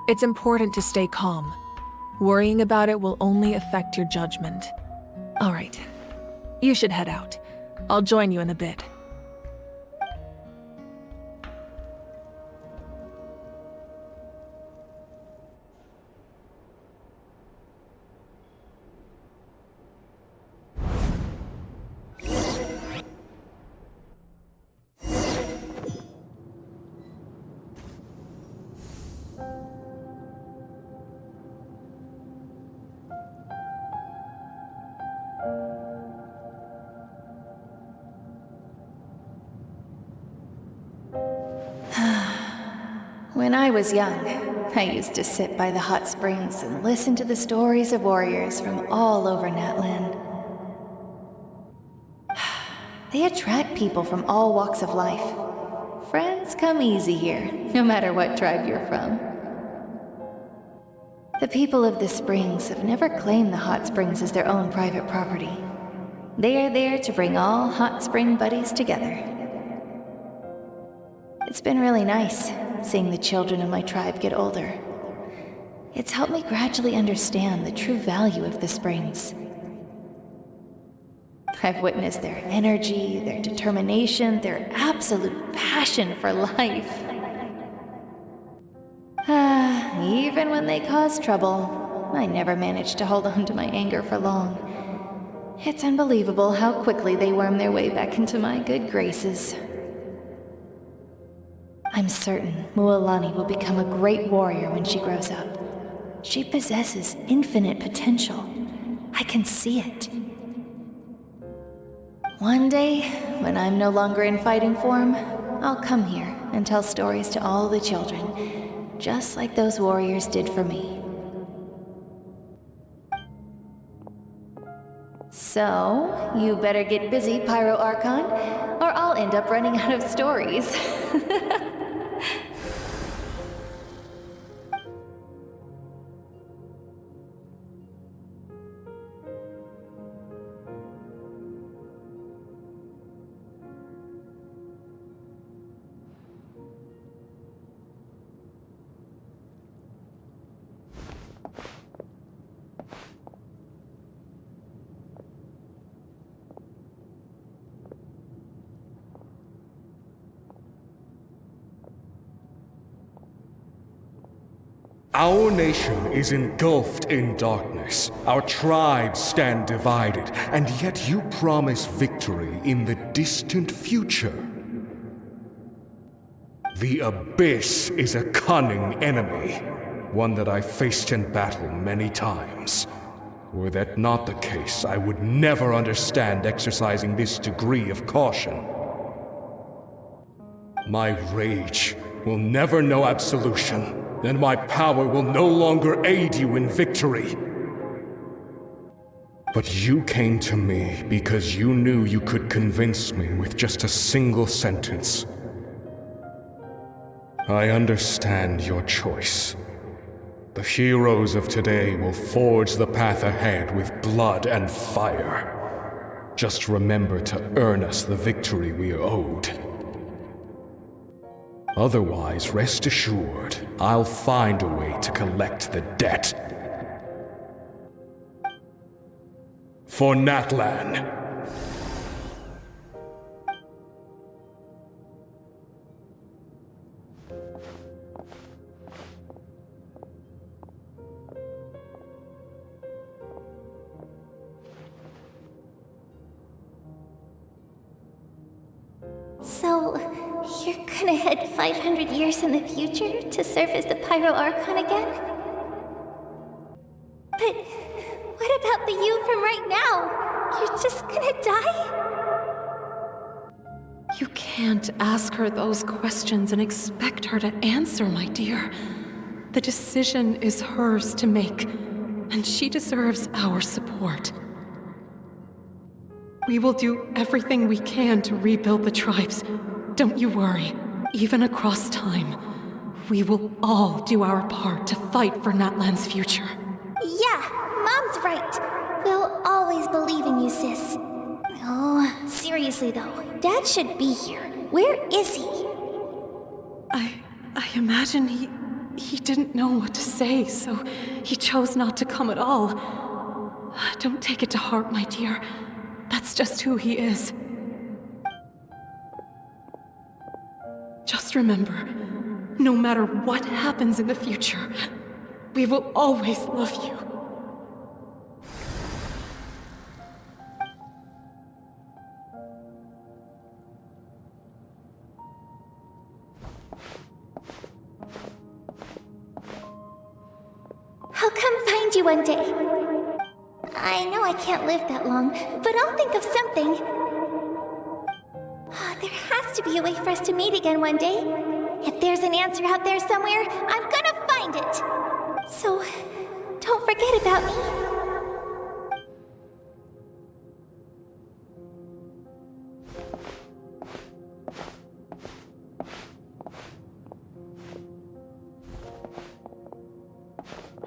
It's important to stay calm. Worrying about it will only affect your judgment. All right, you should head out. I'll join you in a bit. When I was young, I used to sit by the hot springs and listen to the stories of warriors from all over Natlan. They attract people from all walks of life. Friends come easy here, no matter what tribe you're from. The people of the springs have never claimed the hot springs as their own private property. They are there to bring all hot spring buddies together. It's been really nice, seeing the children of my tribe get older. It's helped me gradually understand the true value of the springs. I've witnessed their energy, their determination, their absolute passion for life. Even when they cause trouble, I never managed to hold on to my anger for long. It's unbelievable how quickly they worm their way back into my good graces. I'm certain Mualani will become a great warrior when she grows up. She possesses infinite potential. I can see it. One day, when I'm no longer in fighting form, I'll come here and tell stories to all the children, just like those warriors did for me. So, you better get busy, Pyro Archon, or I'll end up running out of stories. Our nation is engulfed in darkness. Our tribes stand divided, and yet you promise victory in the distant future. The Abyss is a cunning enemy, one that I faced in battle many times. Were that not the case, I would never understand exercising this degree of caution. My rage will never know absolution, and my power will no longer aid you in victory. But you came to me because you knew you could convince me with just a single sentence. I understand your choice. The heroes of today will forge the path ahead with blood and fire. Just remember to earn us the victory we are owed. Otherwise, rest assured, I'll find a way to collect the debt. For Natlan. So, you're gonna head 500 years in the future to serve as the Pyro Archon again? But what about the you from right now? You're just gonna die? You can't ask her those questions and expect her to answer, my dear. The decision is hers to make, and she deserves our support. We will do everything we can to rebuild the tribes. Don't you worry. Even across time, we will all do our part to fight for Natlan's future. Yeah, Mom's right. We'll always believe in you, sis. Oh, seriously though, Dad should be here. Where is he? I imagine he didn't know what to say, so he chose not to come at all. Don't take it to heart, my dear. That's just who he is. Just remember, no matter what happens in the future, we will always love you. I'll come find you one day. I know I can't live that long, but I'll think of something. There has to be a way for us to meet again one day. If there's an answer out there somewhere, I'm gonna find it. So, don't forget about me.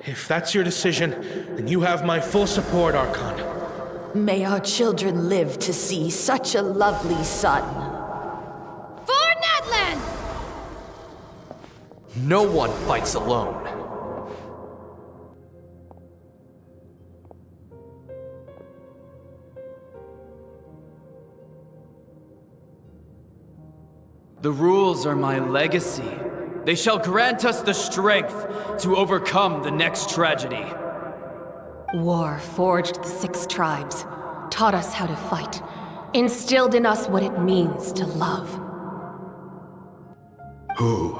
If that's your decision, then you have my full support, Archon. May our children live to see such a lovely son. For Natlan! No one fights alone. The rules are my legacy. They shall grant us the strength to overcome the next tragedy. War forged the 6 tribes, taught us how to fight, instilled in us what it means to love. Who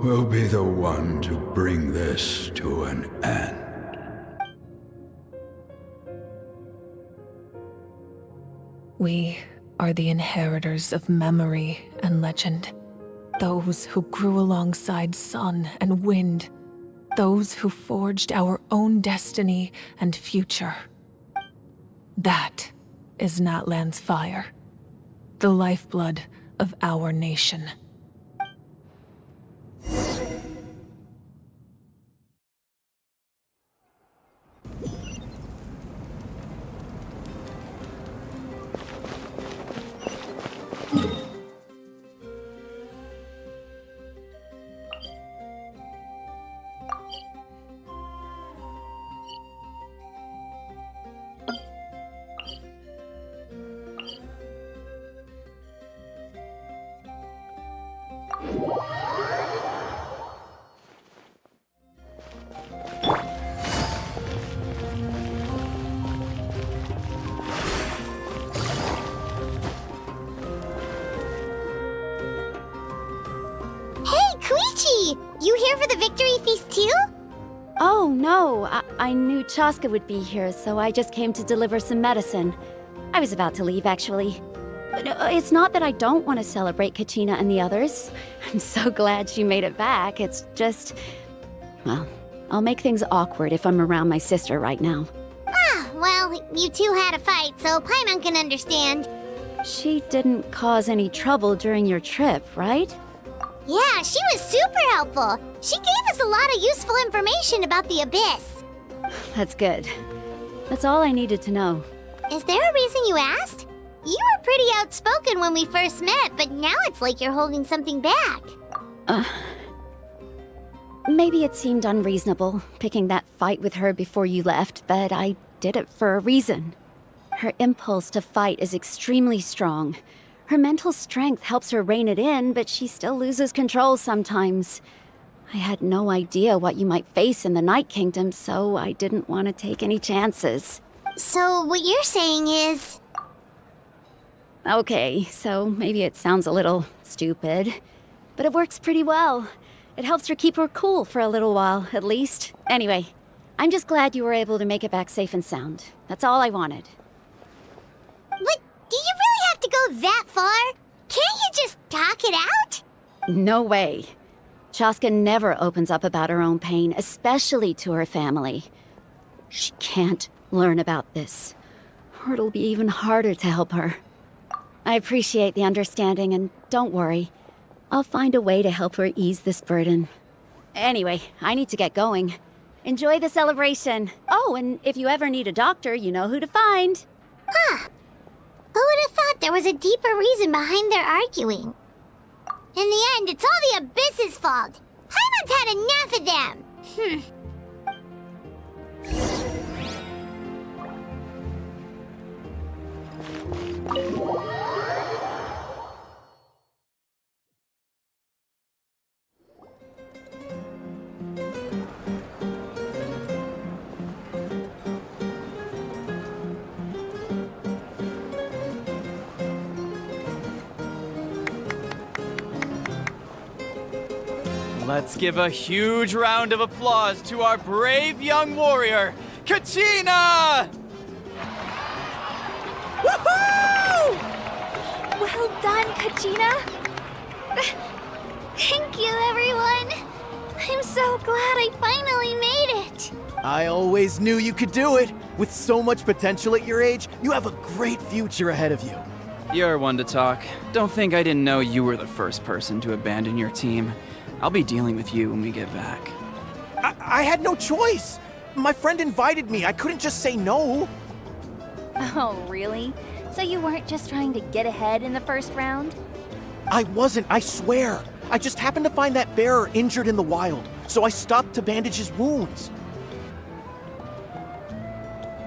will be the one to bring this to an end? We are the inheritors of memory and legend. Those who grew alongside sun and wind. Those who forged our own destiny and future. That is Natlan's fire. The lifeblood of our nation. You here for the victory feast too? Oh, no. I knew Chasca would be here, so I just came to deliver some medicine. I was about to leave, actually. But it's not that I don't want to celebrate Kachina and the others. I'm so glad she made it back. It's just... well, I'll make things awkward if I'm around my sister right now. Ah, well, you two had a fight, so Paimon can understand. She didn't cause any trouble during your trip, right? Yeah, she was super helpful. She gave us a lot of useful information about the Abyss. That's good. That's all I needed to know. Is there a reason you asked? You were pretty outspoken when we first met, but now it's like you're holding something back. Maybe it seemed unreasonable, picking that fight with her before you left, but I did it for a reason. Her impulse to fight is extremely strong. Her mental strength helps her rein it in, but she still loses control sometimes. I had no idea what you might face in the Night Kingdom, so I didn't want to take any chances. So what you're saying is... Okay, so maybe it sounds a little stupid, but it works pretty well. It helps her keep her cool for a little while, at least. Anyway, I'm just glad you were able to make it back safe and sound. That's all I wanted. But do you really have to go that far? Can't you just talk it out? No way. Chasca never opens up about her own pain, especially to her family. She can't learn about this, or it'll be even harder to help her. I appreciate the understanding, and don't worry. I'll find a way to help her ease this burden. Anyway, I need to get going. Enjoy the celebration. Oh, and if you ever need a doctor, you know who to find. Huh. Who would have thought there was a deeper reason behind their arguing? In the end, it's all the Abyss's fault. Paimon's had enough of them. Let's give a huge round of applause to our brave young warrior, Kachina! Woohoo! Well done, Kachina. Thank you, everyone. I'm so glad I finally made it. I always knew you could do it. With so much potential at your age, you have a great future ahead of you. You're one to talk. Don't think I didn't know you were the first person to abandon your team. I'll be dealing with you when we get back. I had no choice. My friend invited me. I couldn't just say no. Oh, really? So you weren't just trying to get ahead in the first round? I wasn't, I swear. I just happened to find that bearer injured in the wild, so I stopped to bandage his wounds.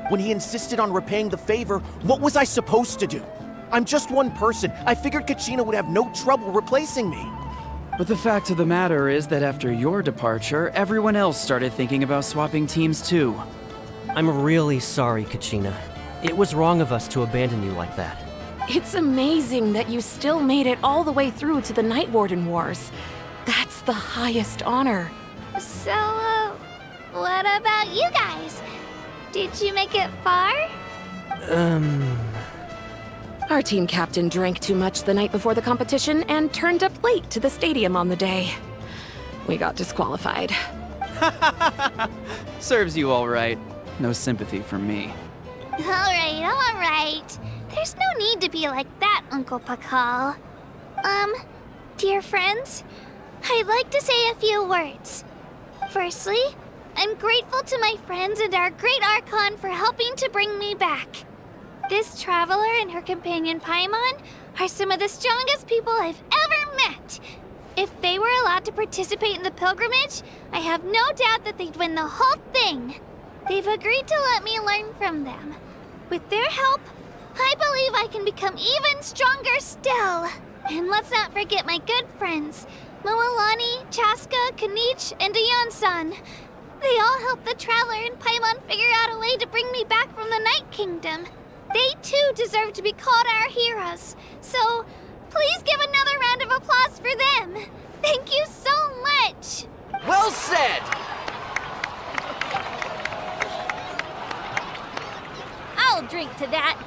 When he insisted on repaying the favor, what was I supposed to do? I'm just one person. I figured Kachina would have no trouble replacing me. But the fact of the matter is that after your departure, everyone else started thinking about swapping teams too. I'm really sorry, Kachina. It was wrong of us to abandon you like that. It's amazing that you still made it all the way through to the Night Warden Wars. That's the highest honor. So, what about you guys? Did you make it far? Our team captain drank too much the night before the competition and turned up late to the stadium on the day. We got disqualified. Serves you all right. No sympathy from me. All right. There's no need to be like that, Uncle Pakal. Dear friends, I'd like to say a few words. Firstly, I'm grateful to my friends and our great Archon for helping to bring me back. This traveler and her companion Paimon are some of the strongest people I've ever met. If they were allowed to participate in the pilgrimage, I have no doubt that they'd win the whole thing. They've agreed to let me learn from them. With their help, I believe I can become even stronger still. And let's not forget my good friends, Mualani, Chasca, Kinich, and Iansan. They all helped the traveler and Paimon figure out a way to bring me back from the Night Kingdom. They too deserve to be called our heroes. So, please give another round of applause for them. Thank you so much. Well said! I'll drink to that.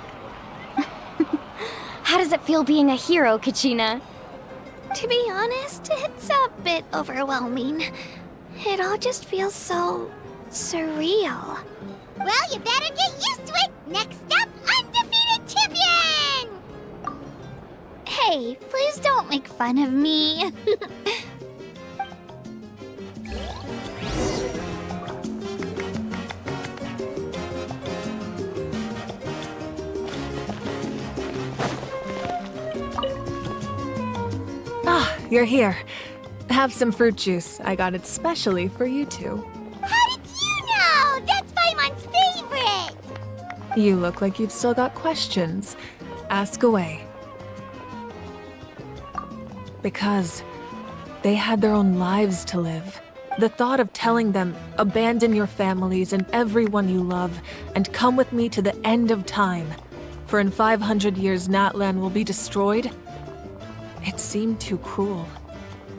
How does it feel being a hero, Kachina? To be honest, it's a bit overwhelming. It all just feels so surreal. Well, you better get used to it! Next up, undefeated champion! Hey, please don't make fun of me. You're here. Have some fruit juice. I got it specially for you two. How did you know? That's Paimon's favorite! You look like you've still got questions. Ask away. Because they had their own lives to live. The thought of telling them, abandon your families and everyone you love, and come with me to the end of time, for in 500 years Natlan will be destroyed, it seemed too cruel.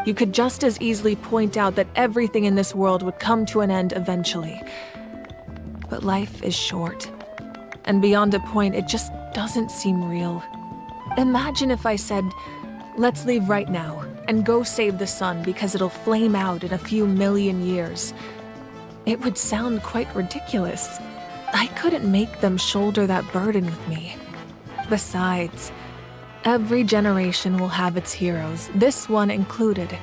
You could just as easily point out that everything in this world would come to an end eventually. But life is short. And beyond a point, it just doesn't seem real. Imagine if I said, let's leave right now and go save the sun because it'll flame out in a few million years. It would sound quite ridiculous. I couldn't make them shoulder that burden with me. Besides, every generation will have its heroes, this one included.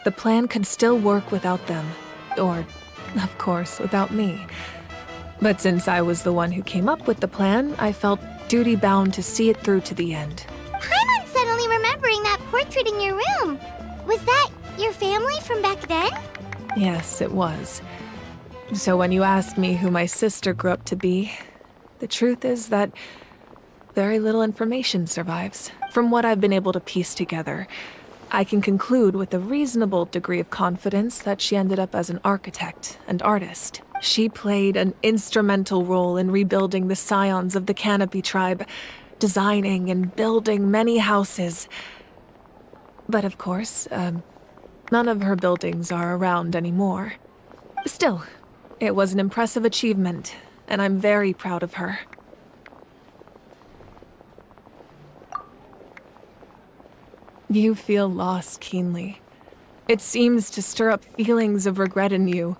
The plan could still work without them, or, of course, without me. But since I was the one who came up with the plan, I felt duty-bound to see it through to the end. Paimon's suddenly remembering that portrait in your room. Was that your family from back then? Yes, it was. So when you asked me who my sister grew up to be, the truth is that very little information survives. From what I've been able to piece together, I can conclude with a reasonable degree of confidence that she ended up as an architect and artist. She played an instrumental role in rebuilding the scions of the Canopy tribe, designing and building many houses. But of course, none of her buildings are around anymore. Still, it was an impressive achievement, and I'm very proud of her. You feel loss keenly. It seems to stir up feelings of regret in you.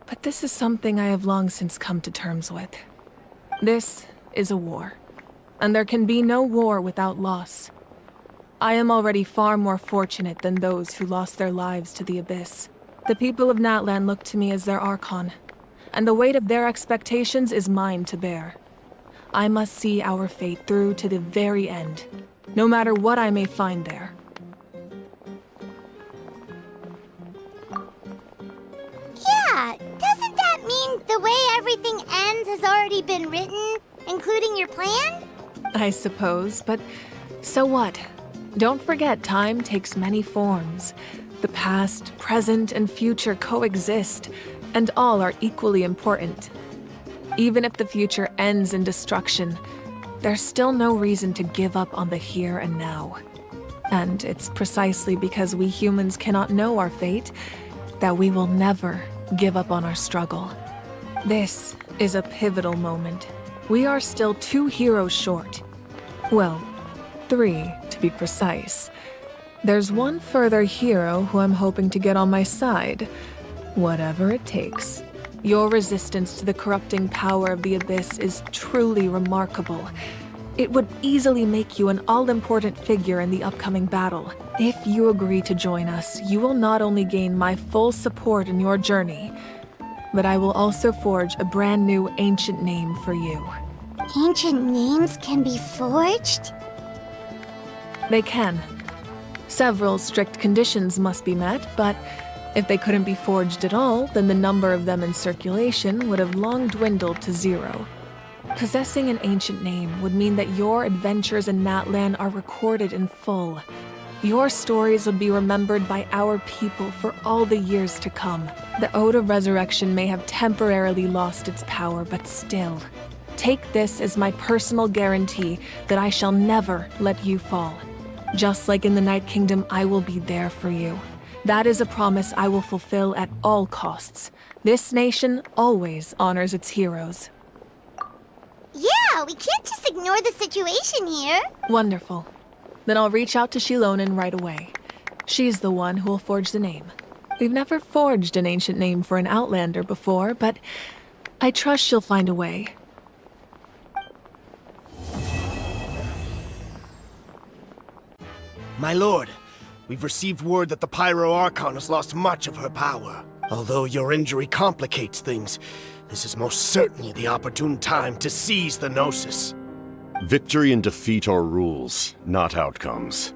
But this is something I have long since come to terms with. This is a war, and there can be no war without loss. I am already far more fortunate than those who lost their lives to the Abyss. The people of Natlan look to me as their Archon, and the weight of their expectations is mine to bear. I must see our fate through to the very end, no matter what I may find there. Yeah, doesn't that mean the way everything ends has already been written, including your plan? I suppose, but so what? Don't forget, time takes many forms. The past, present, and future coexist, and all are equally important. Even if the future ends in destruction, there's still no reason to give up on the here and now. And it's precisely because we humans cannot know our fate that we will never give up on our struggle. This is a pivotal moment. We are still 2 heroes short. Well, 3 to be precise. There's one further hero who I'm hoping to get on my side, whatever it takes. Your resistance to the corrupting power of the Abyss is truly remarkable. It would easily make you an all-important figure in the upcoming battle. If you agree to join us, you will not only gain my full support in your journey, but I will also forge a brand new ancient name for you. Ancient names can be forged? They can. Several strict conditions must be met, but if they couldn't be forged at all, then the number of them in circulation would have long dwindled to 0. Possessing an ancient name would mean that your adventures in Natlan are recorded in full. Your stories would be remembered by our people for all the years to come. The Ode of Resurrection may have temporarily lost its power, but still, take this as my personal guarantee that I shall never let you fall. Just like in the Night Kingdom, I will be there for you, That is a promise I will fulfill at all costs. This nation always honors its heroes. Yeah, we can't just ignore the situation here. Wonderful. Then I'll reach out to Shilonen right away. She's the one who will forge the name. We've never forged an ancient name for an Outlander before, but I trust she'll find a way. My lord, we've received word that the Pyro Archon has lost much of her power. Although your injury complicates things, this is most certainly the opportune time to seize the Gnosis. Victory and defeat are rules, not outcomes.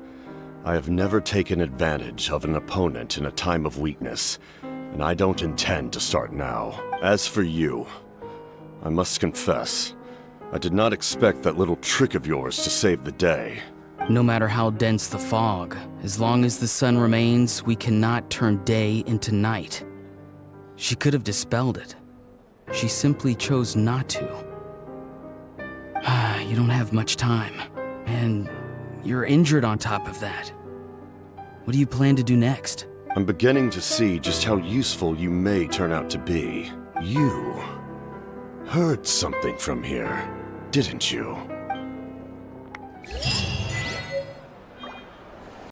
I have never taken advantage of an opponent in a time of weakness, and I don't intend to start now. As for you, I must confess, I did not expect that little trick of yours to save the day. No matter how dense the fog, as long as the sun remains, we cannot turn day into night. She could have dispelled it. She simply chose not to. You don't have much time, and you're injured on top of that. What do you plan to do next? I'm beginning to see just how useful you may turn out to be. You heard something from here, didn't you?